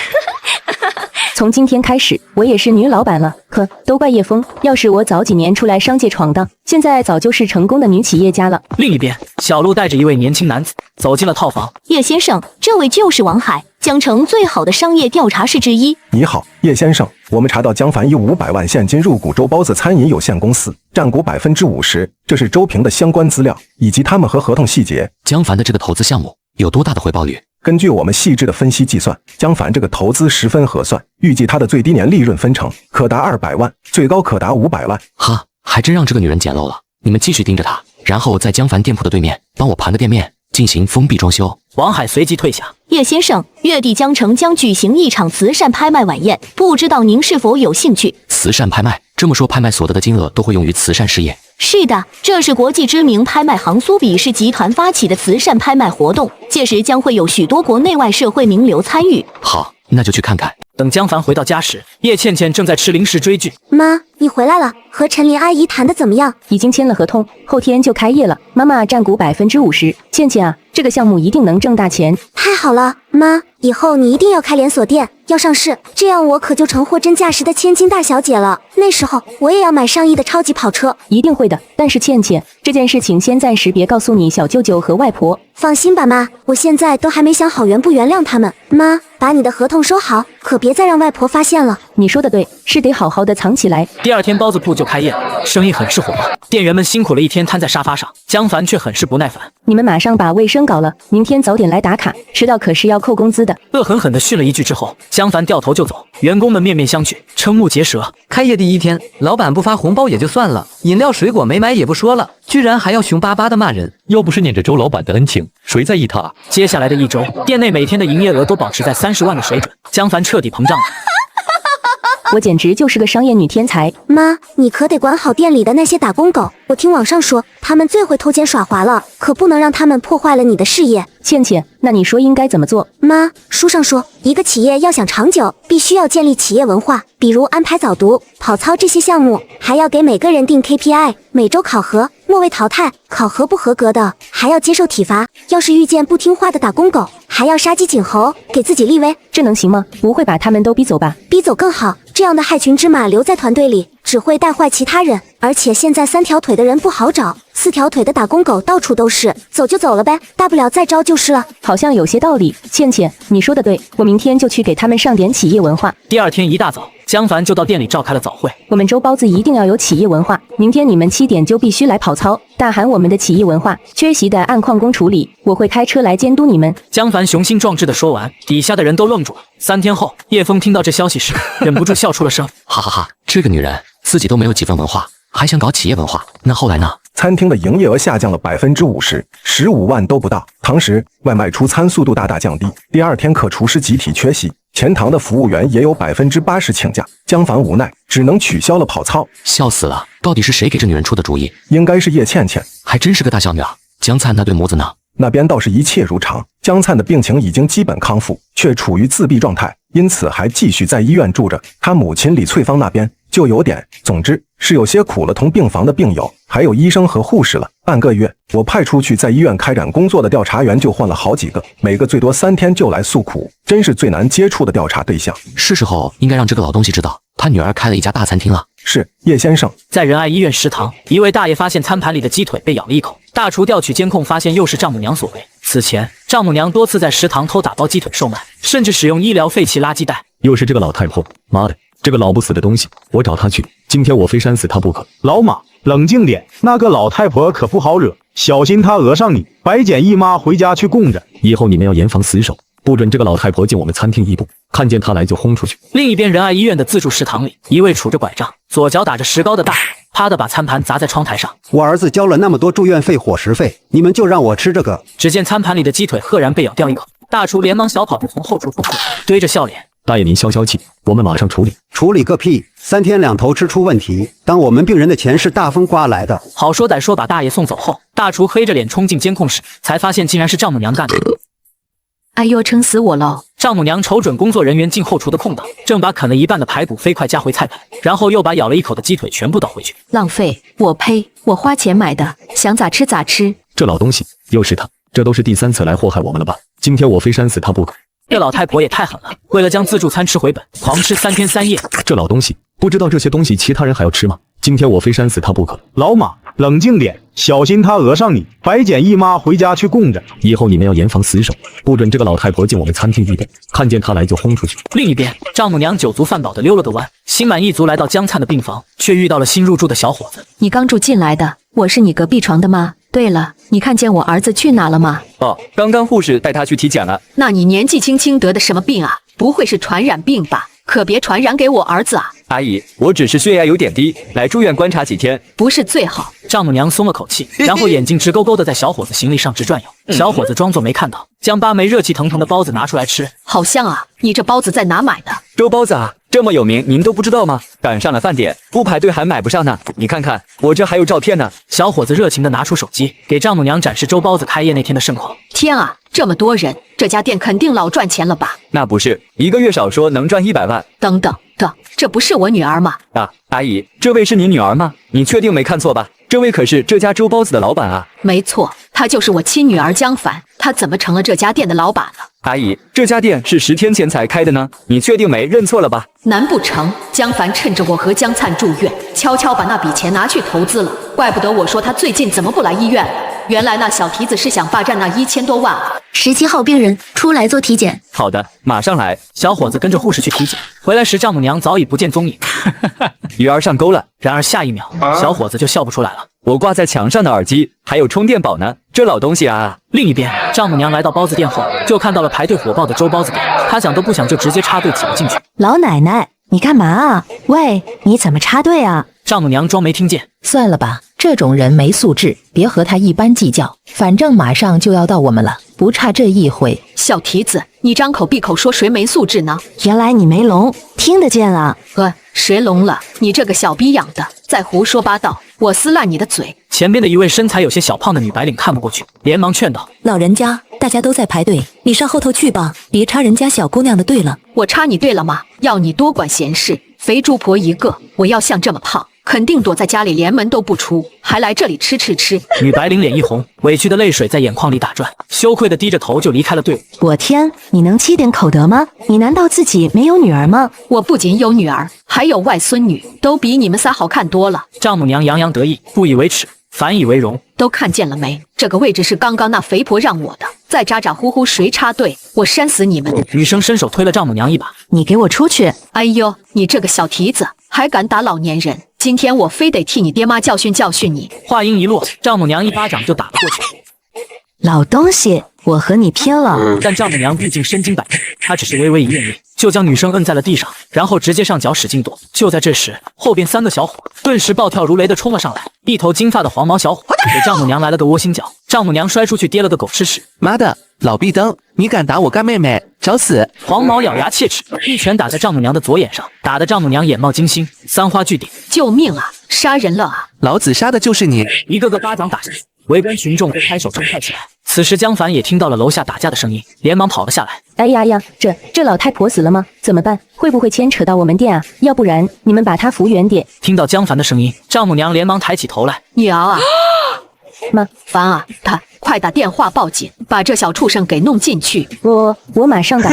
从今天开始，我也是女老板了。可都怪叶枫，要是我早几年出来商界闯荡，现在早就是成功的女企业家了。
另一边，小鹿带着一位年轻男子走进了套房。
叶先生，这位就是王海，江城最好的商业调查师之一。
你好，叶先生，我们查到江凡以500万现金入股周包子餐饮有限公司，占股50%，这是周平的相关资料以及他们和合同细节。
江凡的这个投资项目有多大的回报率？
根据我们细致的分析计算，江凡这个投资十分合算，预计他的最低年利润分成可达200万，最高可达500万。
哈，还真让这个女人捡漏了。你们继续盯着她，然后在江凡店铺的对面帮我盘个店面，进行封闭装修。
王海随即退下。
叶先生，月底江城将举行一场慈善拍卖晚宴，不知道您是否有兴趣？
慈善拍卖，这么说拍卖所得的金额都会用于慈善事业？
是的，这是国际知名拍卖行苏比士集团发起的慈善拍卖活动，届时将会有许多国内外社会名流参与。
好，那就去看看。
等江凡回到家时，叶倩倩正在吃零食追剧。
妈，你回来了，和陈琳阿姨谈的怎么样？
已经签了合同，后天就开业了。妈妈占股50%。倩倩啊，这个项目一定能挣大钱。
太好了，妈，以后你一定要开连锁店，要上市，这样我可就成货真价实的千金大小姐了。那时候我也要买上亿的超级跑车。
一定会的，但是倩倩，这件事情先暂时别告诉你小舅舅和外婆。
放心吧，妈，我现在都还没想好原不原谅他们。妈，把你的合同收好，可别再让外婆发现了。
你说的对，是得好好的藏起来。
第二天包子铺就开业了，生意很是火爆，店员们辛苦了一天瘫在沙发上，江凡却很是不耐烦。
你们马上把卫生搞了，明天早点来打卡，迟到可是要扣工资的。
恶狠狠地训了一句之后，江凡掉头就走，员工们面面相觑，瞠目结舌。
开业第一天，老板不发红包也就算了，饮料水果没买也不说了，居然还要凶巴巴的骂人。
要不是念着周老板的恩情，谁在意他啊？
接下来的一周，店内每天的营业额都保持在30万的水准，江凡彻底膨胀了。
我简直就是个商业女天才。
妈，你可得管好店里的那些打工狗，我听网上说他们最会偷奸耍滑了，可不能让他们破坏了你的事业。
倩倩，那你说应该怎么做？
妈，书上说一个企业要想长久，必须要建立企业文化，比如安排早读、跑操这些项目，还要给每个人定 KPI， 每周考核，末位淘汰，考核不合格的还要接受体罚，要是遇见不听话的打工狗，还要杀鸡儆猴，给自己立威。
这能行吗？不会把他们都逼走吧？
逼走更好，这样的害群之马留在团队里，只会带坏其他人。而且现在3条腿的人不好找，4条腿的打工狗到处都是，走就走了呗，大不了再招就是了。
好像有些道理，倩倩，你说的对，我明天就去给他们上点企业文化。
第二天一大早，江凡就到店里召开了早会。
我们周包子一定要有企业文化，明天你们7点就必须来跑操，大喊我们的企业文化，缺席的按矿工处理，我会开车来监督你们。
江凡雄心壮志的说完，底下的人都愣住了。3天后，叶枫听到这消息时，忍不住笑出了声。
哈哈哈，这个女人自己都没有几分文化，还想搞企业文化，那后来呢？
餐厅的营业额下降了50%，15万都不到。同时，外卖出餐速度大大降低，第二天可厨师集体缺席，前堂的服务员也有80%请假。江凡无奈，只能取消了跑操。
笑死了，到底是谁给这女人出的主意？
应该是叶倩倩，
还真是个大小女儿。江灿那对母子呢？
那边倒是一切如常，江灿的病情已经基本康复，却处于自闭状态，因此还继续在医院住着。他母亲李翠芳那边就有点，总之是有些苦了同病房的病友，还有医生和护士了。半个月，我派出去在医院开展工作的调查员就换了好几个，每个最多3天就来诉苦，真是最难接触的调查对象。
是时候应该让这个老东西知道，他女儿开了一家大餐厅了。
是，叶先生。
在仁爱医院食堂，一位大爷发现餐盘里的鸡腿被咬了一口，大厨调取监控发现又是丈母娘所为。此前，丈母娘多次在食堂偷打包鸡腿售卖，甚至使用医疗废弃垃圾袋。
又是这个老太婆，妈的，这个老不死的东西，我找她去，今天我非扇死她不可。
老马，冷静点，那个老太婆可不好惹，小心她讹上你。白捡姨妈回家去供着，
以后你们要严防死守，不准这个老太婆进我们餐厅一步，看见她来就轰出去。
另一边，仁爱医院的自助食堂里，一位杵着拐杖，左脚打着石膏的大爷，啪的把餐盘砸在窗台上。
我儿子交了那么多住院费、伙食费，你们就让我吃这个？
只见餐盘里的鸡腿赫然被咬掉一口，大厨连忙小跑着从后厨冲出来，堆着笑脸。
大爷您消消气，我们马上处理。
处理个屁！3天2头吃出问题，当我们病人的钱是大风刮来的。
好说歹说把大爷送走后，大厨黑着脸冲进监控室，才发现竟然是丈母娘干的。
哎呦，撑死我了！
丈母娘瞅准工作人员进后厨的空档，正把啃了一半的排骨飞快加回菜盘，然后又把咬了一口的鸡腿全部倒回去。
浪费！我呸！我花钱买的，想咋吃咋吃。
这老东西又是他，这都是第3次来祸害我们了吧？今天我非扇死他不可。
这老太婆也太狠了，为了将自助餐吃回本，狂吃3天3夜。
这老东西，不知道这些东西其他人还要吃吗？今天我非扇死他不可！
老马，冷静点，小心他讹上你。白捡姨妈回家去供着。
以后你们要严防死守，不准这个老太婆进我们餐厅一动，看见她来就轰出去。
另一边，丈母娘酒足饭饱的溜了个弯，心满意足来到江灿的病房，却遇到了新入住的小伙子。
你刚住进来的，我是你隔壁床的吗？对了，你看见我儿子去哪了吗？
哦，刚刚护士带他去体检了。
那你年纪轻轻得的什么病啊？不会是传染病吧？可别传染给我儿子啊！
阿姨，我只是血压有点低，来住院观察几天，
不是最好。
丈母娘松了口气，然后眼睛直勾勾的在小伙子行李上直转悠。小伙子装作没看到，将8枚热气腾腾的包子拿出来吃，
好香啊！你这包子在哪买的？
粥包子啊，这么有名，您都不知道吗？赶上了饭点，不排队还买不上呢。你看看，我这还有照片呢。
小伙子热情的拿出手机，给丈母娘展示粥包子开业那天的盛况。
天啊，这么多人，这家店肯定老赚钱了吧？
那不是，一个月少说能赚100万。
等等，这不是我女儿吗？
啊，阿姨，这位是你女儿吗？你确定没看错吧？这位可是这家粥包子的老板啊。
没错，她就是我亲女儿江凡。她怎么成了这家店的老板了？
阿姨，这家店是10天前才开的呢，你确定没认错了吧？
难不成江凡趁着我和江灿住院，悄悄把那笔钱拿去投资了？怪不得我说他最近怎么不来医院了，原来那小蹄子是想霸占那1000多万啊
！17号病人出来做体检。
好的，马上来。
小伙子跟着护士去体检，回来时丈母娘早已不见踪影。
鱼儿上钩了。
然而下一秒，小伙子就笑不出来了。
我挂在墙上的耳机还有充电宝呢，这老东西啊！
另一边，丈母娘来到包子店后，就看到了排队火爆的粥包子店，她想都不想就直接插队挤了进去。
老奶奶，你干嘛啊？喂，你怎么插队啊？
丈母娘装没听见。
算了吧，这种人没素质，别和他一般计较。反正马上就要到我们了，不差这一回。
小蹄子，你张口闭口说谁没素质呢？
原来你没聋，听得见啊！
谁聋了？你这个小逼养的，再胡说八道，我撕烂你的嘴！
前边的一位身材有些小胖的女白领看不过去，连忙劝道：“
老人家，大家都在排队，你上后头去吧，别插人家小姑娘的队了。”
我插你队了吗？要你多管闲事，肥猪婆一个！我要像这么胖，肯定躲在家里连门都不出，还来这里吃。
女白领脸一红，委屈的泪水在眼眶里打转，羞愧的低着头就离开了队伍。
我天，你能积点口德吗？你难道自己没有女儿吗？
我不仅有女儿，还有外孙女，都比你们仨好看多了。
丈母娘洋洋得意，不以为耻，反以为荣。
都看见了没？这个位置是刚刚那肥婆让我的，再咋咋呼呼谁插队，我扇死你们！
女生伸手推了丈母娘一把，
你给我出去！
哎呦，你这个小蹄子，还敢打老年人！今天我非得替你爹妈教训教训你！
话音一落，丈母娘一巴掌就打了过去。
老东西，我和你拼了！
但丈母娘毕竟身经百战，她只是微微一愿意，就将女生摁在了地上，然后直接上脚使劲跺。就在这时，后边3个小伙顿时暴跳如雷的冲了上来，一头金发的黄毛小伙给丈母娘来了个窝心脚，丈母娘摔出去跌了个狗吃屎。
妈的，老壁灯，你敢打我干妹妹，找死！
黄毛咬牙切齿，一拳打在丈母娘的左眼上，打得丈母娘眼冒金星，3花聚顶。
救命啊！杀人了啊！
老子杀的就是你！
一个个巴掌打下去。围观群众都拍手称快起来。此时江凡也听到了楼下打架的声音，连忙跑了下来。
哎呀呀，这老太婆死了吗？怎么办？会不会牵扯到我们店啊？要不然你们把她扶远点。
听到江凡的声音，丈母娘连忙抬起头来。
女儿啊，
妈，
凡啊，他快打电话报警，把这小畜生给弄进去。
我马上打。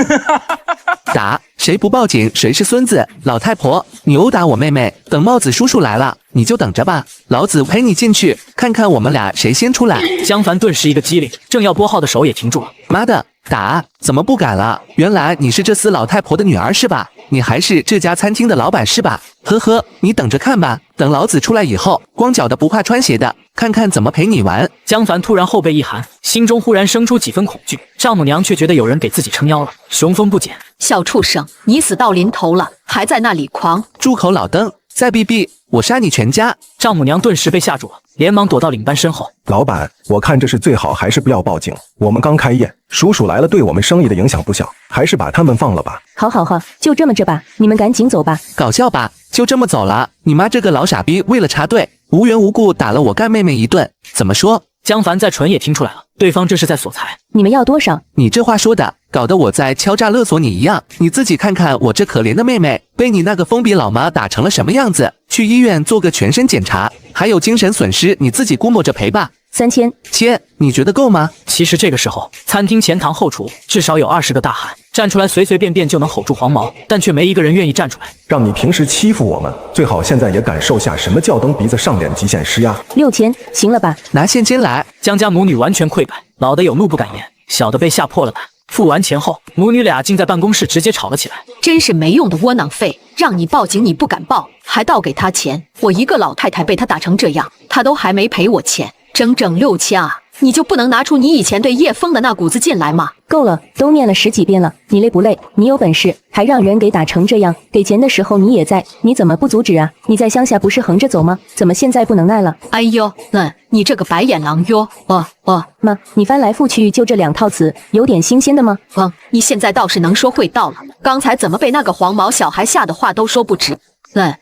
打？谁不报警谁是孙子！老太婆，你殴打我妹妹，等帽子叔叔来了，你就等着吧，老子陪你进去，看看我们俩谁先出来。
江凡顿时一个机灵，正要拨号的手也停住了。
妈的，打？怎么不敢了？原来你是这死老太婆的女儿是吧？你还是这家餐厅的老板是吧？呵呵，你等着看吧，等老子出来以后，光脚的不怕穿鞋的，看看怎么陪你玩。
江凡突然后背一寒，心中忽然生出几分恐惧，丈母娘却觉得有人给自己撑腰了，雄风不减。
小畜生，你死到临头了，还在那里狂！
住口老登，再逼逼，我杀你全家！
丈母娘顿时被吓住了，连忙躲到领班身后。
老板，我看这是最好还是不要报警，我们刚开业，叔叔来了对我们生意的影响不小，还是把他们放了吧。
好，就这么着吧，你们赶紧走吧。
搞笑吧，就这么走了？你妈这个老傻逼为了插队，无缘无故打了我干妹妹一顿，怎么说？
江凡再蠢也听出来了，对方这是在索财。
你们要多少？
你这话说的，搞得我在敲诈勒索你一样。你自己看看我这可怜的妹妹，被你那个疯逼老妈打成了什么样子？去医院做个全身检查，还有精神损失，你自己估摸着赔吧。
3000，
切，你觉得够吗？
其实这个时候，餐厅前堂后厨至少有20个大汉站出来随随便便就能吼住黄毛，但却没一个人愿意站出来。
让你平时欺负我们，最好现在也感受下什么叫蹬鼻子上脸极限施压。
6000，行了吧？
拿现金来。
江家母女完全溃败，老的有怒不敢言，小的被吓破了胆。付完钱后，母女俩竟在办公室直接吵了起来。
真是没用的窝囊废，让你报警你不敢报，还倒给他钱。我一个老太太被他打成这样，他都还没赔我钱，整整6000啊！你就不能拿出你以前对叶枫的那股子劲来吗？
够了，都念了10几遍了，你累不累？你有本事还让人给打成这样，给钱的时候你也在，你怎么不阻止啊？你在乡下不是横着走吗？怎么现在不能耐了？
哎呦，你这个白眼狼哟！
妈，你翻来覆去就这2套词，有点新鲜的吗？
你现在倒是能说会道了，刚才怎么被那个黄毛小孩吓得话都说不直？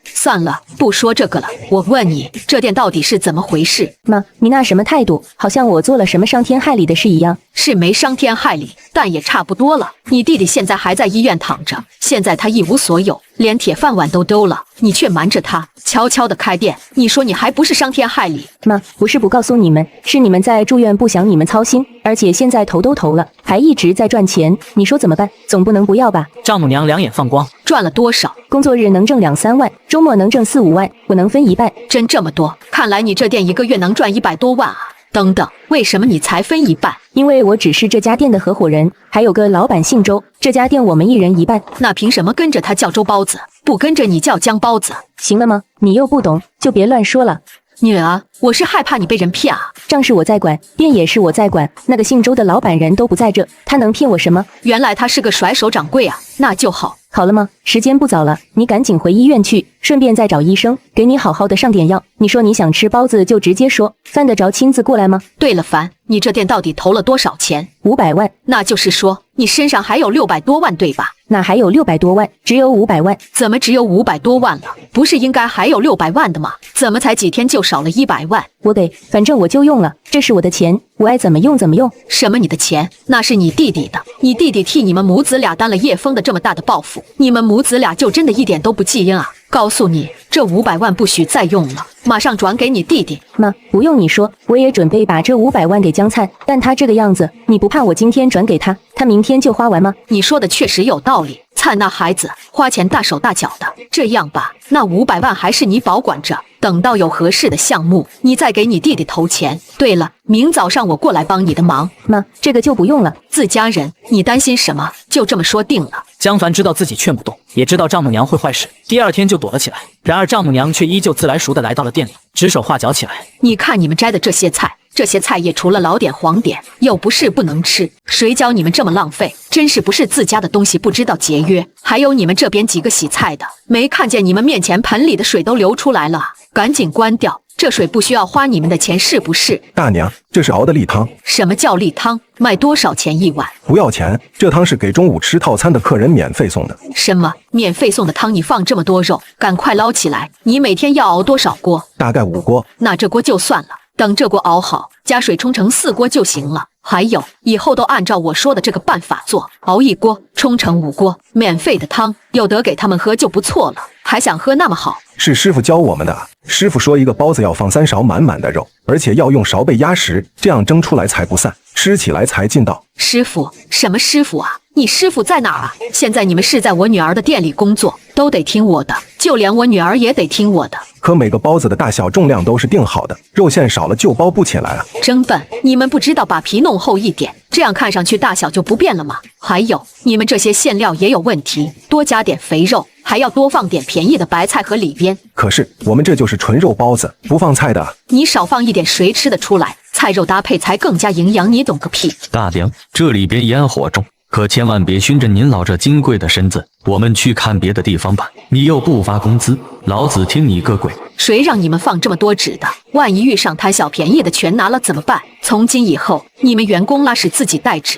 算了，不说这个了。我问你，这店到底是怎么回事？
妈，你那什么态度，好像我做了什么伤天害理的事一样。
是没伤天害理，但也差不多了。你弟弟现在还在医院躺着，现在他一无所有，连铁饭碗都丢了，你却瞒着他，悄悄的开店。你说你还不是伤天害理？
妈，不是不告诉你们，是你们在住院不想你们操心，而且现在投都投了，还一直在赚钱，你说怎么办？总不能不要吧？
丈母娘两眼放光，
赚了多少？
工作日能挣2、3万，周末能挣4、5万，我能分1半。
真这么多？看来你这店一个月能赚100多万啊！等等，为什么你才分1半？
因为我只是这家店的合伙人，还有个老板姓周，这家店我们一人1半。
那凭什么跟着他叫周包子，不跟着你叫姜包子？
行了吗？你又不懂，就别乱说了。
女儿，我是害怕你被人骗啊！
账是我在管，店也是我在管，那个姓周的老板人都不在这，他能骗我什么？
原来他是个甩手掌柜啊，那就好。
好了吗？时间不早了，你赶紧回医院去，顺便再找医生，给你好好的上点药。你说你想吃包子就直接说，犯得着亲自过来吗？
对了，凡，你这店到底投了多少钱
？500万。
那就是说你身上还有600多万，对吧？
哪还有600多万，只有500万。
怎么只有500多万了？不是应该还有600万的吗？怎么才几天就少了100万？
我给，反正我就用了，这是我的钱，我爱怎么用怎么用。
什么你的钱？那是你弟弟的，你弟弟替你们母子俩担了叶枫的这么大的报复，你们母子俩就真的一点都不记恩啊？告诉你，这500万不许再用了，马上转给你弟弟。
妈，不用你说，我也准备把这500万给江灿，但他这个样子，你不怕我今天转给他，他明天就花完吗？
你说的确实有道理，灿那孩子花钱大手大脚的。这样吧，那500万还是你保管着，等到有合适的项目，你再给你弟弟投钱。对了，明早上我过来帮你的忙。
妈，这个就不用了，
自家人，你担心什么？就这么说定了。
江凡知道自己劝不动，也知道丈母娘会坏事，第2天就躲了起来。然而丈母娘却依旧自来熟的来到了店里，指手画脚起来。
你看你们摘的这些菜，这些菜叶除了老点黄点，又不是不能吃，谁教你们这么浪费？真是不是自家的东西不知道节约。还有你们这边几个洗菜的，没看见你们面前盆里的水都流出来了？赶紧关掉，这水不需要花你们的钱是不是？
大娘，这是熬的例汤。
什么叫例汤？卖多少钱1碗？
不要钱，这汤是给中午吃套餐的客人免费送的。
什么免费送的汤？你放这么多肉，赶快捞起来！你每天要熬多少锅？
大概5锅。
那这锅就算了，等这锅熬好，加水冲成4锅就行了。还有，以后都按照我说的这个办法做，熬1锅，冲成5锅，免费的汤有得给他们喝就不错了，还想喝那么好？
是师傅教我们的。师傅说一个包子要放3勺满满的肉，而且要用勺背压实，这样蒸出来才不散，吃起来才劲道。
师傅？什么师傅啊？你师傅在哪儿啊？现在你们是在我女儿的店里工作，都得听我的，就连我女儿也得听我的。
可每个包子的大小重量都是定好的，肉馅少了就包不起来啊。
真笨，你们不知道把皮弄厚一点，这样看上去大小就不变了吗？还有，你们这些馅料也有问题，多加点肥肉，还要多放点便宜的白菜和里边。
可是我们这就是纯肉包子，不放菜的。
你少放一点，谁吃得出来？菜肉搭配才更加营养，你懂个屁！
大娘，这里边烟火重，可千万别熏着您老这金贵的身子。我们去看别的地方吧。你又不发工资，老子听你个鬼！
谁让你们放这么多纸的？万一遇上贪小便宜的全拿了怎么办？从今以后，你们员工拉屎自己带纸。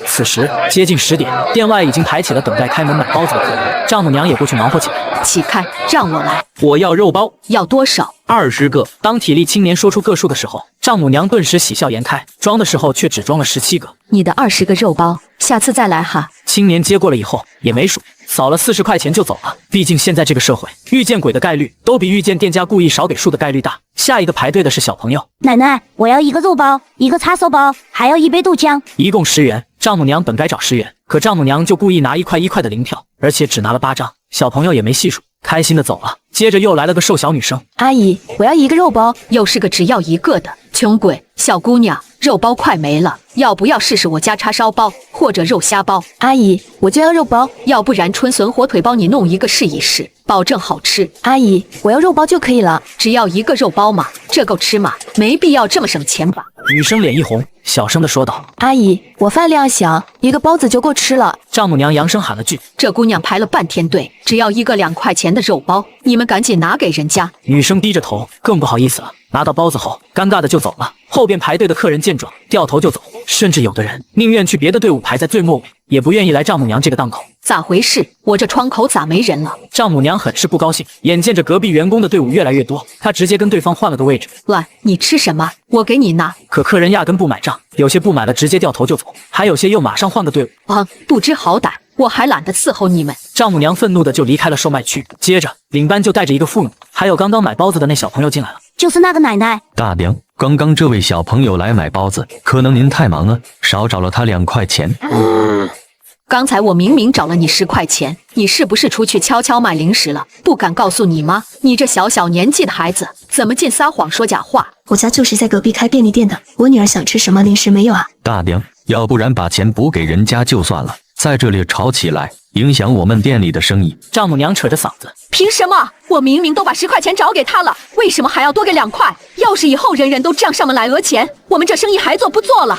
此时接近10点，店外已经排起了等待开门买包子的客人，丈母娘也过去忙活起来。
起开，让我来。
我要肉包，
要多少
？20个。当体力青年说出个数的时候，丈母娘顿时喜笑颜开，装的时候却只装了17个。
你的20个肉包，下次再来哈。
青年接过了以后也没数，扫了40块钱就走了。毕竟现在这个社会，遇见鬼的概率都比遇见店家故意少给数的概率大。下一个排队的是小朋友。
奶奶，我要一个肉包，一个叉烧包，还要一杯豆浆，
一共10元。丈母娘本该找10元，可丈母娘就故意拿1块1块的零票，而且只拿了8张。小朋友也没细数，开心的走了。接着又来了个瘦小女生。
阿姨，我要一个肉包，又是个只要一个的，穷鬼。小姑娘，肉包快没了，要不要试试我家叉烧包或者肉虾包？阿姨，我就要肉包，要不然春笋火腿包你弄一个试一试，保证好吃。阿姨，我要肉包就可以了，只要一个肉包嘛，这够吃吗？没必要这么省钱吧。
女生脸一红，小声的说道：“
阿姨，我饭量小，一个包子就够吃了。”
丈母娘扬声喊了句：“
这姑娘排了半天队，只要一个2块钱的肉包，你们赶紧拿给人家。”
女生低着头，更不好意思了。拿到包子后，尴尬的就走了。后边排队的客人见状，掉头就走，甚至有的人宁愿去别的队伍排在最末尾，也不愿意来丈母娘这个档口。
咋回事？我这窗口咋没人了？
丈母娘很是不高兴，眼见着隔壁员工的队伍越来越多，她直接跟对方换了个位置。
喂，你吃什么？我给你拿。
可客人压根不买账，有些不买了直接掉头就走，还有些又马上换个队伍。
不知好歹，我还懒得伺候你们。
丈母娘愤怒的就离开了售卖区，接着领班就带着一个妇女，还有刚刚买包子的那小朋友进来了。
就是那个奶奶。
大娘，刚刚这位小朋友来买包子，可能您太忙了，少找了他2块钱。
刚才我明明找了你10块钱，你是不是出去悄悄买零食了？不敢告诉你吗？你这小年纪的孩子，怎么净撒谎说假话？
我家就是在隔壁开便利店的，我女儿想吃什么零食没有啊？
大娘，要不然把钱补给人家就算了，在这里吵起来，影响我们店里的生意。
丈母娘扯着嗓子：
凭什么？我明明都把10块钱找给他了，为什么还要多给2块？要是以后人人都这样上门来讹钱，我们这生意还做不做了？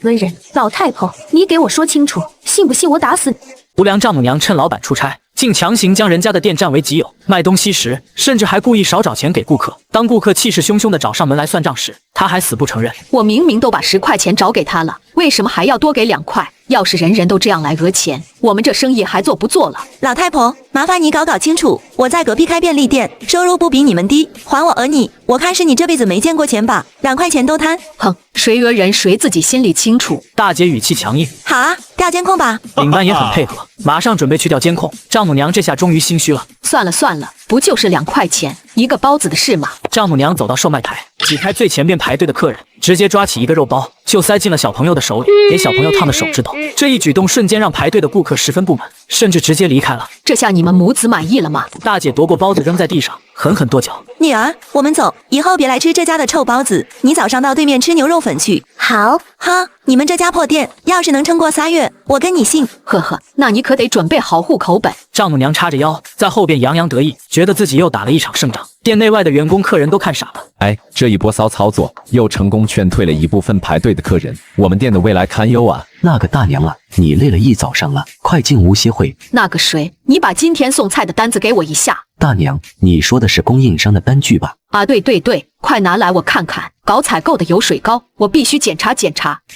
文人，老太婆，你给我说清楚，信不信我打死你？
无良丈母娘趁老板出差，竟强行将人家的店占为己有。卖东西时，甚至还故意少找钱给顾客。当顾客气势汹汹地找上门来算账时，他还死不承认。
我明明都把10块钱找给他了，为什么还要多给2块？要是人人都这样来讹钱，我们这生意还做不做了？
老太婆，麻烦你搞清楚，我在隔壁开便利店，收入不比你们低，还我讹你。我看是你这辈子没见过钱吧，2块钱都贪。
哼，谁讹人谁自己心里清楚。
大姐语气强硬。
好啊，调监控吧。
领班也很配合，马上准备去调监控。丈母娘这下终于心虚了。
算了，不就是2块钱一个包子的事吗？
丈母娘走到售卖台，挤开最前边排队的客人，直接抓起一个肉包就塞进了小朋友的手里，给小朋友烫的手指头。这一举动瞬间让排队的顾客十分不满，甚至直接离开了。
这下你们母子满意了吗？
大姐夺过包子扔在地上，狠狠跺脚。
女儿，我们走，以后别来吃这家的臭包子，你早上到对面吃牛肉粉去。
好，
哈，你们这家破店，要是能撑过3月，我跟你姓。
呵呵，那你可得准备好户口本。
丈母娘叉着腰在后边洋洋得意，觉得自己又打了一场胜仗。店内外的员工客人都看傻了。
哎，这一波骚操作又成功劝退了一部分排队的客人，我们店的未来堪忧啊！
那个大娘啊，你累了一早上了，快进屋歇会。
那个谁，你把今天送菜的单子给我一下。
大娘，你说的是供应商的单据吧？
啊，对，快拿来我看看。搞采购的有水糕，我必须检查，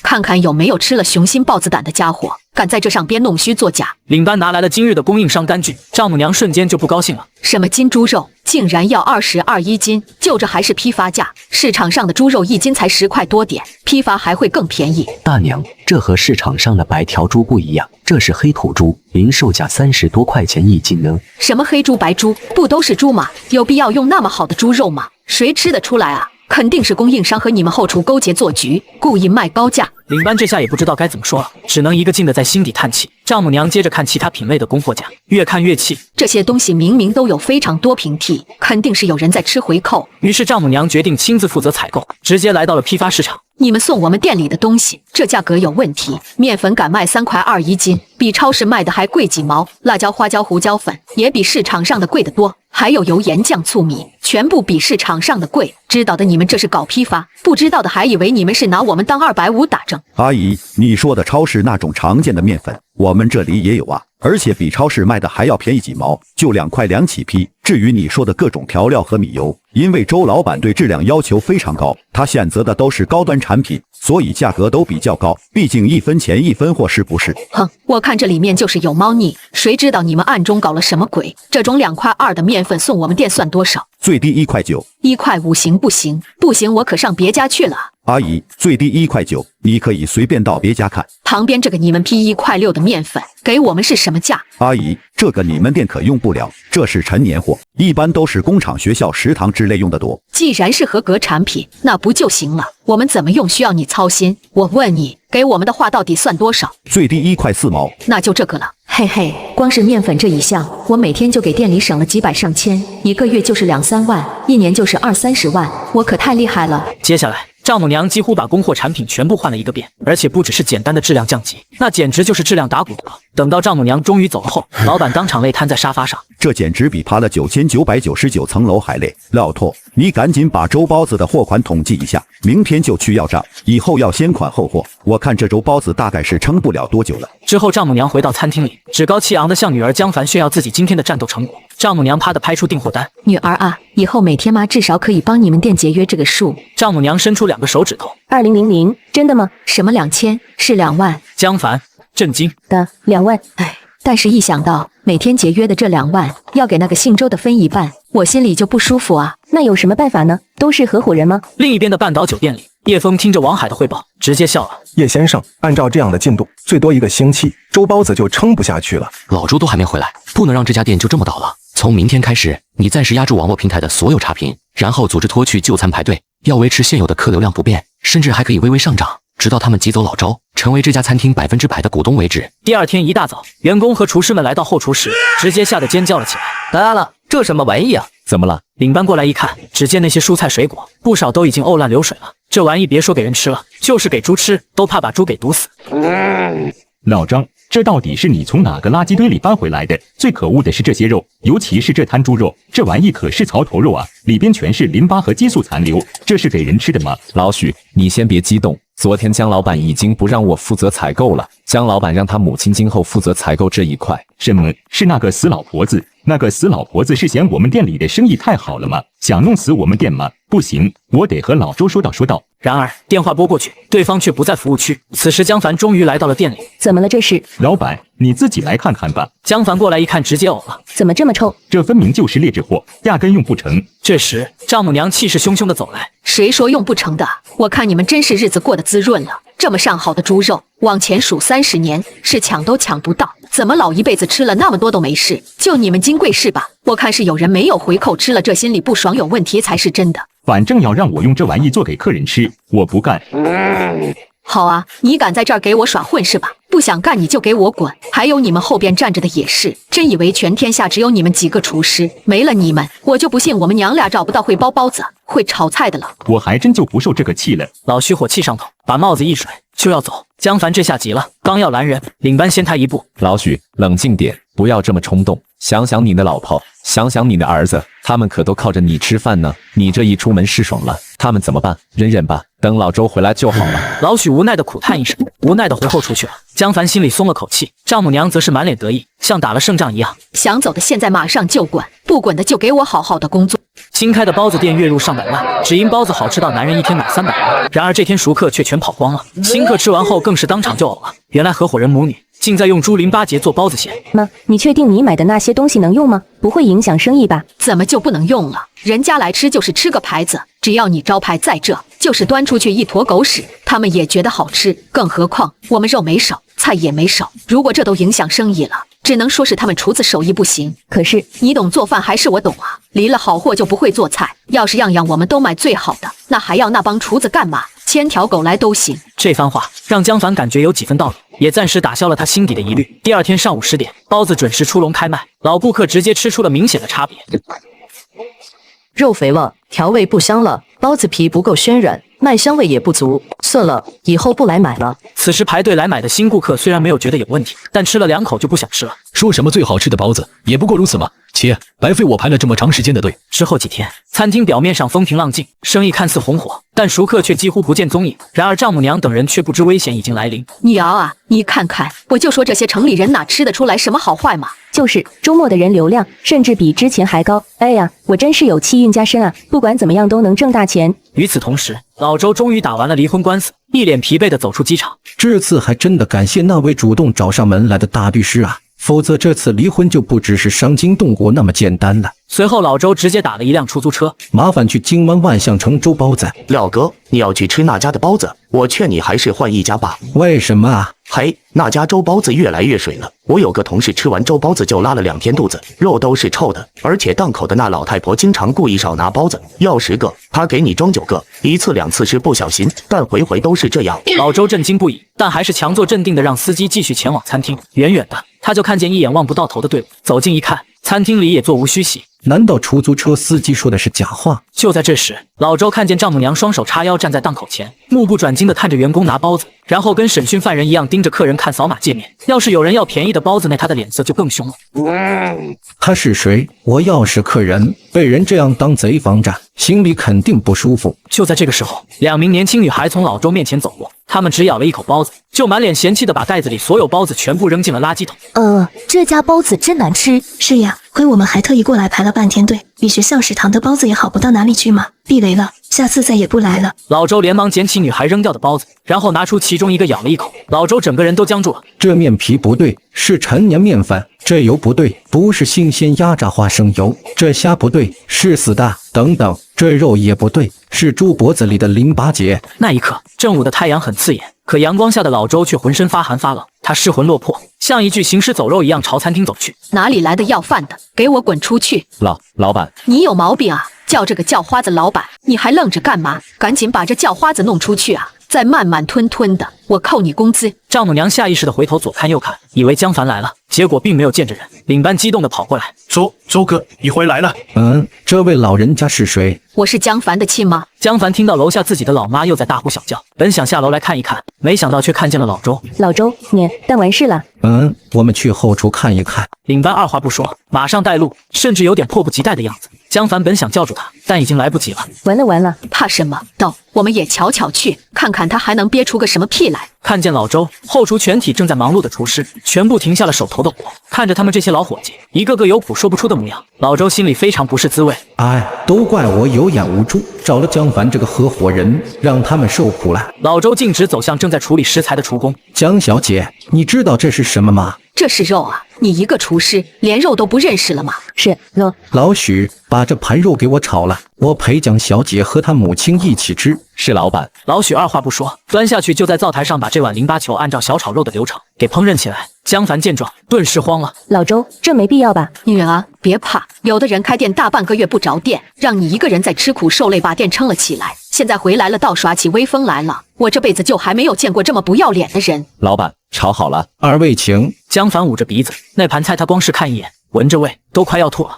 看看有没有吃了雄心豹子胆的家伙，敢在这上边弄虚作假。
领班拿来了今日的供应商单据，丈母娘瞬间就不高兴了。
什么金猪肉竟然要22一斤，就这还是批发价，市场上的猪肉1斤才10块多点，批发还会更便宜。
大娘，这和市场上的白条猪不一样，这是黑土猪，零售价30多块钱1斤呢。
什么黑猪白猪，不都是猪吗？有必要用那么好的猪肉吗？谁吃得出来啊？肯定是供应商和你们后厨勾结做局，故意卖高价。
领班这下也不知道该怎么说了，只能一个劲的在心底叹气。丈母娘接着看其他品类的供货价，越看越气。
这些东西明明都有非常多平替，肯定是有人在吃回扣。
于是丈母娘决定亲自负责采购，直接来到了批发市场。
你们送我们店里的东西，这价格有问题。面粉敢卖3块2一斤，比超市卖的还贵几毛。辣椒、花椒、胡椒粉也比市场上的贵得多。还有油盐酱醋米，全部比市场上的贵。知道的你们这是搞批发，不知道的还以为你们是拿我们当250打正。
阿姨，你说的超市那种常见的面粉，我们这里也有啊，而且比超市卖的还要便宜几毛，就2块2起批。至于你说的各种调料和米油，因为周老板对质量要求非常高，他选择的都是高端产品，所以价格都比较高，毕竟1分钱1分货，是不是？
哼，我看这里面就是有猫腻，谁知道你们暗中搞了什么鬼？这种2块2的面粉送我们店算多少？
最低1块9。1
块5行不行？不行，我可上别家去了。
阿姨，最低1块9，你可以随便到别家看。
旁边这个你们批1块6的面粉，给我们是什么价？
阿姨，这个你们店可用不了，这是陈年货，一般都是工厂、学校、食堂之类用的多。
既然是合格产品，那不就行了？我们怎么用需要你操心。我问你，给我们的话到底算多少？
最低1块4毛。
那就这个了。
嘿嘿，光是面粉这一项，我每天就给店里省了几百上千，一个月就是2、3万，一年就是20-30万，我可太厉害了。
接下来，丈母娘几乎把供货产品全部换了一个遍，而且不只是简单的质量降级，那简直就是质量打骨折。等到丈母娘终于走了后，老板当场累瘫在沙发上，
这简直比爬了9999层楼还累。老托，你赶紧把周包子的货款统计一下，明天就去要账，以后要先款后货。我看这周包子大概是撑不了多久了。
之后，丈母娘回到餐厅里，趾高气昂地向女儿江凡炫耀自己今天的战斗成果。丈母娘啪地拍出订货单，
女儿啊，以后每天妈至少可以帮你们店节约这个数。
丈母娘伸出2个手指头
，2000，真的吗？什么2000？是2万。
江凡震惊
的2万，哎，但是一想到每天节约的这2万要给那个姓周的分一半，我心里就不舒服啊。那有什么办法呢？都是合伙人吗？
另一边的半岛酒店里，叶枫听着王海的汇报，直接笑了。
叶先生，按照这样的进度，最多1个星期，周包子就撑不下去了。
老周都还没回来，不能让这家店就这么倒了。从明天开始，你暂时压住网络平台的所有差评，然后组织拖去就餐排队，要维持现有的客流量不变，甚至还可以微微上涨，直到他们挤走老周，成为这家餐厅100%的股东为止。
第二天一大早，员工和厨师们来到后厨时，直接吓得尖叫了起来。
来了，这什么玩意啊？
怎么了？
领班过来一看，只见那些蔬菜水果不少都已经沤烂流水了，这玩意别说给人吃了，就是给猪吃，都怕把猪给毒死。
老张，这到底是你从哪个垃圾堆里搬回来的？最可恶的是这些肉，尤其是这摊猪肉，这玩意可是槽头肉啊，里边全是淋巴和激素残留，这是给人吃的吗？
老许，你先别激动，昨天江老板已经不让我负责采购了，江老板让他母亲今后负责采购这一块。
什么？是那个死老婆子？那个死老婆子是嫌我们店里的生意太好了吗？想弄死我们店吗？不行，我得和老周说道说道。
然而电话拨过去，对方却不在服务区。此时江凡终于来到了店里。
怎么了这是？
老板，你自己来看看吧。
江凡过来一看，直接呕了。
怎么这么臭？
这分明就是劣质货，压根用不成。
这时丈母娘气势汹汹地走来。
谁说用不成的？我看你们真是日子过得滋润了。这么上好的猪肉，往前数30年，是抢都抢不到。怎么老一辈子吃了那么多都没事，就你们金贵是吧？我看是有人没有回扣，吃了这心里不爽有问题才是真的。
反正要让我用这玩意做给客人吃，我不干。
好啊，你敢在这儿给我耍混是吧？不想干你就给我滚！还有你们后边站着的也是，真以为全天下只有你们几个厨师？没了你们，我就不信我们娘俩找不到会包包子、会炒菜的了。
我还真就不受这个气了。
老徐火气上头，把帽子一甩就要走。江凡这下急了，刚要拦人，领班先他一步。
老许，冷静点，不要这么冲动。想想你的老婆，想想你的儿子，他们可都靠着你吃饭呢。你这一出门是爽了，他们怎么办？忍忍吧，等老周回来就好了。
老许无奈的苦叹一声，无奈的回后出去了。江凡心里松了口气，丈母娘则是满脸得意，像打了胜仗一样。
想走的现在马上就滚，不滚的就给我好好的工作。
新开的包子店月入上百万，只因包子好吃到男人一天买300万。然而这天熟客却全跑光了，新客吃完后更是当场就呕了。原来合伙人母女竟在用猪淋巴结做包子馅。
妈，你确定你买的那些东西能用吗？不会影响生意吧？
怎么就不能用了？人家来吃就是吃个牌子，只要你招牌在这，就是端出去一坨狗屎，他们也觉得好吃。更何况我们肉没少，菜也没少，如果这都影响生意了，只能说是他们厨子手艺不行。可是你懂做饭还是我懂啊？离了好货就不会做菜，要是样样我们都买最好的，那还要那帮厨子干嘛？牵条狗来都行。
这番话让江凡感觉有几分道理，也暂时打消了他心底的疑虑。第二天上午10点，包子准时出笼开卖，老顾客直接吃出了明显的差别。
肉肥了，调味不香了，包子皮不够暄软，麦香味也不足。算了，以后不来买了。
此时排队来买的新顾客虽然没有觉得有问题，但吃了2口就不想吃了。
说什么最好吃的包子，也不过如此嘛。切，白费我排了这么长时间的队。
之后几天，餐厅表面上风平浪静，生意看似红火，但熟客却几乎不见踪影。然而丈母娘等人却不知危险已经来临。
女儿啊，你看看，我就说这些城里人哪吃得出来什么好坏嘛？
就是周末的人流量甚至比之前还高。哎呀，我真是有气运加身啊！不管怎么样都能挣大钱。
与此同时，老周终于打完了离婚官司，一脸疲惫地走出机场。
这次还真的感谢那位主动找上门来的大律师啊！
否则这次离婚就不只是伤筋动骨那么简单了。
随后老周直接打了一辆出租车，
麻烦去金湾万象城周包子。
廖哥，你要去吃那家的包子，我劝你还是换一家吧。
为什么啊？
嘿，那家周包子越来越水了。我有个同事吃完周包子就拉了2天肚子，肉都是臭的，而且档口的那老太婆经常故意少拿包子，要10个，她给你装9个，1次2次是不小心，但回回都是这样。
老周震惊不已，但还是强作镇定的让司机继续前往餐厅。远远的，他就看见一眼望不到头的队伍，走近一看，餐厅里也座无虚席。
难道出租车司机说的是假话？
就在这时，老周看见丈母娘双手叉腰站在档口前，目不转睛地看着员工拿包子，然后跟审讯犯人一样盯着客人看扫码界面。要是有人要便宜的包子，那他的脸色就更凶了。
他是谁？我要是客人，被人这样当贼防着，心里肯定不舒服。
就在这个时候，2名年轻女孩从老周面前走过，她们只咬了一口包子，就满脸嫌弃地把袋子里所有包子全部扔进了垃圾桶。
这家包子真难吃。是呀，亏我们还特意过来排了半天队，比学校食堂的包子也好不到哪里去嘛。避雷了，下次再也不来了。
老周连忙捡起女孩扔掉的包子，然后拿出其中一个咬了一口。老周整个人都僵住了。
这面皮不对，是陈年面粉；这油不对，不是新鲜压榨花生油；这虾不对，是死的。等等，这肉也不对，是猪脖子里的淋巴结。
那一刻，正午的太阳很刺眼，可阳光下的老周却浑身发寒发冷，他失魂落魄，像一具行尸走肉一样朝餐厅走去。
哪里来的要饭的，给我滚出去！
老板，
你有毛病啊！叫这个叫花子老板，你还愣着干嘛？赶紧把这叫花子弄出去啊！再慢慢吞吞的，我扣你工资。
丈母娘下意识的回头左看右看，以为江凡来了，结果并没有见着人。领班激动的跑过来，
周哥，你回来了。
这位老人家是谁？
我是江凡的亲妈。
江凡听到楼下自己的老妈又在大呼小叫，本想下楼来看一看，没想到却看见了老周。
老周，你办完事了？
我们去后厨看一看。
领班二话不说，马上带路，甚至有点迫不及待的样子。江凡本想叫住他，但已经来不及了。
完了，
怕什么？走，我们也瞧瞧去，看看他还能憋出个什么屁来。
看见老周，后厨全体正在忙碌的厨师全部停下了手头的活，看着他们这些老伙计，一个个有苦说不出的模样，老周心里非常不是滋味。
都怪我有眼无珠，找了江凡这个合伙人，让他们受苦了。
老周径直走向正在处理食材的厨工。
江小姐，你知道这是什么吗？
这是肉啊！你一个厨师，连肉都不认识了吗？
是肉。
老许，把这盘肉给我炒了，我陪江小姐和她母亲一起吃。
是老板。
老许二话不说，端下去就在灶台上把这碗淋巴球按照小炒肉的流程给烹饪起来。江凡见状，顿时慌了。
老周，这没必要吧？
女儿，别怕，有的人开店大半个月不着店，让你一个人在吃苦受累把店撑了起来，现在回来了倒耍起威风来了。我这辈子就还没有见过这么不要脸的人。
老板，炒好了。
二位请。
江凡捂着鼻子，那盘菜他光是看一眼，闻着味都快要吐了。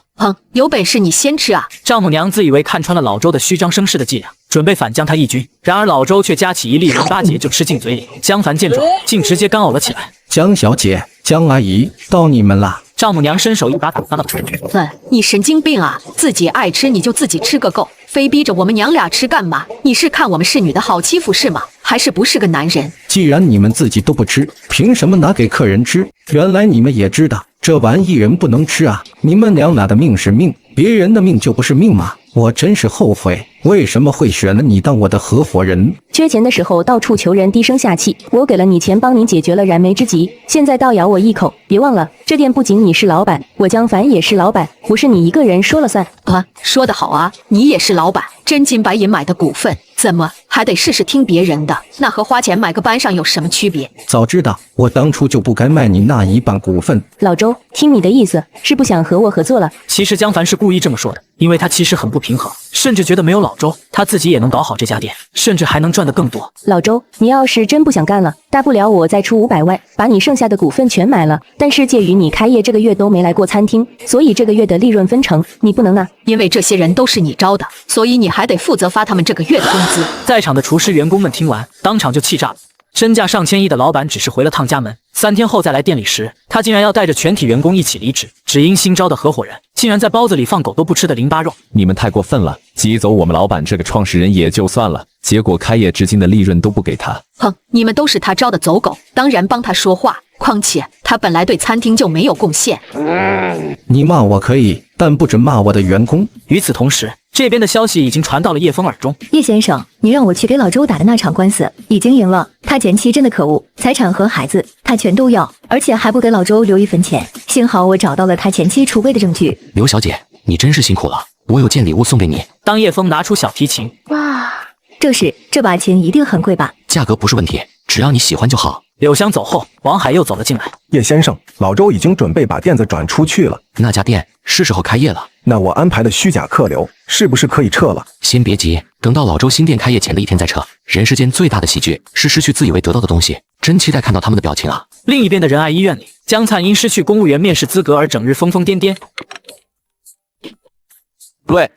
有本事你先吃啊！
丈母娘自以为看穿了老周的虚张声势的伎俩，准备反将他一军，然而老周却夹起一粒淋巴结就吃进嘴里。江凡见状，竟直接干呕了起来。
江小姐，江阿姨，到你们了。
丈母娘伸手一把打翻了盘。
你神经病啊！自己爱吃你就自己吃个够，非逼着我们娘俩吃干嘛？你是看我们是女的好欺负是吗？还是不是个男人？
既然你们自己都不吃，凭什么拿给客人吃？原来你们也知道，这玩意人不能吃啊！你们娘俩的命是命，别人的命就不是命吗？我真是后悔，为什么会选了你当我的合伙人？
缺钱的时候到处求人，低声下气，我给了你钱，帮你解决了燃眉之急，现在倒咬我一口。别忘了，这店不仅你是老板，我江凡也是老板，不是你一个人说了算。
说得好啊，你也是老板，真金白银买的股份，怎么还得事事听别人的？那和花钱买个班上有什么区别？
早知道我当初就不该卖你那一半股份。
老周，听你的意思是不想和我合作了？
其实江凡是故意这么说的，因为他其实很不平衡，甚至觉得没有老周，他自己也能搞好这家店，甚至还能赚得更多。
老周，你要是真不想干了，大不了我再出500万，把你剩下的股份全买了。但是介于你开业这个月都没来过餐厅，所以这个月的利润分成你不能啊。
因为这些人都是你招的，所以你还得负责发他们这个月的工资。
在场的厨师员工们听完，当场就气炸了。身价上千亿的老板只是回了趟家门，3天后再来店里时，他竟然要带着全体员工一起离职，只因新招的合伙人竟然在包子里放狗都不吃的淋巴肉。
你们太过分了，挤走我们老板这个创始人也就算了，结果开业至今的利润都不给他。
你们都是他招的走狗，当然帮他说话。况且他本来对餐厅就没有贡献。
你骂我可以，但不准骂我的员工。
与此同时，这边的消息已经传到了叶枫耳中。
叶先生，你让我去给老周打的那场官司已经赢了，他前妻真的可恶，财产和孩子他全都要，而且还不给老周留一分钱。幸好我找到了他前妻出柜的证据。
刘小姐，你真是辛苦了，我有件礼物送给你。
当叶枫拿出小提琴，
哇，这把琴一定很贵吧？
价格不是问题，只要你喜欢就好。
柳香走后，王海又走了进来。
叶先生，老周已经准备把店子转出去了。
那家店是时候开业了。
那我安排的虚假客流是不是可以撤了？
先别急，等到老周新店开业前的一天再撤。人世间最大的喜剧是失去自以为得到的东西，真期待看到他们的表情啊！
另一边的仁爱医院里，江灿因失去公务员面试资格而整日疯疯癫癫。
喂，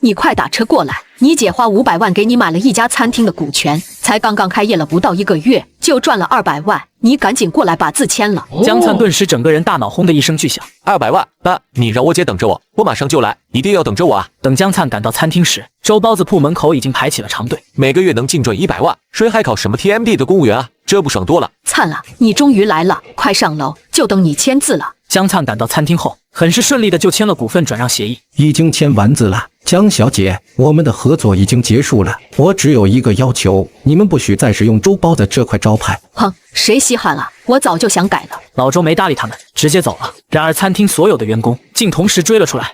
你快打车过来！你姐花500万给你买了一家餐厅的股权，才刚刚开业了不到1个月，就赚了200万，你赶紧过来把字签了。
江灿顿时整个人大脑轰的一声巨响。
200万，爸，你让我姐等着我，我马上就来，一定要等着我啊！
等江灿赶到餐厅时，周包子铺门口已经排起了长队。
每个月能净赚100万，谁还考什么 TMD 的公务员啊？这不爽多了。
灿啊，你终于来了，快上楼，就等你签字了。
江灿赶到餐厅后，很是顺利的就签了股份转让协议。
已经签完字了，江小姐，我们的合作已经结束了。我只有一个要求，你们不许再使用周包的这块招牌。
哼，谁稀罕了？我早就想改了。
老周没搭理他们，直接走了。然而餐厅所有的员工竟同时追了出来。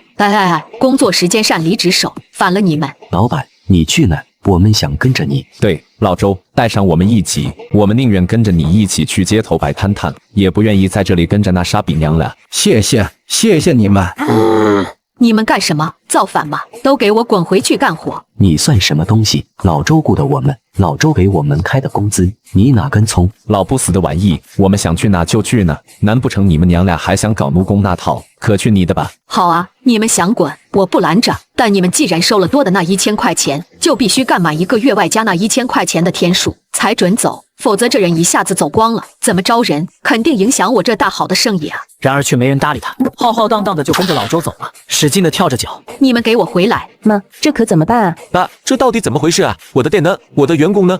工作时间擅离职守，反了你们！
老板，你去哪？我们想跟着你。
对，老周，带上我们一起，我们宁愿跟着你一起去街头摆摊摊，也不愿意在这里跟着那傻逼娘了。
谢谢你们。
你们干什么？造反吗？都给我滚回去干活！
你算什么东西？老周雇的我们，老周给我们开的工资，你哪根葱？
老不死的玩意，我们想去哪就去哪，难不成你们娘俩还想搞奴工那套？可去你的吧！
好啊，你们想滚，我不拦着。但你们既然收了多的那1000块钱，就必须干满1个月外加那1000块钱的天数才准走，否则这人一下子走光了，怎么招人？肯定影响我这大好的生意啊！
然而却没人搭理他，浩浩荡荡的就跟着老周走了，使劲的跳着脚。
你们给我回来！
妈，这可怎么办啊？
爸，这到底怎么回事啊？我的店呢？我的员工呢？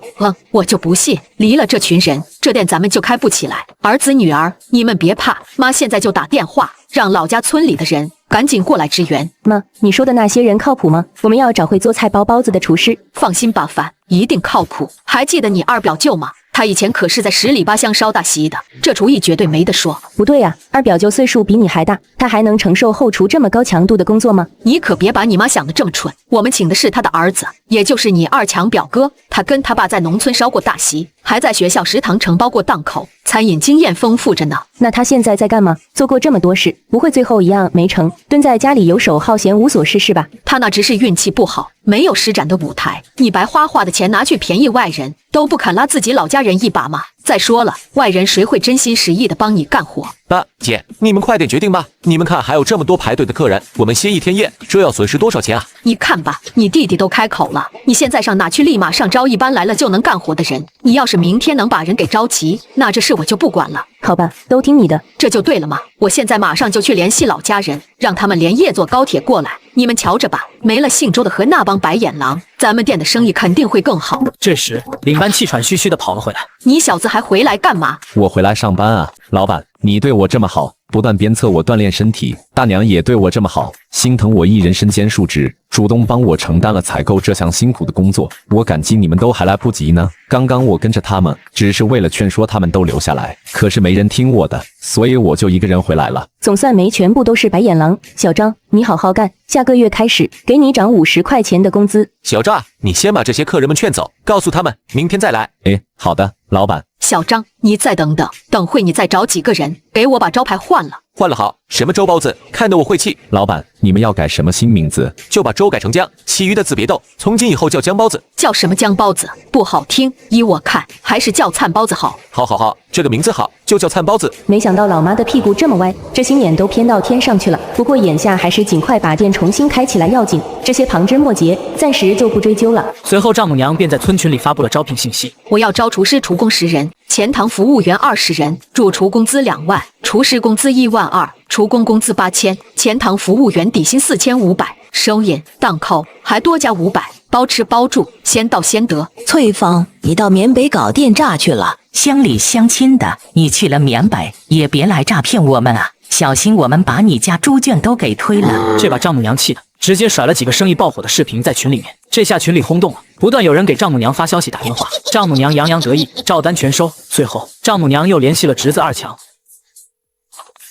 我就不信，离了这群人，这店咱们就开不起来。儿子女儿，你们别怕，妈现在就打电话，让老家村里的人赶紧过来支援。
妈，你说的那些人靠谱吗？我们要找会做菜包包子的厨师。
放心吧，凡，一定靠谱。还记得你二表舅吗？他以前可是在10里8乡烧大席的，这厨艺绝对没得说。
不对呀，二表舅岁数比你还大，他还能承受后厨这么高强度的工作吗？
你可别把你妈想得这么蠢。我们请的是他的儿子，也就是你二强表哥，他跟他爸在农村烧过大席，还在学校食堂承包过档口，餐饮经验丰富着呢。
那他现在在干嘛？做过这么多事，不会最后一样没成，蹲在家里游手好闲无所事事吧？
他那只是运气不好，没有施展的舞台。你白花的钱拿去便宜外人，都不肯拉自己老家人一把吗？再说了，外人谁会真心实意的帮你干活？
爸姐，你们快点决定吧！你们看，还有这么多排队的客人，我们歇一天业，这要损失多少钱啊？
你看吧，你弟弟都开口了，你现在上哪去立马上招一班来了就能干活的人？你要是明天能把人给招齐，那这事我就不管了。
好吧，都听你的，
这就对了嘛！我现在马上就去联系老家人，让他们连夜坐高铁过来。你们瞧着吧，没了姓周的和那帮白眼狼，咱们店的生意肯定会更好。
这时，领班气喘吁吁地跑了回来。
你小子还回来干嘛？
我回来上班啊，老板，你对我这么好，不断鞭策我锻炼身体，大娘也对我这么好，心疼我一人身兼数职，主动帮我承担了采购这项辛苦的工作，我感激你们都还来不及呢。刚刚我跟着他们，只是为了劝说他们都留下来，可是没人听我的，所以我就一个人回来了。
总算没全部都是白眼狼。小张，你好好干，下个月开始给你涨50块钱的工资。
小张，你先把这些客人们劝走，告诉他们明天再来。
好的，老板。
小张，你再等等，等会你再找几个人给我把招牌换了。
换了好，什么周包子，看得我会气。
老板，你们要改什么新名字？
就把周改成江，其余的字别动，从今以后叫江包子。
叫什么江包子？不好听，依我看还是叫灿包子好。
好，这个名字好，就叫灿包子。
没想到老妈的屁股这么歪，这心眼都偏到天上去了。不过眼下还是尽快把店重新开起来要紧，这些旁枝末节暂时就不追究了。
随后丈母娘便在村群里发布了招聘信息，
我要招厨师、厨工10人，前堂服务员20人，主厨工资2万，厨师工资1万2，厨工工资8000，前堂服务员底薪4500，收银、档口还多加500，包吃包住，先到先得。
翠芳，你到缅北搞电诈去了，乡里乡亲的，你去了缅北也别来诈骗我们啊！
小心我们把你家猪圈都给推了。
这把丈母娘气的直接甩了几个生意爆火的视频在群里面，这下群里轰动了，不断有人给丈母娘发消息打电话，丈母娘洋洋得意，照单全收。最后丈母娘又联系了侄子二强。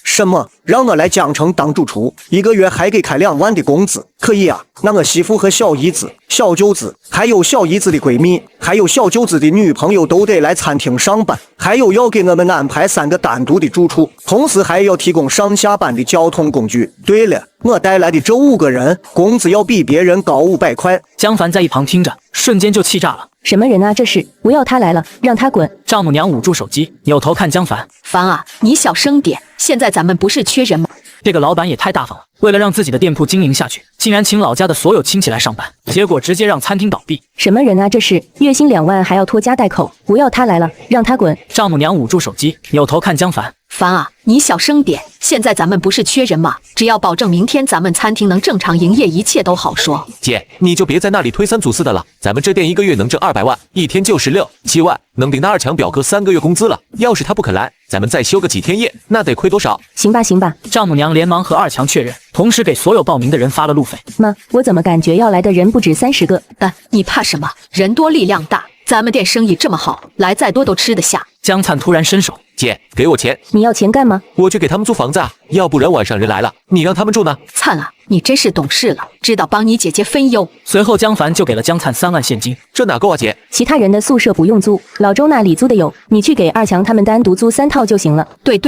什么？让我来江城当主厨，1个月还给开2万的工资，可以啊？那我媳妇和小姨子、小舅子，还有小姨子的闺蜜，还有小舅子的女朋友都得来餐厅上班，还有要给我们安排3个单独的住处，同时还要提供上下班的交通工具。对了，我带来的这5个人，工资要比别人高500块。
江凡在一旁听着，瞬间就气炸了。
什么人啊？这是！不要他来了，让他滚！
丈母娘捂住手机，扭头看江凡：“
凡啊，你小声点！现在咱们不是缺人吗？”
这个老板也太大方了，为了让自己的店铺经营下去，竟然请老家的所有亲戚来上班，结果直接让餐厅倒闭。
什么人啊？这是！月薪2万还要拖家带口！不要他来了，让他滚！
丈母娘捂住手机，扭头看江凡：“
凡啊，你小声点！现在咱们不是缺人吗？只要保证明天咱们餐厅能正常营业，一切都好说。”
姐，你就别在那里推三阻四的了，咱们这店1个月能挣200万，一天就是6、7万，能顶那二强表哥3个月工资了。要是他不肯来，咱们再休个几天业，那得亏多少？
行吧，行吧。
丈母娘连忙和二强确认，同时给所有报名的人发了路费。
妈，我怎么感觉要来的人不止30个？
你怕什么？人多力量大，咱们店生意这么好，来再多都吃得下。
江灿突然伸手：“
姐，给我钱！
你要钱干嘛？
我去给他们租房子啊，要不然晚上人来了，你让他们住呢。”
灿啊，你真是懂事了，知道帮你姐姐分忧。
随后江凡就给了江灿3万现金。
这哪够啊，姐？
其他人的宿舍不用租，老周那里租的有，你去给二强他们单独租3套就行了。
对，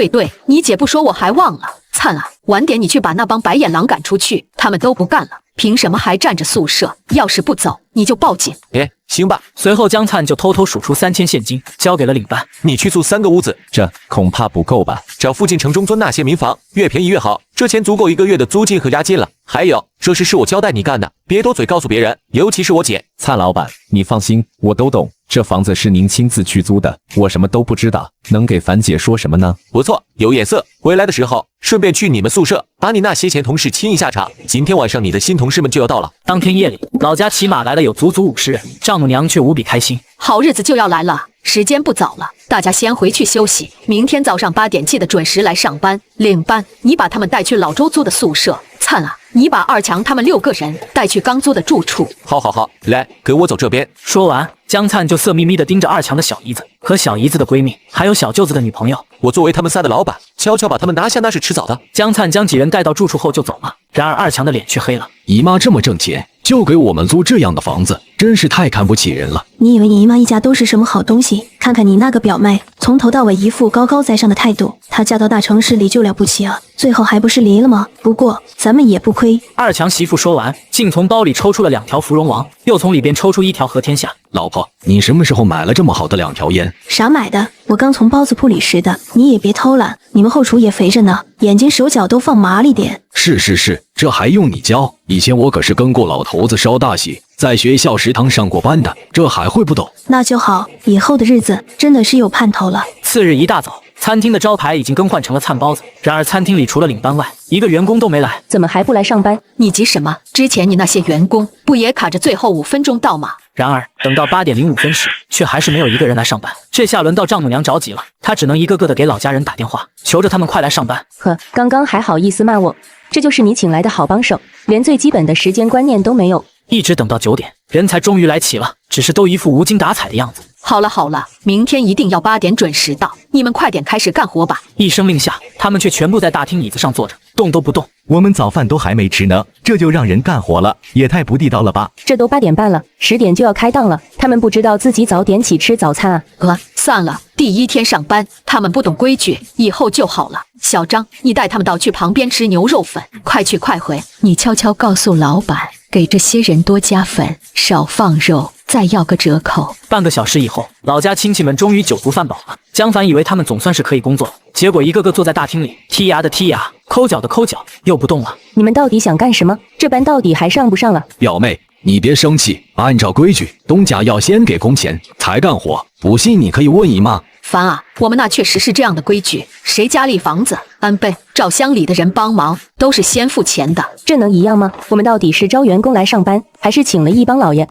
你姐不说我还忘了。灿啊，晚点你去把那帮白眼狼赶出去，他们都不干了，凭什么还占着宿舍？要是不走，你就报警。
行吧。
随后江灿就偷偷数出3000现金，交给了领班。
你去租3个屋子，这恐怕不够吧？找附近城中村那些民房，越便宜越好，这钱足够1个月的租金和押金了。还有，这事是我交代你干的，别多嘴告诉别人，尤其是我姐。蔡老板，你放心，我都懂。这房子是您亲自去租的，我什么都不知道，能给樊姐说什么呢？不错，有眼色。回来的时候顺便去你们宿舍，把你那些前同事亲一下场。今天晚上你的新同事们就要到了。
当天夜里，老家骑马来了有足足50人，丈母娘却无比开心。
好日子就要来了，时间不早了，大家先回去休息，明天早上8点记得准时来上班。领班，你把他们带去老周租的宿舍。灿啊，你把二强他们6个人带去刚租的住处。
好，来，跟我走这边。
说完，江灿就色眯眯地盯着二强的小姨子和小姨子的闺蜜，还有小舅子的女朋友。
我作为他们仨的老板，悄悄把他们拿下那是迟早的。
江灿将几人带到住处后就走了，然而二强的脸却黑了。
姨妈这么挣钱，就给我们租这样的房子，真是太看不起人了。
你以为你姨妈一家都是什么好东西？看看你那个表妹，从头到尾一副高高在上的态度，她嫁到大城市里就了不起啊，最后还不是离了吗？不过咱们也不亏。
二强媳妇说完，竟从包里抽出了2条芙蓉王，又从里边抽出1条和天下。
老婆，你什么时候买了这么好的2条烟？
啥买的？我刚从包子铺里拾的。你也别偷懒，你们后厨也肥着呢，眼睛手脚都放麻利点。
是，这还用你教？以前我可是跟过老头子烧大喜，在学校食堂上过班的，这还会不懂？
那就好，以后的日子真的是有盼头了。
次日一大早，餐厅的招牌已经更换成了灿包子，然而餐厅里除了领班外，一个员工都没来。
怎么还不来上班？
你急什么？之前你那些员工不也卡着最后5分钟到吗？
然而等到8点05分时，却还是没有一个人来上班。这下轮到丈母娘着急了，她只能一个个的给老家人打电话，求着他们快来上班。
呵，刚刚还好意思骂我，这就是你请来的好帮手，连最基本的时间观念都没有。
一直等到9点，人才终于来齐了，只是都一副无精打采的样子。
好了，明天一定要8点准时到，你们快点开始干活吧。
一声令下，他们却全部在大厅椅子上坐着，动都不动。
我们早饭都还没吃呢，这就让人干活了，也太不地道了吧？
这都8点半了，10点就要开档了，他们不知道自己早点起吃早餐啊？
算了，第1天上班，他们不懂规矩，以后就好了。小张，你带他们到去旁边吃牛肉粉，快去快回。你悄悄告诉老板，给这些人多加粉，少放肉，再要个折扣。
半个小时以后，老家亲戚们终于酒足饭饱了。江凡以为他们总算是可以工作了，结果一个个坐在大厅里，剔牙的剔牙，抠脚的抠脚，又不动了。
你们到底想干什么？这班到底还上不上了？
表妹，你别生气，按照规矩，东家要先给工钱才干活，不信你可以问姨妈。
凡啊，我们那确实是这样的规矩，谁家里房子安备找乡里的人帮忙，都是先付钱的。
这能一样吗？我们到底是招员工来上班，还是请了一帮老爷？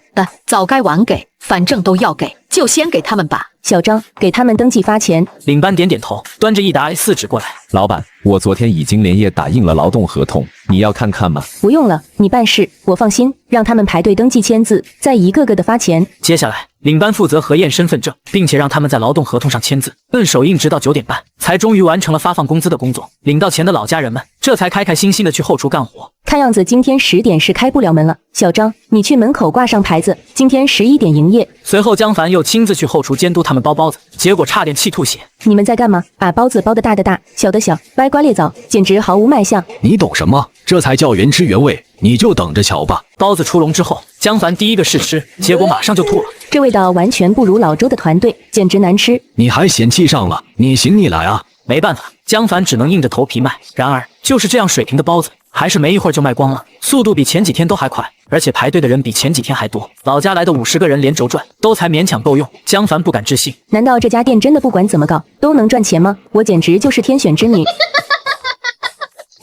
早该晚给，反正都要给，就先给他们吧。
小张，给他们登记发钱。
领班点点头，端着一沓 A4 纸过来。
老板，我昨天已经连夜打印了劳动合同，你要看看吗？
不用了，你办事，我放心。让他们排队登记签字，再一个个的发钱。
接下来，领班负责核验身份证，并且让他们在劳动合同上签字，摁手印直到9点半，才终于完成了发放工资的工作。领到钱的老家人们这才开开心心的去后厨干活。
看样子今天10点是开不了门了，小张，你去门口挂上牌子，今天11点营业。
随后，江凡又亲自去后厨监督他们包包子，结果差点气吐血。
你们在干嘛？把包子包的大的大，小的小，歪瓜裂枣，简直毫无卖相。
你懂什么？这才叫原汁原味，你就等着瞧吧。
包子出笼之后，江凡第一个试吃，结果马上就吐了。
这味道完全不如老周的团队，简直难吃。
你还嫌弃上了？你行你来啊！
没办法，江凡只能硬着头皮卖。然而，就是这样水平的包子，还是没一会儿就卖光了，速度比前几天都还快，而且排队的人比前几天还多。老家来的50个人连轴转，都才勉强够用。江凡不敢置信，
难道这家店真的不管怎么搞都能赚钱吗？我简直就是天选之女。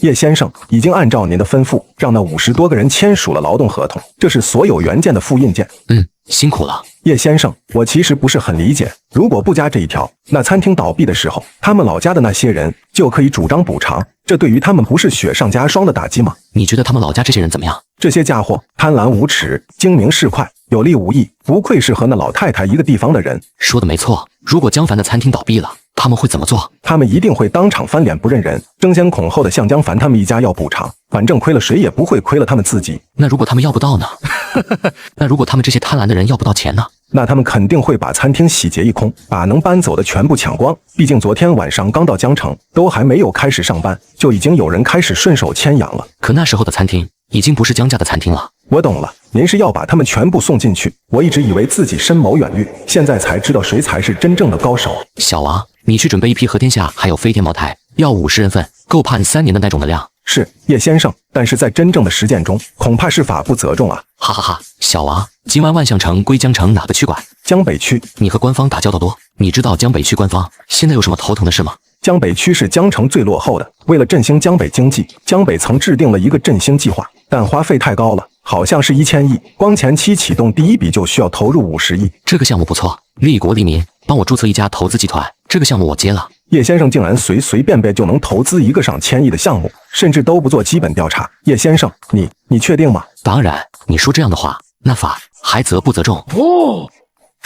叶先生已经按照您的吩咐，让那50多个人签署了劳动合同，这是所有原件的复印件。
辛苦了，
叶先生，我其实不是很理解，如果不加这一条，那餐厅倒闭的时候，他们老家的那些人就可以主张补偿，这对于他们不是雪上加霜的打击吗？
你觉得他们老家这些人怎么样？
这些家伙贪婪无耻，精明市侩，有力无义，不愧是和那老太太一个地方的人。
说的没错，如果江凡的餐厅倒闭了，他们会怎么做？
他们一定会当场翻脸不认人，争先恐后的向江凡他们一家要补偿，反正亏了谁也不会亏了他们自己。
那如果他们要不到呢？那如果他们这些贪婪的人要不到钱呢？
那他们肯定会把餐厅洗劫一空，把能搬走的全部抢光。毕竟昨天晚上刚到江城，都还没有开始上班，就已经有人开始顺手牵羊了。
可那时候的餐厅已经不是江家的餐厅了。
我懂了，您是要把他们全部送进去。我一直以为自己深谋远虑，现在才知道谁才是真正的高手。
小王，你去准备一批和天下还有飞天茅台，要50人份，够判3年的那种的量。
是，叶先生，但是在真正的实践中，恐怕是法不责众啊！
哈哈哈，小王，今晚万象城归江城哪个区管？
江北区。
你和官方打交道多，你知道江北区官方现在有什么头疼的事吗？
江北区是江城最落后的，为了振兴江北经济，江北曾制定了一个振兴计划，但花费太高了，好像是1000亿，光前期启动第一笔就需要投入50亿。
这个项目不错，利国利民，帮我注册一家投资集团，这个项目我接了。
叶先生竟然随随便便就能投资一个上1000亿的项目，甚至都不做基本调查。叶先生，你确定吗？
当然，你说这样的话，那法还责不责众？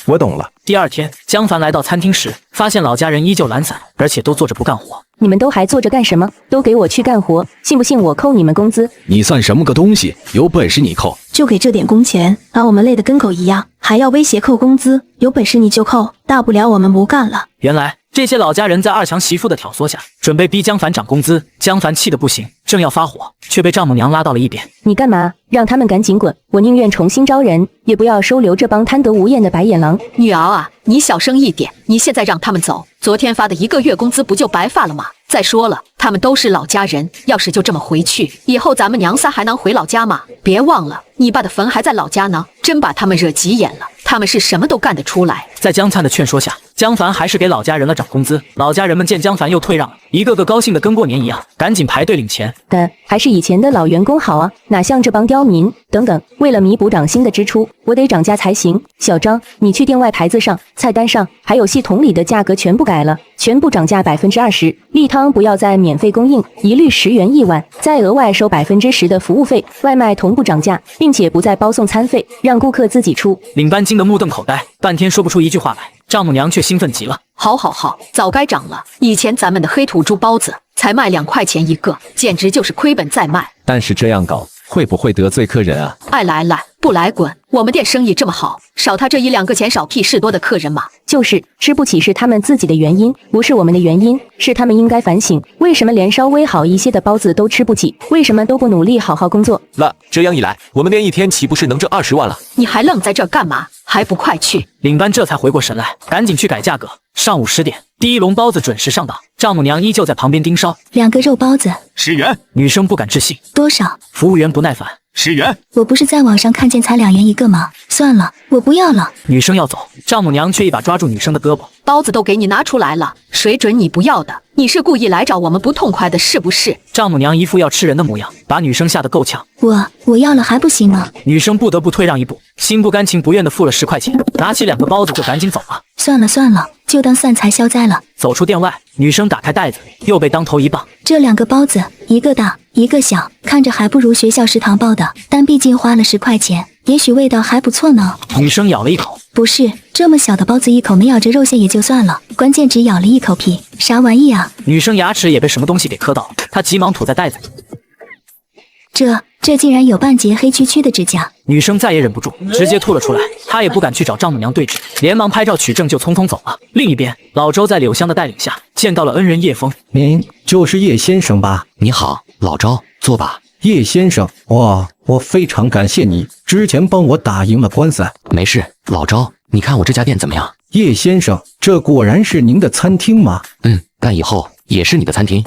我懂了。
第二天，江凡来到餐厅时，发现老家人依旧懒散，而且都坐着不干活。
你们都还坐着干什么？都给我去干活！信不信我扣你们工资？
你算什么个东西？有本事你扣！
就给这点工钱，把我们累得跟狗一样，还要威胁扣工资？有本事你就扣，大不了我们不干了。
原来这些老家人在二强媳妇的挑唆下，准备逼江凡涨工资。江凡气得不行，正要发火，却被丈母娘拉到了一边。
你干嘛？让他们赶紧滚！我宁愿重新招人，也不要收留这帮贪得无厌的白眼狼。
女儿啊，你小声一点！你现在让他们走，昨天发的1个月工资不就白发了吗？再说了，他们都是老家人，要是就这么回去，以后咱们娘仨还能回老家吗？别忘了，你爸的坟还在老家呢。真把他们惹急眼了，他们是什么都干得出来。
在江灿的劝说下，江凡还是给老家人了涨工资。老家人们见江凡又退让了，一个个高兴的跟过年一样，赶紧排队领钱。
但还是以前的老员工好啊，哪像这帮刁民。等等，为了弥补涨薪的支出，我得涨价才行。小张，你去店外牌子上、菜单上还有系统里的价格全部改了，全部涨价20%。例汤不要再免费供应，一律10元1碗，再额外收10%的服务费。外卖同步涨价，并且不再包送餐费，让顾客自己出。
领班惊得目瞪口呆，半天说不出一句话来。丈母娘却兴奋极了。
好，早该涨了。以前咱们的黑土猪包子才卖2块钱一个，简直就是亏本在卖。
但是这样搞会不会得罪客人啊？
爱来，不来滚！我们店生意这么好，少他这1-2个钱少屁事多的客人嘛。
就是吃不起是他们自己的原因，不是我们的原因，是他们应该反省，为什么连稍微好一些的包子都吃不起？为什么都不努力好好工作？
这样一来，我们店一天岂不是能挣20万了？
你还愣在这儿干嘛？还不快去！
领班这才回过神来，赶紧去改价格。上午10点，第一笼包子准时上档，丈母娘依旧在旁边盯梢。
2个肉包子
10元。
女生不敢置信，
多少？
服务员不耐烦
，10元。
我不是在网上看见才2元一个吗？算了，我不要了。
女生要走，丈母娘却一把抓住女生的胳膊。
包子都给你拿出来了，水准你不要的，你是故意来找我们不痛快的，是不是？
丈母娘一副要吃人的模样，把女生吓得够呛。
我要了还不行吗？
女生不得不退让一步，心不甘情不愿的付了10块钱，拿起2个包子就赶紧走了。
算了算了，就当散财消灾了。
走出店外，女生打开袋子，又被当头一棒。
这2个包子，一个大，一个小，看着还不如学校食堂包的，但毕竟花了10块钱，也许味道还不错呢。
女生咬了一口，
不是，这么小的包子一口没咬着肉馅也就算了，关键只咬了一口皮，啥玩意啊？
女生牙齿也被什么东西给磕到了，她急忙吐在袋子里。
这竟然有半截黑黢黢的指甲！
女生再也忍不住，直接吐了出来。她也不敢去找丈母娘对质，连忙拍照取证就匆匆走了。另一边，老周在柳香的带领下见到了恩人叶枫。
您就是叶先生吧？
你好，老周，坐吧。
叶先生，我非常感谢你之前帮我打赢了官司。
没事，老周，你看我这家店怎么样？
叶先生，这果然是您的餐厅吗？
但以后也是你的餐厅。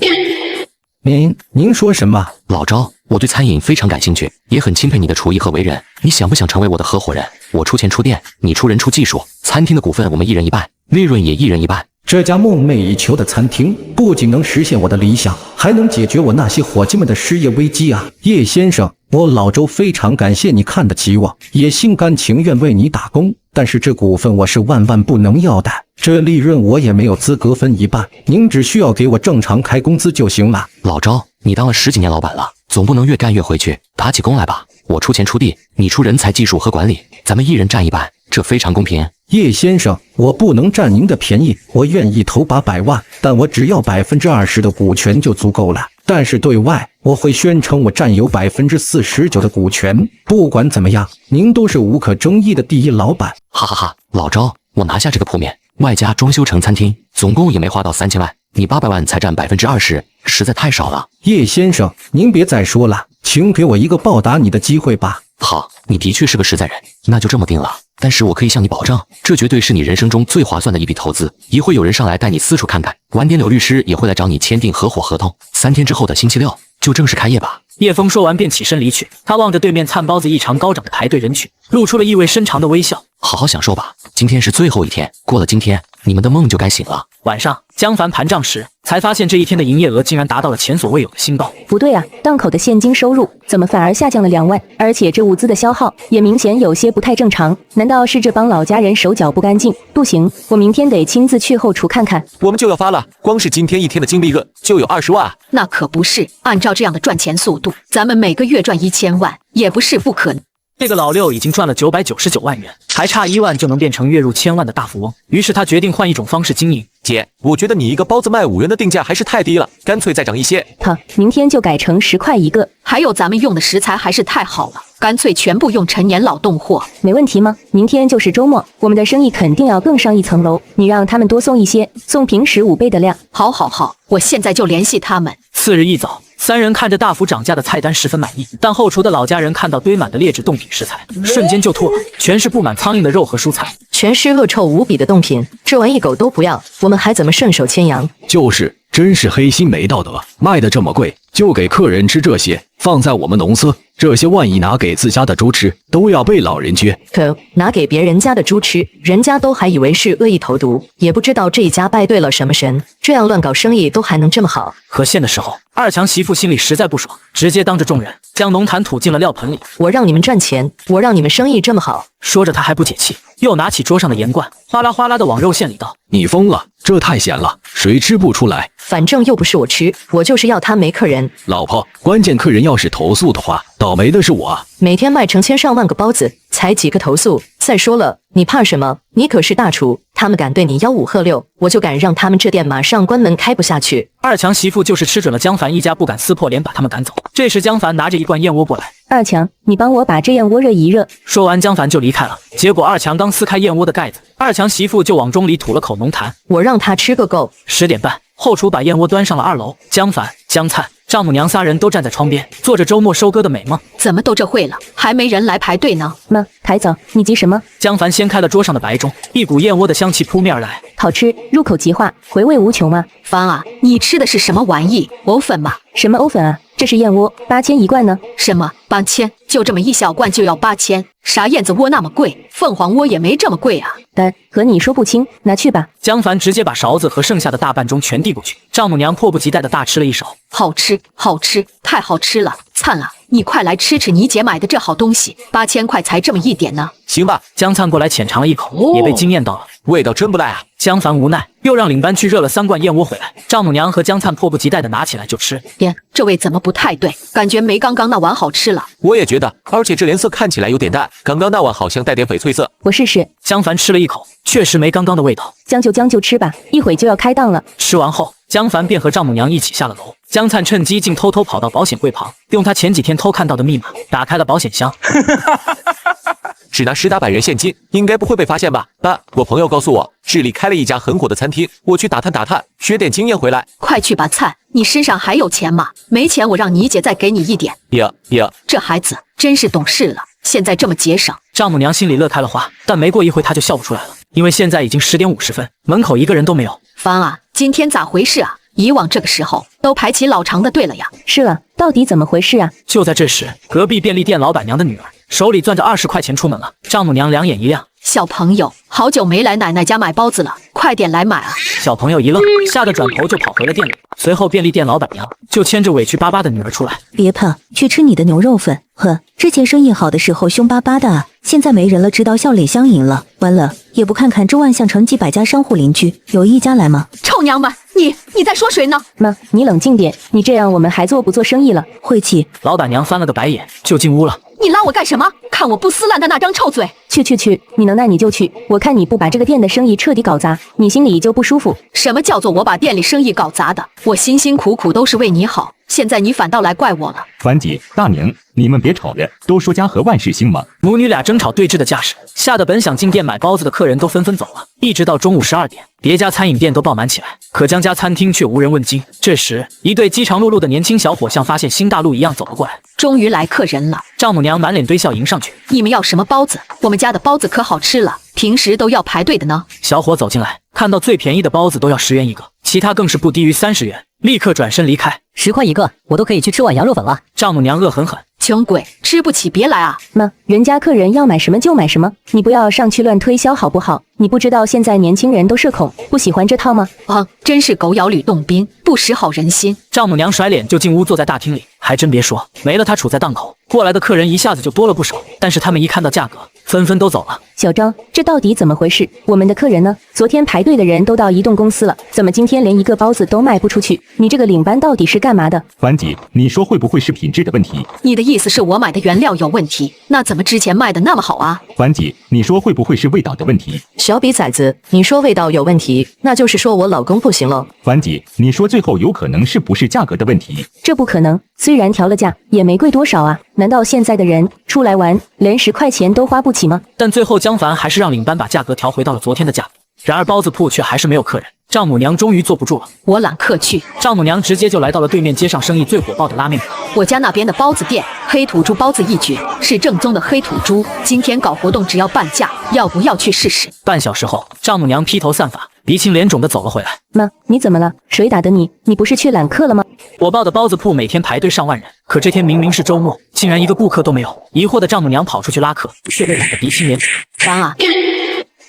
您说什么？
老周，我对餐饮非常感兴趣，也很钦佩你的厨艺和为人。你想不想成为我的合伙人？我出钱出店，你出人出技术，餐厅的股份我们1人1半，利润也1人1半。
这家梦寐以求的餐厅，不仅能实现我的理想，还能解决我那些伙计们的失业危机啊！叶先生，我老周非常感谢你看得起我，也心甘情愿为你打工，但是这股份我是万万不能要的，这利润我也没有资格分1半，您只需要给我正常开工资就行了。
老周，你当了10几年老板了，总不能越干越回去，打起工来吧。我出钱出地，你出人才、技术和管理，咱们1人占1半，这非常公平。
叶先生，我不能占您的便宜，我愿意投800万，但我只要20%的股权就足够了。但是对外我会宣称我占有49%的股权。不管怎么样，您都是无可争议的第一老板。
哈哈哈，老周，我拿下这个铺面，外加装修成餐厅，总共也没花到3000万，你800万才占20%，实在太少了。
叶先生，您别再说了，请给我一个报答你的机会吧。
好，你的确是个实在人，那就这么定了。但是我可以向你保证，这绝对是你人生中最划算的一笔投资。一会有人上来带你四处看看，晚点柳律师也会来找你签订合伙合同。3天之后的星期6就正式开业吧。
叶枫说完便起身离去，他望着对面餐包子异常高涨的排队人群，露出了意味深长的微笑。
好好享受吧，今天是最后一天，过了今天，你们的梦就该醒了。
晚上，江凡盘账时，才发现这一天的营业额竟然达到了前所未有的新高。
不对啊，档口的现金收入怎么反而下降了2万？而且这物资的消耗也明显有些不太正常。难道是这帮老家人手脚不干净？不行，我明天得亲自去后厨看看。
我们就要发了，光是今天1天的净利润就有20万啊！
那可不是，按照这样的赚钱速度，咱们每个月赚1000万也不是不可能。
这个老六已经赚了999万元，还差1万就能变成月入1000万的大富翁。于是他决定换一种方式经营。
姐，我觉得你一个包子卖5元的定价还是太低了，干脆再涨一些。
好，明天就改成10块一个。
还有咱们用的食材还是太好了，干脆全部用陈年老冻货。
没问题吗？明天就是周末，我们的生意肯定要更上一层楼。你让他们多送一些，送平时5倍的量。
好，我现在就联系他们。
次日一早，三人看着大幅涨价的菜单十分满意，但后厨的老家人看到堆满的劣质冻品食材，瞬间就吐了，全是布满苍蝇的肉和蔬菜，
全是恶臭无比的冻品，这玩意狗都不要，我们还怎么顺手牵羊？
就是，真是黑心没道德，卖的这么贵，就给客人吃这些，放在我们农司，这些万一拿给自家的猪吃，都要被老人撅。
可拿给别人家的猪吃，人家都还以为是恶意投毒，也不知道这一家拜对了什么神，这样乱搞生意都还能这么好。
可现的时候，二强媳妇心里实在不爽，直接当着众人将浓痰吐进了料盆里。
我让你们赚钱，我让你们生意这么好。
说着他还不解气，又拿起桌上的盐罐，哗啦哗啦的往肉馅里倒。
你疯了，这太咸了，谁吃不出来？
反正又不是我吃，我就是要他没客人。
老婆，关键客人要是投诉的话，倒霉的是我啊！
每天卖成千上万个包子，才几个投诉。再说了，你怕什么？你可是大厨，他们敢对你吆五喝六，我就敢让他们这店马上关门开不下去。
二强媳妇就是吃准了江凡一家不敢撕破脸把他们赶走。这时江凡拿着一罐燕窝过来，
二强，你帮我把这燕窝热一热。
说完江凡就离开了。结果二强刚撕开燕窝的盖子，二强媳妇就往盅里吐了口浓痰。
我让他吃个够。
10点半，后厨把燕窝端上了2楼，江凡、江灿、丈母娘3人都站在窗边，做着周末收割的美梦。
怎么都这会了，还没人来排队呢？
妈，抬早，你急什么？
江凡掀开了桌上的白盅，一股燕窝的香气扑面而来，
好吃，入口即化，回味无穷啊！
凡啊，你吃的是什么玩意？藕粉吗？
什么藕粉啊？这是燕窝，8000一罐呢。
什么8000？就这么一小罐就要8000？啥燕子窝那么贵？凤凰窝也没这么贵啊！
和你说不清，拿去吧。
江凡直接把勺子和剩下的大半盅全递过去，丈母娘迫不及待的大吃了一勺。
好吃，好吃，太好吃了！灿啊，你快来吃吃你姐买的这好东西，8000块才这么一点呢。
行吧，
江灿过来浅尝了一口，也被惊艳到了，
味道真不赖啊。
江凡无奈，又让领班去热了3罐燕窝回来。丈母娘和江灿迫不及待的拿起来就吃。
天，这味怎么不太对？感觉没刚刚那碗好吃了。
我也觉得，而且这颜色看起来有点淡，刚刚那碗好像带点翡翠色。
我试试。
江凡吃了一口，确实没刚刚的味道。
将就吃吧，一会就要开档了。
吃完后，江凡便和丈母娘一起下了楼。江灿趁机竟偷偷跑到保险柜旁，用他前几天偷看到的密码打开了保险箱。
只拿10打100元现金，应该不会被发现吧？爸，我朋友告诉我，市里开了一家很火的餐厅，我去打探，学点经验回来。
快去吧，灿，你身上还有钱吗？没钱我让你姐再给你一点。
呀，
这孩子真是懂事了，现在这么节省。
丈母娘心里乐开了花，但没过一会她就笑不出来了，因为现在已经10点50分，门口一个人都没有。
凡啊，今天咋回事啊？以往这个时候都排起老长的队了呀。
是了，到底怎么回事啊？
就在这时，隔壁便利店老板娘的女儿手里攥着20块钱出门了。丈母娘两眼一亮，
小朋友，好久没来奶奶家买包子了，快点来买啊！
小朋友一愣，吓得转头就跑回了店里。随后，便利店老板娘就牵着委屈巴巴的女儿出来。
别怕，去吃你的牛肉粉。呵，之前生意好的时候凶巴巴的啊，现在没人了，知道笑脸相迎了。完了，也不看看周万象城几百家商户邻居，有一家来吗？
臭娘们，你在说谁呢？
妈，你冷静点，你这样我们还做不做生意了？
晦气！
老板娘翻了个白眼，就进屋了。
你拉我干什么？看我不撕烂的那张臭嘴！
去，你能耐你就去，我看你不把这个店的生意彻底搞砸，你心里就不舒服。
什么叫做我把店里生意搞砸的？我辛辛苦苦都是为你好，现在你反倒来怪我了。
凡姐、大娘，你们别吵了，都说家和万事兴嘛。
母女俩争吵对峙的架势，吓得本想进店买包子的客人都纷纷走了。一直到中午12点，别家餐饮店都爆满起来，可江家餐厅却无人问津。这时，一对饥肠辘辘的年轻小伙像发现新大陆一样走了过来。
终于来客人了，
丈母娘满脸堆笑迎上去。
你们要什么包子？我们家的包子可好吃了，平时都要排队的呢。
小伙走进来，看到最便宜的包子都要10元一个，其他更是不低于30元，立刻转身离开。
10块一个，我都可以去吃碗羊肉粉了。
丈母娘恶狠狠。
穷鬼，吃不起别来啊！
妈，人家客人要买什么就买什么，你不要上去乱推销好不好？你不知道现在年轻人都社恐，不喜欢这套吗？
啊，真是狗咬吕洞宾，不识好人心。
丈母娘甩脸就进屋坐在大厅里，还真别说，没了她处在档口，过来的客人一下子就多了不少。但是他们一看到价格，纷纷都走了。
小张，这到底怎么回事？我们的客人呢？昨天排队的人都到移动公司了，怎么今天连一个包子都卖不出去？你这个领班到底是干嘛的？
凡姐，你说会不会是品质的问题？
你的意思是我买的原料有问题？那怎么之前卖的那么好啊？
凡姐，你说会不会是味道的问题？
小比崽子，你说味道有问题，那就是说我老公不行了。
凡姐，你说最后有可能是不是价格的问题？
这不可能，虽然调了价，也没贵多少啊。难道现在的人出来玩，连10块钱都花不起吗？
但最后江凡还是让领班把价格调回到了昨天的价格。然而包子铺却还是没有客人，丈母娘终于坐不住了，
我揽客去。
丈母娘直接就来到了对面街上生意最火爆的拉面馆。
我家那边的包子店，黑土猪包子一绝，是正宗的黑土猪。今天搞活动只要半价，要不要去试试？
半小时后，丈母娘披头散发、鼻青脸肿的走了回来。
妈，你怎么了？谁打的你？你不是去揽客了吗？
我报的包子铺每天排队上万人，可这天明明是周末，竟然一个顾客都没有。疑惑的丈母娘跑出去拉客，却被打得鼻青脸肿。
烦啊！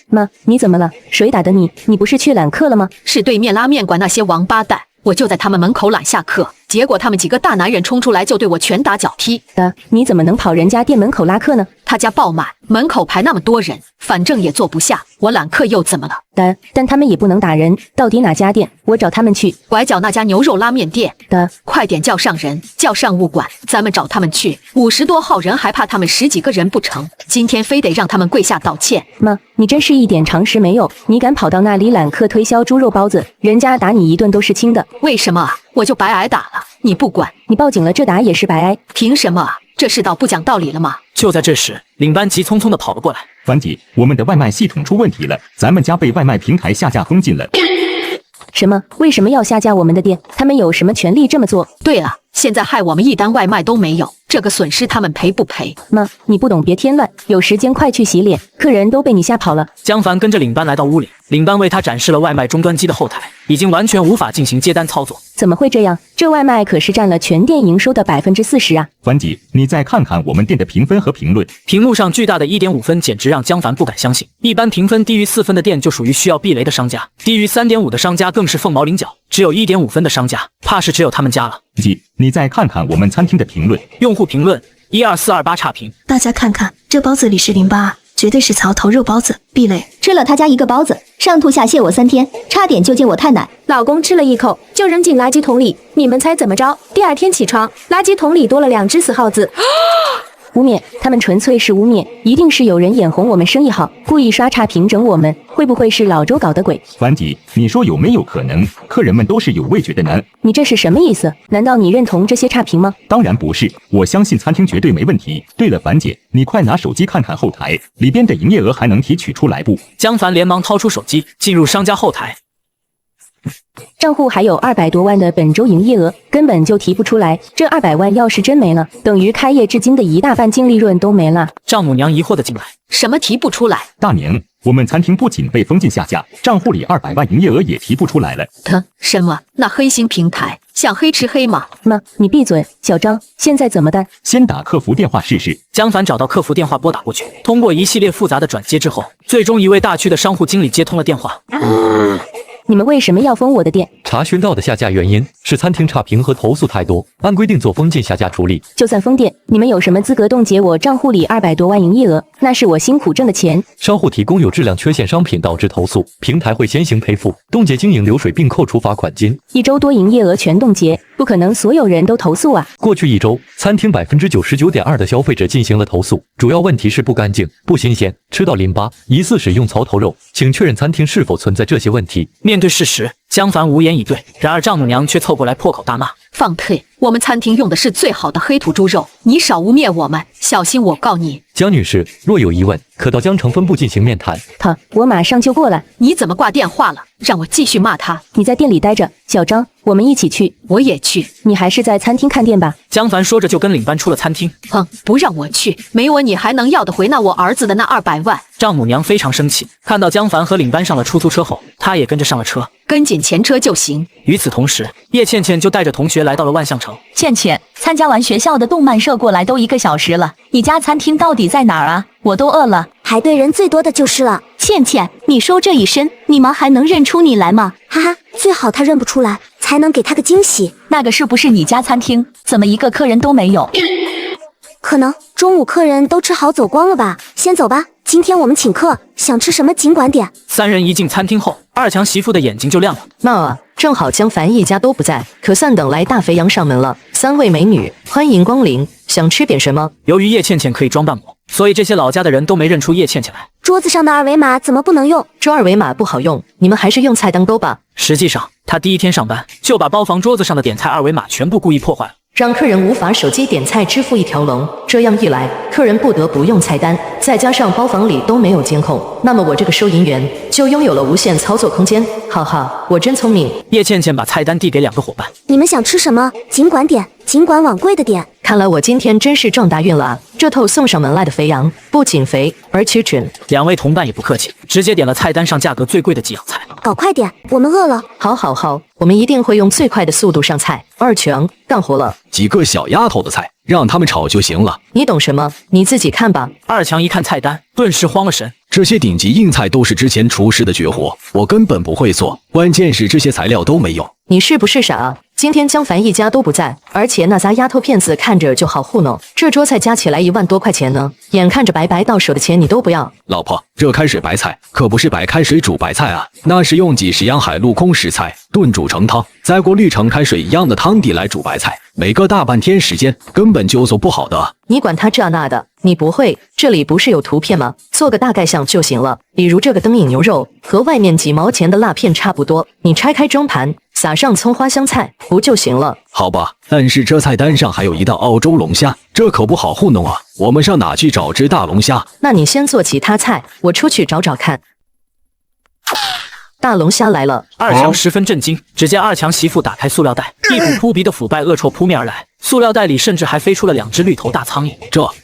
妈，你怎么了？谁打的你？你不是去揽客了吗？
是对面拉面馆那些王八蛋，我就在他们门口揽下客，结果他们几个大男人冲出来就对我拳打脚踢。
你怎么能跑人家店门口拉客呢？
他家爆满，门口排那么多人，反正也坐不下，我揽客又怎么了？
但他们也不能打人，到底哪家店？我找他们去。
拐角那家牛肉拉面店。快点叫上人，叫上物管，咱们找他们去。50多号人还怕他们10几个人不成？今天非得让他们跪下道歉。
妈，你真是一点常识没有！你敢跑到那里揽客推销猪肉包子，人家打你一顿都是轻的。
为什么啊？我就白挨打了，你不管，
你报警了，这打也是白挨。
凭什么啊？这世道不讲道理了吗？
就在这时，领班急匆匆地跑了过来。
凡姐，我们的外卖系统出问题了，咱们家被外卖平台下架封禁了。
什么？为什么要下架我们的店？他们有什么权利这么做？
对了，现在害我们一单外卖都没有，这个损失他们赔不赔？
妈，你不懂别添乱，有时间快去洗脸，客人都被你吓跑了。
江凡跟着领班来到屋里，领班为他展示了外卖终端机的后台，已经完全无法进行接单操作。
怎么会这样？这外卖可是占了全店营收的40%啊！
凡姐，你再看看我们店的评分和评论，
屏幕上巨大的1.5分简直让江凡不敢相信。一般评分低于4分的店就属于需要避雷的商家，低于3.5的商家更是凤毛麟角。只有1.5分的商家，怕是只有他们家了。
你再看看我们餐厅的评论，
用户评论12428差评。
大家看看，这包子里是08，绝对是槽头肉包子，避雷。
吃了他家一个包子，上吐下泻我3天，差点就借我太奶。
老公吃了一口就扔进垃圾桶里，你们猜怎么着？第二天起床，垃圾桶里多了2只死耗子。污蔑，他们纯粹是污蔑，一定是有人眼红我们生意好，故意刷差评整我们，会不会是老周搞的鬼？
樊姐，你说有没有可能，客人们都是有味觉的呢？
你这是什么意思？难道你认同这些差评吗？
当然不是，我相信餐厅绝对没问题。对了，樊姐，你快拿手机看看后台里边的营业额还能提取出来不？
江凡连忙掏出手机，进入商家后台。
账户还有200多万的本周营业额，根本就提不出来。这200万要是真没了，等于开业至今的1大半净利润都没了。
丈母娘疑惑的进来，
什么提不出来？
大娘，我们餐厅不仅被封禁下架，账户里200万营业额也提不出来了。
什么？那黑心平台想黑吃黑吗？
妈，你闭嘴！小张，现在怎么办？
先打客服电话试试。
江凡找到客服电话拨打过去，通过一系列复杂的转接之后，最终一位大区的商户经理接通了电话。
你们为什么要封我的店？
查询到的下架原因是餐厅差评和投诉太多，按规定做封禁下架处理。
就算封店，你们有什么资格冻结我账户里200多万营业额？那是我辛苦挣的钱。
商户提供有质量缺陷商品导致投诉，平台会先行赔付，冻结经营流水并扣除罚款金。
1周多营业额全冻结，不可能所有人都投诉啊！
过去1周，餐厅99.2%的消费者进行了投诉，主要问题是不干净、不新鲜、吃到淋巴，疑似使用槽头肉，请确认餐厅是否存在这些问题。
面对事实，江凡无言以对，然而丈母娘却凑过来破口大骂：
放退！我们餐厅用的是最好的黑土猪肉，你少污蔑我们，小心我告你！
江女士，若有疑问，可到江城分部进行面谈。
我马上就过来。
你怎么挂电话了？让我继续骂他？
你在店里待着，小张，我们一起去。
我也去。
你还是在餐厅看店吧。
江凡说着就跟领班出了餐厅。
不让我去，没我你还能要得回那我儿子的那200万？
丈母娘非常生气，看到江凡和领班上了出租车后，她也跟着上了车。
跟紧前车就行。
与此同时，叶倩倩就带着同学来到了万象城。
倩倩，参加完学校的动漫社过来都1个小时了，你家餐厅到底在哪儿啊？我都饿了。
排队人最多的就是了。
倩倩，你收这一身，你妈还能认出你来吗？
哈哈，最好她认不出来，才能给她个惊喜。
那个是不是你家餐厅？怎么1个客人都没有？
可能中午客人都吃好走光了吧？先走吧，今天我们请客，想吃什么尽管点。
3人一进餐厅后，二强媳妇的眼睛就亮了。
那正好江凡一家都不在，可算等来大肥羊上门了。3位美女，欢迎光临，想吃点什么？
由于叶倩倩可以装扮模，所以这些老家的人都没认出叶倩倩来。
桌子上的2维码怎么不能用？
这2维码不好用，你们还是用菜单勾吧。
实际上，他第1天上班就把包房桌子上的点菜2维码全部故意破坏了，
让客人无法手机点菜支付一条龙。这样一来，客人不得不用菜单，再加上包房里都没有监控，那么我这个收银员就拥有了无限操作空间。哈哈，我真聪明。
叶倩倩把菜单递给2个伙伴，
你们想吃什么尽管点，尽管往贵的点。
看来我今天真是撞大运了啊！这头送上门来的肥羊不仅肥，而且准。
2位同伴也不客气，直接点了菜单上价格最贵的几样菜。
搞快点，我们饿了。
好，我们一定会用最快的速度上菜。2强干活了。
几个小丫头的菜，让他们炒就行了。
你懂什么？你自己看吧。
2强一看菜单，顿时慌了神。
这些顶级硬菜都是之前厨师的绝活，我根本不会做，关键是这些材料都没用。
你是不是傻啊？今天江凡一家都不在，而且那仨丫头片子看着就好糊弄。这桌菜加起来1万多块钱呢，眼看着白白到手的钱你都不要。
老婆，这开水白菜可不是白开水煮白菜啊，那是用几十样海陆空食材炖煮成汤，再过滤成开水一样的汤底来煮白菜，每个大半天时间，根本就做不好的。
你管他这那的，你不会，这里不是有图片吗？做个大概像就行了。比如这个灯影牛肉和外面几毛钱的辣片差不多，你拆开装盘，撒上葱花香菜不就行了？
好吧，但是这菜单上还有一道澳洲龙虾，这可不好糊弄啊！我们上哪去找只大龙虾？
那你先做其他菜，我出去找找看。大龙虾来了
！2强十分震惊，只见2强媳妇打开塑料袋，一股扑鼻的腐败恶臭扑面而来，塑料袋里甚至还飞出了2只绿头大苍蝇。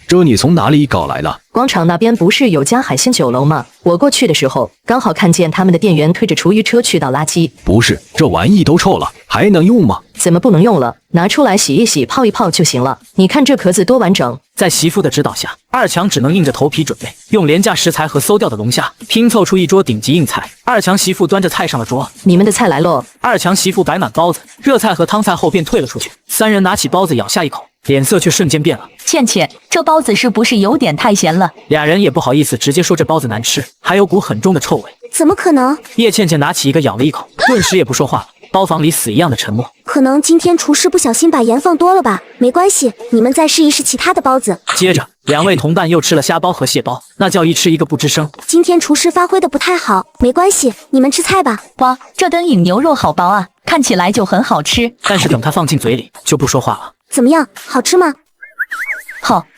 这你从哪里搞来的？
广场那边不是有家海鲜酒楼吗？我过去的时候刚好看见他们的店员推着厨余车去倒垃圾。
不是，这玩意都臭了，还能用吗？
怎么不能用了？拿出来洗一洗，泡一泡就行了。你看这壳子多完整。
在媳妇的指导下，二强只能硬着头皮准备，用廉价食材和馊掉的龙虾拼凑出一桌顶级硬菜。二强媳妇端着菜上了桌，
你们的菜来喽。
二强媳妇摆满包子、热菜和汤菜后便退了出去。三人拿起包子咬下一口，脸色却瞬间变了。
倩倩，这包子是不是有点太咸了？
俩人也不好意思直接说这包子难吃，还有股很重的臭味。
怎么可能？
叶倩倩拿起一个咬了一口，顿时也不说话了。包房里死一样的沉默。
可能今天厨师不小心把盐放多了吧？没关系，你们再试一试其他的包子。
接着，两位同伴又吃了虾包和蟹包，那叫一吃一个不吱声。
今天厨师发挥的不太好，没关系，你们吃菜吧。
哇，这灯影牛肉好薄啊，看起来就很好吃。
但是等他放进嘴里，就不说话了。
怎么样，好吃吗？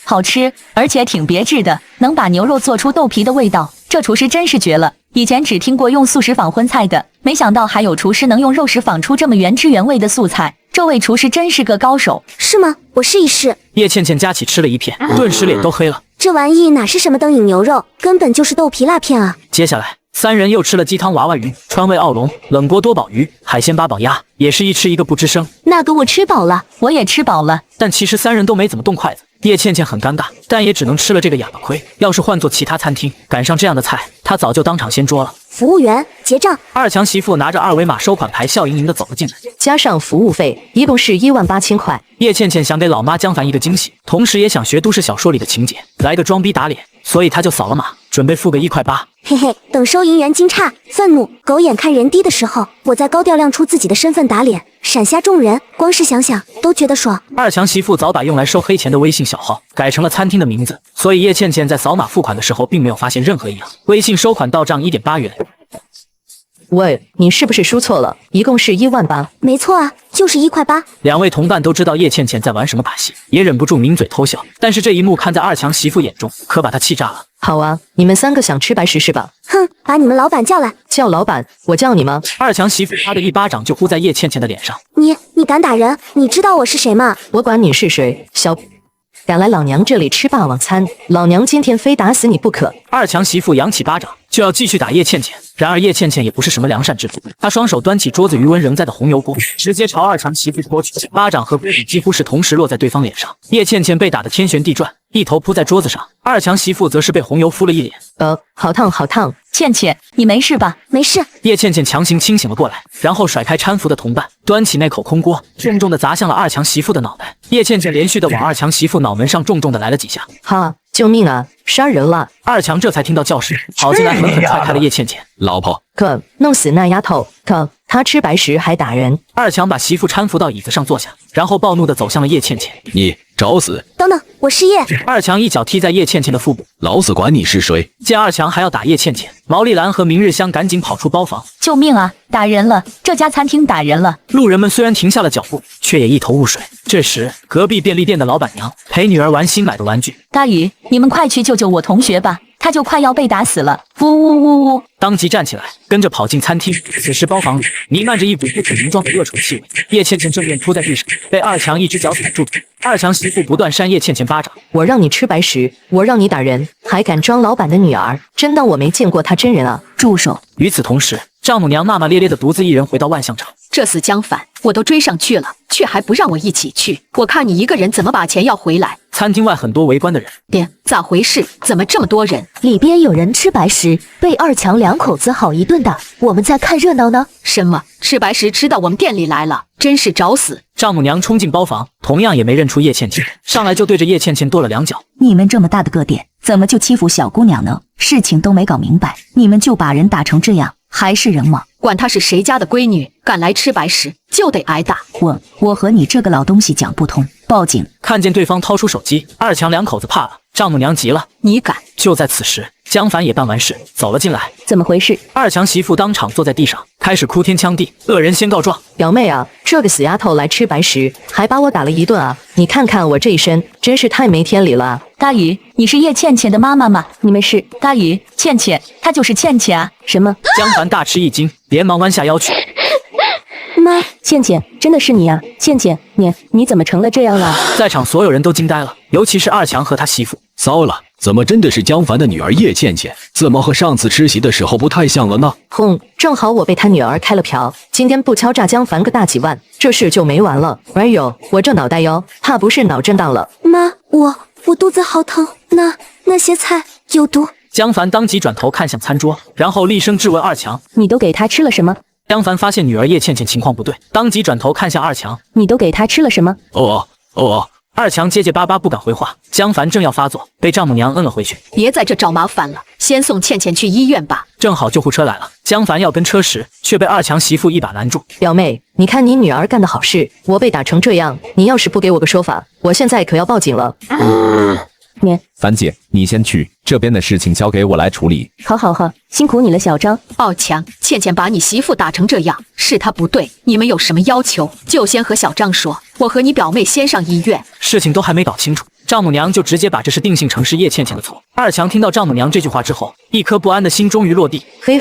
好吃，而且挺别致的，能把牛肉做出豆皮的味道，这厨师真是绝了。以前只听过用素食仿荤菜的，没想到还有厨师能用肉食仿出这么原汁原味的素菜。这位厨师真是个高手。
是吗？我试一试。
叶倩倩夹起吃了一片，顿时脸都黑了。
这玩意哪是什么灯影牛肉，根本就是豆皮辣片啊！
接下来，三人又吃了鸡汤娃娃鱼、川味奥龙、冷锅多宝鱼、海鲜八宝鸭，也是一吃一个不吱声。
那个我吃饱了，我也吃饱了。
但其实三人都没怎么动筷子。叶倩倩很尴尬，但也只能吃了这个哑巴亏。要是换做其他餐厅，赶上这样的菜，她早就当场掀桌了。
服务员结账。
二强媳妇拿着二维码收款牌，笑盈盈的走了进来，
加上服务费，一共是18000块。
叶倩倩想给老妈江凡一个惊喜，同时也想学都市小说里的情节，来个装逼打脸，所以她就扫了码，准备付个1.8块。
嘿嘿，等收银员惊诧、愤怒、狗眼看人低的时候，我再高调亮出自己的身份打脸，闪瞎众人，光是想想都觉得爽。
二强媳妇早把用来收黑钱的微信小号改成了餐厅的名字，所以叶倩倩在扫码付款的时候并没有发现任何异样。微信收款到账1.8元。
喂，你是不是输错了？一共是18000。
没错啊，就是1.8块。
两位同伴都知道叶倩倩在玩什么把戏，也忍不住抿嘴偷笑。但是这一幕看在二强媳妇眼中，可把她气炸了。
好啊，你们3个想吃白食是吧？
哼，把你们老板叫来。
叫老板？我叫你吗？
二强媳妇啪的一巴掌就呼在叶倩倩的脸上。
你敢打人？你知道我是谁吗？
我管你是谁，小敢来老娘这里吃霸王餐，老娘今天非打死你不可！
二强媳妇扬起巴掌就要继续打叶倩倩，然而叶倩倩也不是什么良善之徒，她双手端起桌子余温仍在的红油锅，直接朝二强媳妇泼去，巴掌和锅底几乎是同时落在对方脸上。叶倩倩被打得天旋地转，一头扑在桌子上，二强媳妇则是被红油敷了一脸。
好烫好烫！
倩倩，你没事吧？
没事。
叶倩倩强行清醒了过来，然后甩开搀扶的同伴，端起那口空锅，重重的砸向了二强媳妇的脑袋。叶倩倩连续的往二强媳妇脑门上重重的来了几下。
哈！救命啊！杀人了！
二强这才听到叫声，跑进来狠狠踹开了叶倩倩。
老婆，
可弄死那丫头！可她吃白食还打人！
二强把媳妇搀扶到椅子上坐下，然后暴怒的走向了叶倩倩。
你找死！
等等，我失业！
二强一脚踢在叶倩倩的腹部，
老子管你是谁！
见二强还要打叶倩倩，毛丽兰和明日香赶紧跑出包房。
救命啊！打人了！这家餐厅打人了！
路人们虽然停下了脚步，却也一头雾水。这时，隔壁便利店的老板娘陪女儿玩新买的玩具。
大宇，你们快去救救我同学吧，他就快要被打死了！呜呜呜呜！
当即站起来，跟着跑进餐厅。此时包房里弥漫着一股不可名状的恶臭气味。叶倩倩正面扑在地上，被二强一只脚踩住。二强媳妇不断扇叶倩倩巴掌。
我让你吃白食，我让你打人，还敢装老板的女儿，真当我没见过她真人啊！
住手！
与此同时，丈母娘骂骂咧咧的独自一人回到万象城。
这死江凡，我都追上去了，却还不让我一起去。我看你一个人怎么把钱要回来。
餐厅外很多围观的人，
爹，咋回事？怎么这么多人？
里边有人吃白食，被二强两口子好一顿打，我们在看热闹呢。
什么？吃白食吃到我们店里来了，真是找死！
丈母娘冲进包房，同样也没认出叶倩倩，上来就对着叶倩倩跺了2脚。
你们这么大的个店，怎么就欺负小姑娘呢？事情都没搞明白，你们就把人打成这样，还是人吗？
管她是谁家的闺女，敢来吃白食就得挨打。
我和你这个老东西讲不通，报警！
看见对方掏出手机，二强两口子怕了，丈母娘急了，
你敢！
就在此时，江凡也办完事走了进来。
怎么回事？
二强媳妇当场坐在地上，开始哭天抢地，恶人先告状。
表妹啊，这个死丫头来吃白食，还把我打了一顿啊！你看看我这一身，真是太没天理了。
大宇，你是叶倩倩的妈妈吗？
你们是？
大宇，倩倩，她就是倩倩啊！
什么？
江凡大吃一惊，连忙弯下腰去。
妈，倩倩，真的是你啊！倩倩，你怎么成了这样了？
在场所有人都惊呆了，尤其是二强和他媳妇。
糟了，怎么真的是江凡的女儿叶倩倩？怎么和上次吃席的时候不太像了呢？
正好我被他女儿开了瓢，今天不敲诈江凡个大几万，这事就没完了。哎呦，我这脑袋哟，怕不是脑震荡了。
妈，我肚子好疼，那些菜有毒。
江凡当即转头看向餐桌，然后厉声质问二强：“
你都给他吃了什么？”
江凡发现女儿叶倩倩情况不对，当即转头看向二强：“
你都给他吃了什么？”
二强结结巴巴不敢回话。江凡正要发作，被丈母娘摁了回去：“
别在这找麻烦了，先送倩倩去医院吧。”
正好救护车来了，江凡要跟车时，却被二强媳妇一把拦住：“
表妹，你看你女儿干的好事，我被打成这样，你要是不给我个说法，我现在可要报警了。”
樊姐，你先去，这边的事情交给我来处理。
好，辛苦你了，小张。
傲强，倩倩把你媳妇打成这样，是她不对，你们有什么要求，就先和小张说，我和你表妹先上医院。
事情都还没搞清楚，丈母娘就直接把这事定性成是叶倩倩的错。二强听到丈母娘这句话之后，一颗不安的心终于落地。
嘿，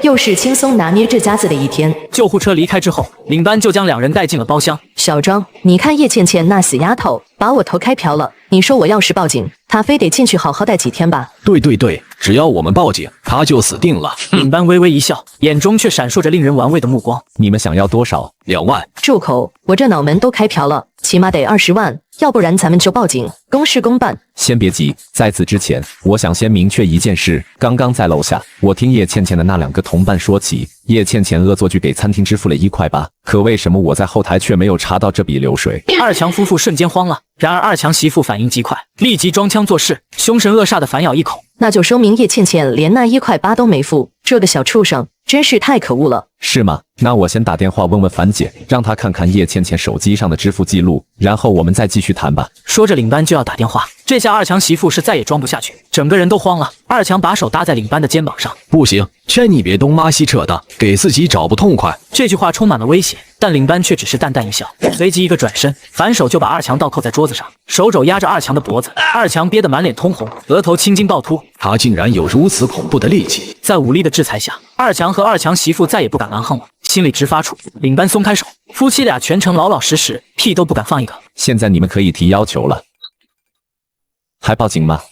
又是轻松拿捏这家子的一天。
救护车离开之后，领班就将两人带进了包厢。
小张，你看叶倩倩那死丫头，把我头开瓢了。你说我要是报警，她非得进去好好待几天吧？
对，只要我们报警，她就死定了。
领班微微一笑，眼中却闪烁着令人玩味的目光。
你们想要多少
？2万。
住口！我这脑门都开瓢了，起码得20万，要不然咱们就报警，公事公办。
先别急，在此之前，我想先明确一件事。刚刚在楼下，我听叶倩倩的那2个同伴说起，叶倩倩恶作剧给餐厅支付了1块8，可为什么我在后台却没有查到这笔流水？
二强夫妇瞬间慌了，然而二强媳妇反应极快，立即装腔作势，凶神恶煞的反咬一口。
那就说明叶倩倩连那1块8都没付，这个小畜生真是太可恶了。
是吗？那我先打电话问问樊姐，让她看看叶倩倩手机上的支付记录，然后我们再继续谈吧。
说着，领班就要打电话，这下二强媳妇是再也装不下去，整个人都慌了。二强把手搭在领班的肩膀上，
不行，劝你别东拉西扯的，给自己找不痛快。
这句话充满了威胁，但领班却只是淡淡一笑，随即一个转身，反手就把二强倒扣在桌子上，手肘压着二强的脖子。二强憋得满脸通红，额头青筋暴突。
他竟然有如此恐怖的力气！
在武力的制裁下，二强和二强媳妇再也不敢蛮横了，心里直发怵。领班松开手，夫妻俩全程老老实实，屁都不敢放一个。
现在你们可以提要求了，还报警吗？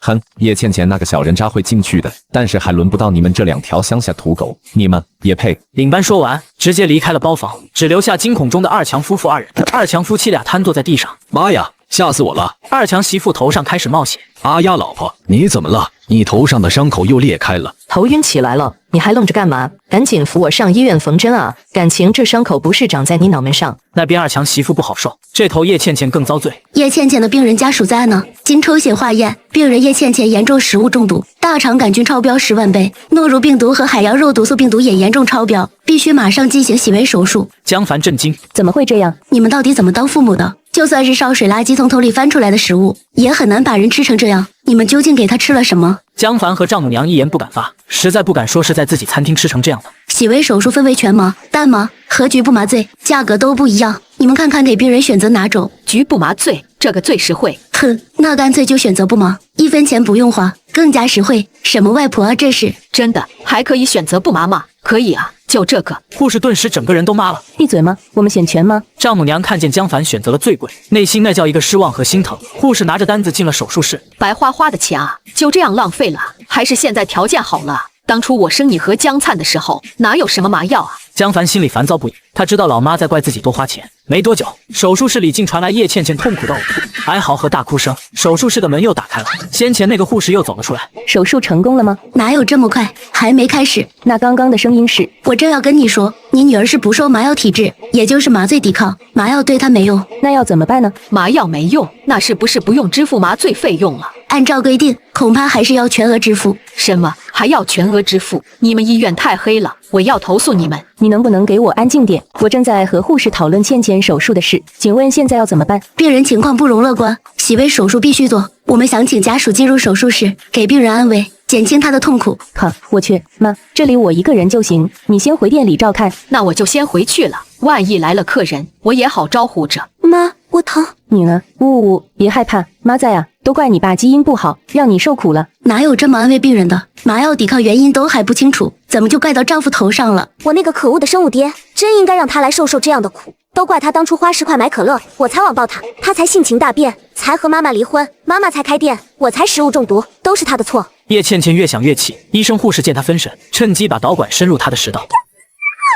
哼，叶倩倩那个小人渣会进去的，但是还轮不到你们这2条乡下土狗，你们也配？
领班说完，直接离开了包房，只留下惊恐中的二强夫妇2人。二强夫妻俩瘫坐在地上，
妈呀，吓死我了！
二强媳妇头上开始冒血。
阿呀，老婆，你怎么了？你头上的伤口又裂开了，
头晕起来了，你还愣着干嘛？赶紧扶我上医院缝针啊！感情这伤口不是长在你脑门上。
那边二强媳妇不好受，这头叶倩倩更遭罪。
叶倩倩的病人家属在呢，经抽血化验，病人叶倩倩严重食物中毒，大肠杆菌超标10万倍，诺如病毒和海洋肉毒素病毒也严重超标，必须马上进行洗胃手术。
江凡震惊，
怎么会这样？
你们到底怎么当父母的？就算是烧水垃圾从头里翻出来的食物，也很难把人吃成这样。你们究竟给他吃了什么？
江凡和丈母娘一言不敢发，实在不敢说是在自己餐厅吃成这样的。
洗胃手术分为全麻、淡麻和局部麻醉，价格都不一样。你们看看给病人选择哪种？
局部麻醉，这个最实惠。
哼，那干脆就选择不麻，1分钱不用花，更加实惠。什么外婆啊，这是
真的？还可以选择不麻吗？可以啊，就这个。
护士顿时整个人都麻了。
闭嘴吗？我们选全吗？
丈母娘看见江凡选择了最贵，内心那叫一个失望和心疼。护士拿着单子进了手术室，
白花花的钱啊，就这样浪费了。还是现在条件好了，当初我生你和江灿的时候，哪有什么麻药啊？
江凡心里烦躁不已，他知道老妈在怪自己多花钱。没多久，手术室里竟传来叶倩倩痛苦的呕吐、哀嚎和大哭声。手术室的门又打开了，先前那个护士又走了出来。
手术成功了吗？
哪有这么快，还没开始。
那刚刚的声音是？
我正要跟你说，你女儿是不受麻药体质，也就是麻醉抵抗，麻药对她没用。
那要怎么办呢？
麻药没用，那是不是不用支付麻醉费用了？
按照规定，恐怕还是要全额支付。
什么？还要全额支付？你们医院太黑了，我要投诉你们！
你能不能给我安静点？我正在和护士讨论倩倩手术的事，请问现在要怎么办？
病人情况不容乐观，洗胃手术必须做。我们想请家属进入手术室，给病人安慰，减轻他的痛苦。
好，我去。妈，这里我一个人就行，你先回店里照看。
那我就先回去了，万一来了客人，我也好招呼着。
妈，我疼。
女儿，呜，别害怕，妈在啊，都怪你爸基因不好，让你受苦了。
哪有这么安慰病人的？麻药抵抗原因都还不清楚，怎么就怪到丈夫头上了？我那个可恶的生物爹，真应该让他来受这样的苦。都怪他当初花10块买可乐，我才网暴他，他才性情大变，才和妈妈离婚，妈妈才开店，我才食物中毒，都是他的错。
叶倩倩越想越气，医生护士见她分神，趁机把导管深入她的食道，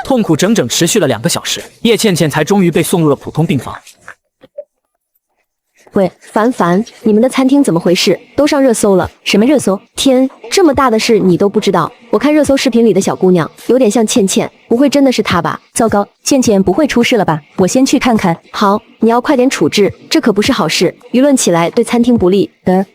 痛苦整整持续了2个小时，叶倩倩才终于被送入了普通病房。
喂，凡，你们的餐厅怎么回事？都上热搜了。什么热搜？天，这么大的事你都不知道？我看热搜视频里的小姑娘有点像倩倩，不会真的是她吧？
糟糕，倩倩不会出事了吧？我先去看看。
好，你要快点处置，这可不是好事，舆论起来对餐厅不利。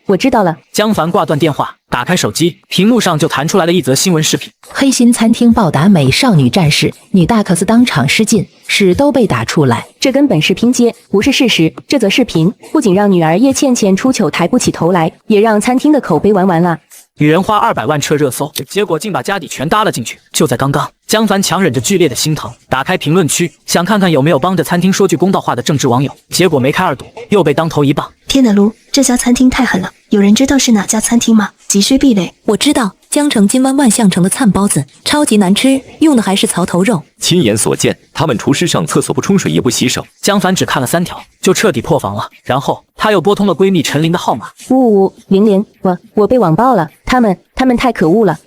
我知道了。
江凡挂断电话，打开手机，屏幕上就弹出来了一则新闻视频。
黑心餐厅暴打美少女战士，女大 cos 当场失禁，屎都被打出来。
这根本是拼接，不是事实。这则视频不仅让女儿叶倩倩出糗抬不起头来，也让餐厅的口碑玩完了。
女人花200万撤热搜，结果竟把家底全搭了进去。就在刚刚，江凡强忍着剧烈的心疼，打开评论区，想看看有没有帮着餐厅说句公道话的正直网友，结果没开2堵，又被当头一棒。
天哪，卢，这家餐厅太狠了！有人知道是哪家餐厅吗？急需避雷。
我知道，江城金湾万象城的灿包子超级难吃，用的还是槽头肉。
亲眼所见，他们厨师上厕所不冲水也不洗手。
江凡只看了3条，就彻底破防了。然后他又拨通了闺蜜陈琳的号码。
玲，我被网暴了，他们太可恶了。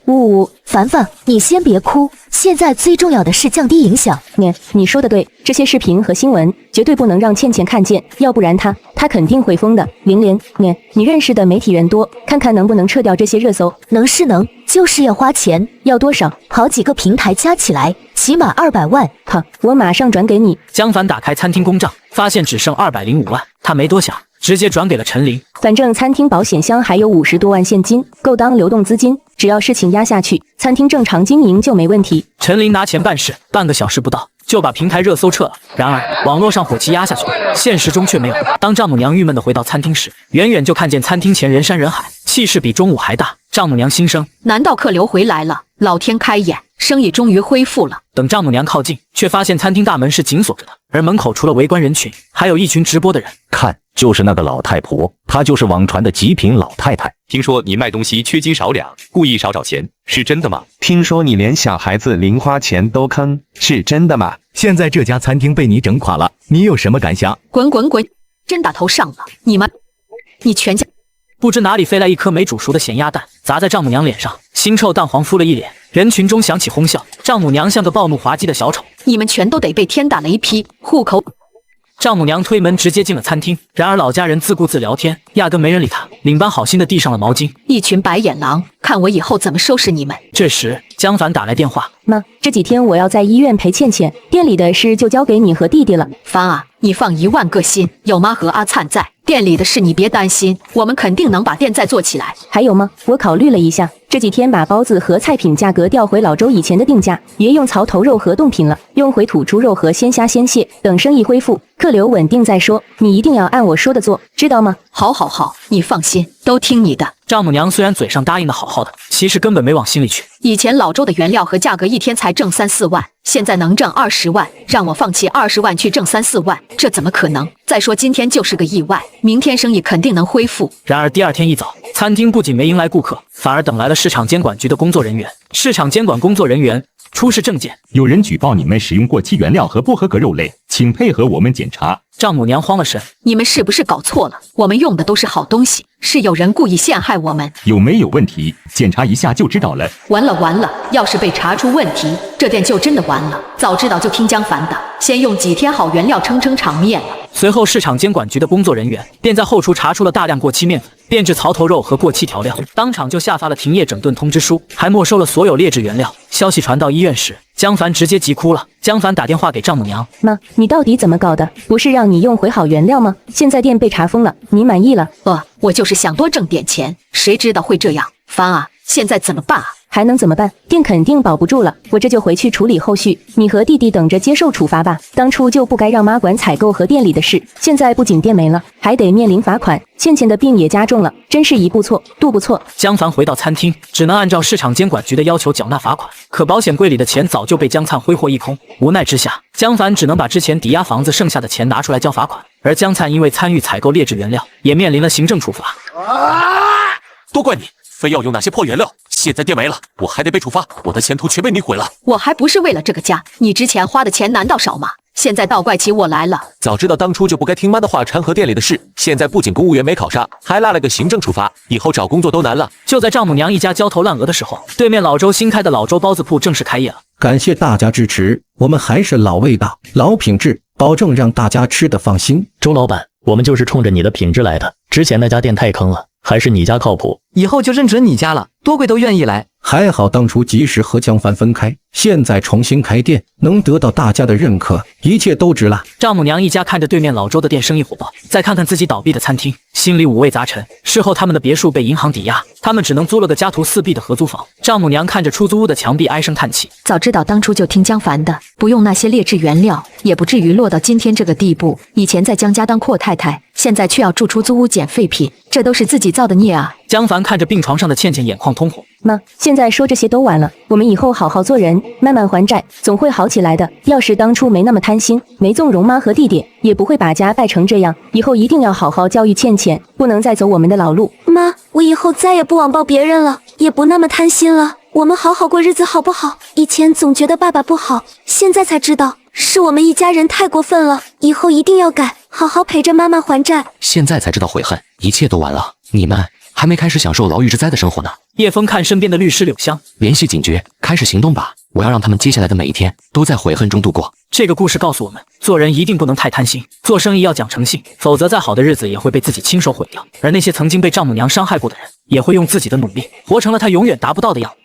凡，你先别哭，现在最重要的是降低影响。
你说的对，这些视频和新闻绝对不能让倩倩看见，要不然她肯定会疯的。玲，你认识的媒体人多，看看能不能撤掉这些热搜。
能，就是要花钱。
要多少？
好几个平台加起来，起码200万。
好，我马上转给你。
江凡打开餐厅公账，发现只剩205万，他没多想，直接转给了陈琳。
反正餐厅保险箱还有50多万现金，够当流动资金。只要事情压下去，餐厅正常经营就没问题。
陈琳拿钱办事，半个小时不到就把平台热搜撤了。然而网络上火气压下去，现实中却没有。当丈母娘郁闷地回到餐厅时，远远就看见餐厅前人山人海，气势比中午还大。丈母娘心生，
难道客流回来了？老天开眼，生意终于恢复了。
等丈母娘靠近，却发现餐厅大门是紧锁着的，而门口除了围观人群，还有一群直播的人。
看，就是那个老太婆，她就是网传的极品老太太。
听说你卖东西缺斤少两，故意少找钱，是真的吗？
听说你连小孩子零花钱都坑，是真的吗？
现在这家餐厅被你整垮了，你有什么感想？
滚！真打头上了，你全家。
不知哪里飞来一颗没煮熟的咸鸭蛋，砸在丈母娘脸上，腥臭蛋黄敷了一脸。人群中响起哄笑，丈母娘像个暴怒滑稽的小丑。
你们全都得被天打雷劈，户口。
丈母娘推门直接进了餐厅，然而老家人自顾自聊天，压根没人理她，领班好心的递上了毛巾。
一群白眼狼，看我以后怎么收拾你们。
这时江凡打来电话，
妈，这几天我要在医院陪倩倩，店里的事就交给你和弟弟了。
凡啊，你放1万个心，有妈和阿灿在，店里的事你别担心，我们肯定能把店再做起来。
还有吗？我考虑了一下，这几天把包子和菜品价格调回老周以前的定价，别用槽头肉和冻品了，用回土猪肉和鲜虾鲜蟹。等生意恢复，客流稳定再说，你一定要按我说的做，知道吗？
好，你放心，都听你的。
丈母娘虽然嘴上答应的好好的，其实根本没往心里去。
以前老周的原料和价格一天才挣3、4万，现在能挣20万，让我放弃20万去挣3、4万，这怎么可能？再说今天就是个意外，明天生意肯定能恢复。
然而第2天一早，餐厅不仅没迎来顾客，反而等来了市场监管局的工作人员。市场监管工作人员出示证件，
有人举报你们使用过期原料和不合格肉类，请配合我们检查。
丈母娘慌了神，
你们是不是搞错了？我们用的都是好东西，是有人故意陷害我们。
有没有问题？检查一下就知道了。
完了，要是被查出问题，这店就真的完了。早知道就听江凡的，先用几天好原料撑场面了。
随后市场监管局的工作人员便在后厨查出了大量过期面粉、变质槽头肉和过期调料，当场就下发了停业整顿通知书，还没收了所有劣质原料。消息传到医院时，江凡直接急哭了。江凡打电话给丈母娘，
妈，你到底怎么搞的？不是让你用回好原料吗？现在店被查封了，你满意了？
我就是想多挣点钱，谁知道会这样。凡啊，现在怎么办啊？
还能怎么办？店肯定保不住了，我这就回去处理后续，你和弟弟等着接受处罚吧。当初就不该让妈管采购和店里的事，现在不仅店没了，还得面临罚款。倩倩的病也加重了，真是一步错，步步错。
江凡回到餐厅，只能按照市场监管局的要求缴纳罚款，可保险柜里的钱早就被江灿挥霍一空。无奈之下，江凡只能把之前抵押房子剩下的钱拿出来交罚款，而江灿因为参与采购劣质原料，也面临了行政处罚。
都怪你，非要用那些破原料，现在店没了，我还得被处罚，我的前途全被你毁了。
我还不是为了这个家，你之前花的钱难道少吗？现在倒怪起我来了。
早知道当初就不该听妈的话掺和店里的事，现在不仅公务员没考上，还落了个行政处罚，以后找工作都难了。
就在丈母娘一家焦头烂额的时候，对面老周新开的老周包子铺正式开业了。
感谢大家支持，我们还是老味道、老品质，保证让大家吃得放心。
周老板，我们就是冲着你的品质来的，之前那家店太坑了，还是你家靠谱，
以后就认准你家了，多贵都愿意来。
还好当初及时和江帆分开，现在重新开店，能得到大家的认可，一切都值了。
丈母娘一家看着对面老周的店生意火爆，再看看自己倒闭的餐厅，心里五味杂陈。事后他们的别墅被银行抵押，他们只能租了个家徒四壁的合租房。丈母娘看着出租屋的墙壁，哀声叹气。
早知道当初就听江凡的，不用那些劣质原料，也不至于落到今天这个地步。以前在江家当阔太太，现在却要住出租屋捡废品，这都是自己造的孽啊！
江凡看着病床上的倩倩，眼眶通红。
妈，现在说这些都晚了，我们以后好好做人，慢慢还债，总会好起来的。要是当初没那么贪心，没纵容妈和弟弟，也不会把家败成这样。以后一定要好好教育倩倩，不能再走我们的老路。
妈，我以后再也不网暴别人了，也不那么贪心了。我们好好过日子好不好？以前总觉得爸爸不好，现在才知道是我们一家人太过分了。以后一定要改，好好陪着妈妈还债。
现在才知道悔恨，一切都完了。你们还没开始享受牢狱之灾的生活呢。
叶枫看身边的律师柳香，
联系警局，开始行动吧。我要让他们接下来的每一天都在悔恨中度过。
这个故事告诉我们，做人一定不能太贪心，做生意要讲诚信，否则再好的日子也会被自己亲手毁掉。而那些曾经被丈母娘伤害过的人，也会用自己的努力，活成了他永远达不到的样子。